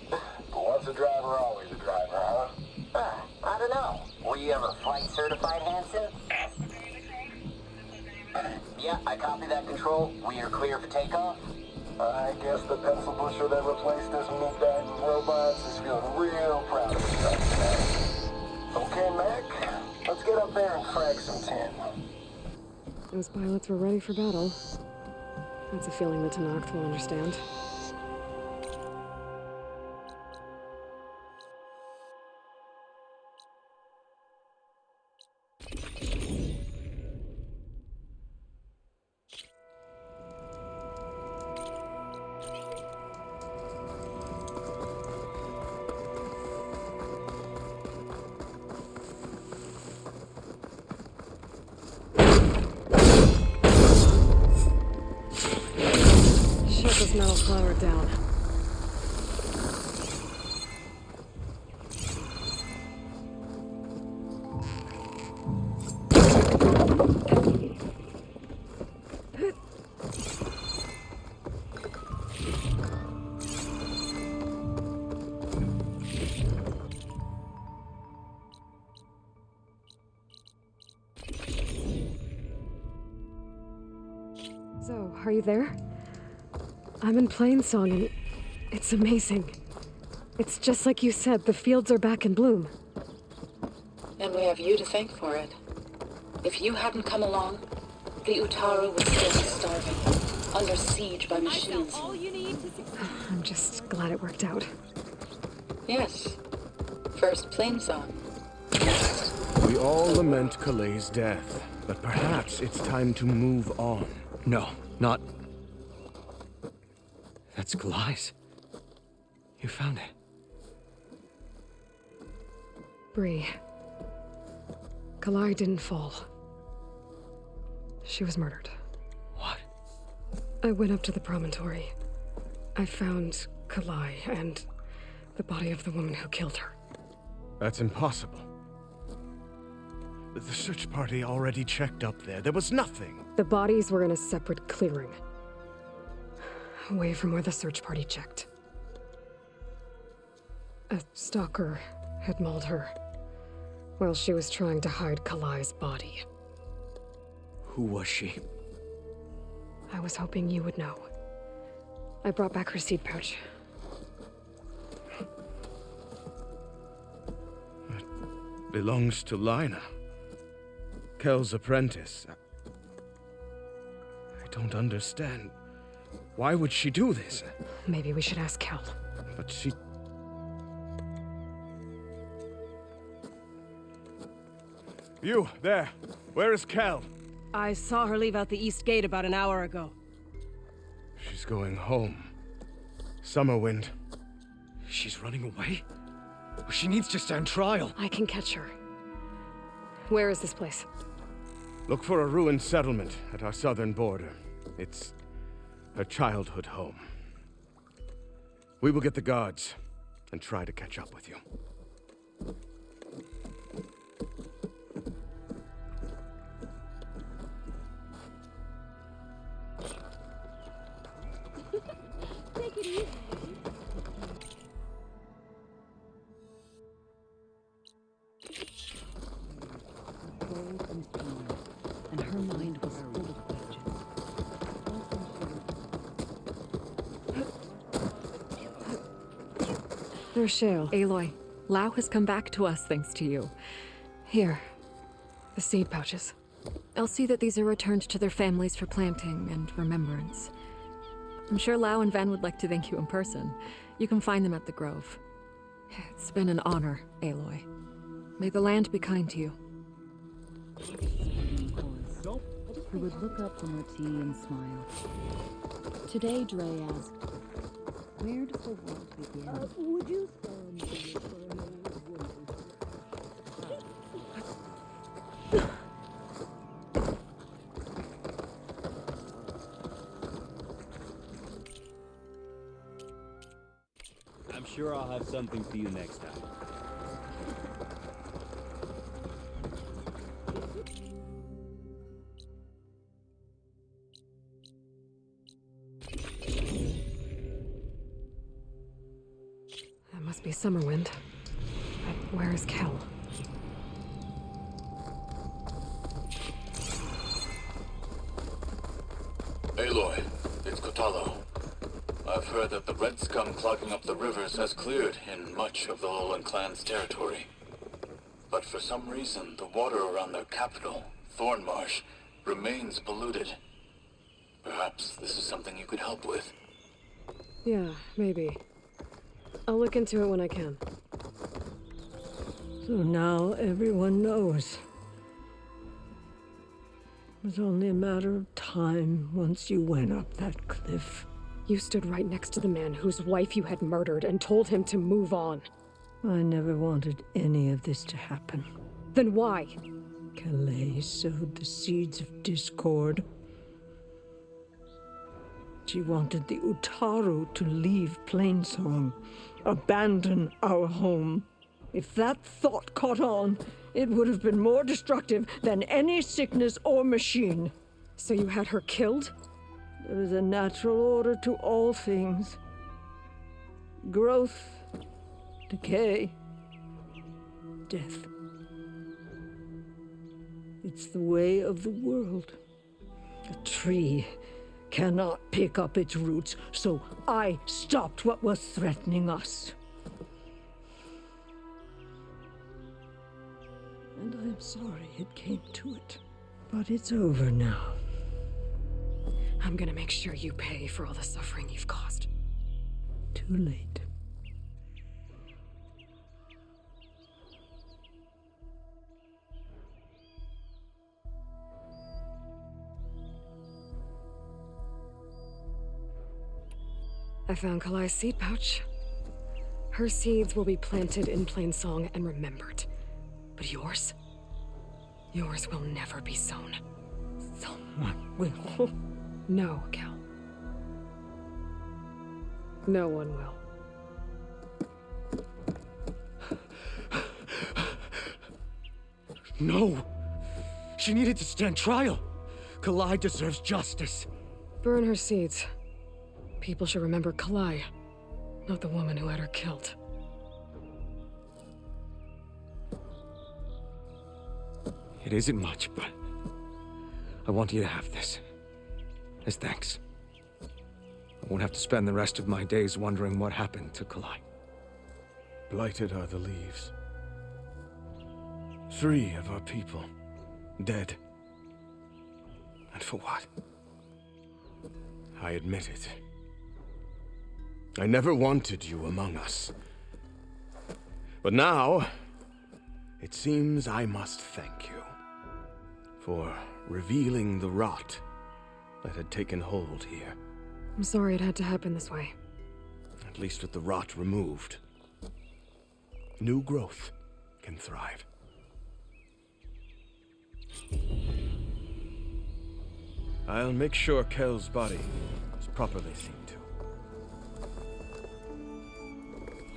But once a driver, always a driver, huh? I don't know. Were you ever flight certified, Hanson? Yeah, I copy that, Control. We are clear for takeoff. I guess the pencil pusher that replaced this meatbag with robots is feeling real proud of himself today. Okay, Mac, let's get up there and frag some tin. Those pilots were ready for battle. That's a feeling the Tenakth will understand. this metal flower down. So, are you there? I'm in Plainsong and it's amazing. It's just like you said, the fields are back in bloom. And we have you to thank for it. If you hadn't come along, the Utaru would still be starving, under siege by machines. I'm just glad it worked out. Yes. First Plainsong. We all lament Kaleigh's death, but perhaps it's time to move on. No, not... That's Kaleigh's. You found it. Bree. Kaleigh didn't fall. She was murdered. What? I went up to the promontory. I found Kaleigh and the body of the woman who killed her. That's impossible. The search party already checked up there. There was nothing. The bodies were in a separate clearing. Away from where the search party checked. A stalker had mauled her while she was trying to hide Kaleigh's body. Who was she? I was hoping you would know. I brought back her seed pouch. It belongs to Lina. Kel's apprentice. I don't understand. Why would she do this? Maybe we should ask Kel. But she... You, there. Where is Kel? I saw her leave out the east gate about an hour ago. She's going home. Summerwind. She's running away? She needs to stand trial. I can catch her. Where is this place? Look for a ruined settlement at our southern border. It's her childhood home. We will get the guards and try to catch up with you. Take it easy. And her mind was full of questions. There's Shale. Aloy, Lau has come back to us thanks to you. Here. The seed pouches. I'll see that these are returned to their families for planting and remembrance. I'm sure Lau and Van would like to thank you in person. You can find them at the Grove. It's been an honor, Aloy. May the land be kind to you. Who would look up from her tea and smile. Today, Dre asked, where does the world begin? Would you stand for a man's woman? I'm sure I'll have something for you next time. That must be Summerwind. But where is Kel? Aloy, it's Kotalo. I've heard that the red scum clogging up the rivers has cleared in much of the Lowland clan's territory. But for some reason, the water around their capital, Thornmarsh, remains polluted. Perhaps this is something you could help with. Yeah, maybe. I'll look into it when I can. So now everyone knows. It was only a matter of time once you went up that cliff. You stood right next to the man whose wife you had murdered and told him to move on. I never wanted any of this to happen. Then why? Kaleigh sowed the seeds of discord. She wanted the Utaru to leave Plainsong, abandon our home. If that thought caught on, it would have been more destructive than any sickness or machine. So you had her killed? There is a natural order to all things. Growth, decay, death. It's the way of the world. A tree cannot pick up its roots, so I stopped what was threatening us. And I'm sorry it came to it. But it's over now. I'm gonna make sure you pay for all the suffering you've caused. Too late. I found Kalai's seed pouch. Her seeds will be planted in Plainsong and remembered. But yours? Yours will never be sown. Someone will. No, Cal. No one will. No! She needed to stand trial! Kalai deserves justice. Burn her seeds. People should remember Kalai, not the woman who had her killed. It isn't much, but I want you to have this. As thanks. I won't have to spend the rest of my days wondering what happened to Kalai. Blighted are the leaves. 3 of our people, dead. And for what? I admit it. I never wanted you among us. But now, it seems I must thank you for revealing the rot that had taken hold here. I'm sorry it had to happen this way. At least with the rot removed, new growth can thrive. I'll make sure Kel's body is properly seen to.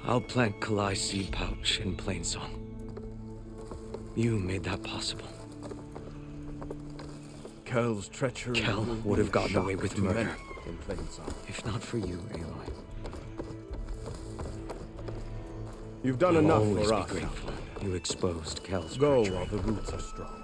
I'll plant Kalai's seed pouch in Plainsong. You made that possible. Kel's treachery. Kel would have gotten away with murder. In Plainsong. If not for you, Aloy. You've done I'll enough always for be us. grateful. You exposed Kel's Go treachery. while the roots are strong.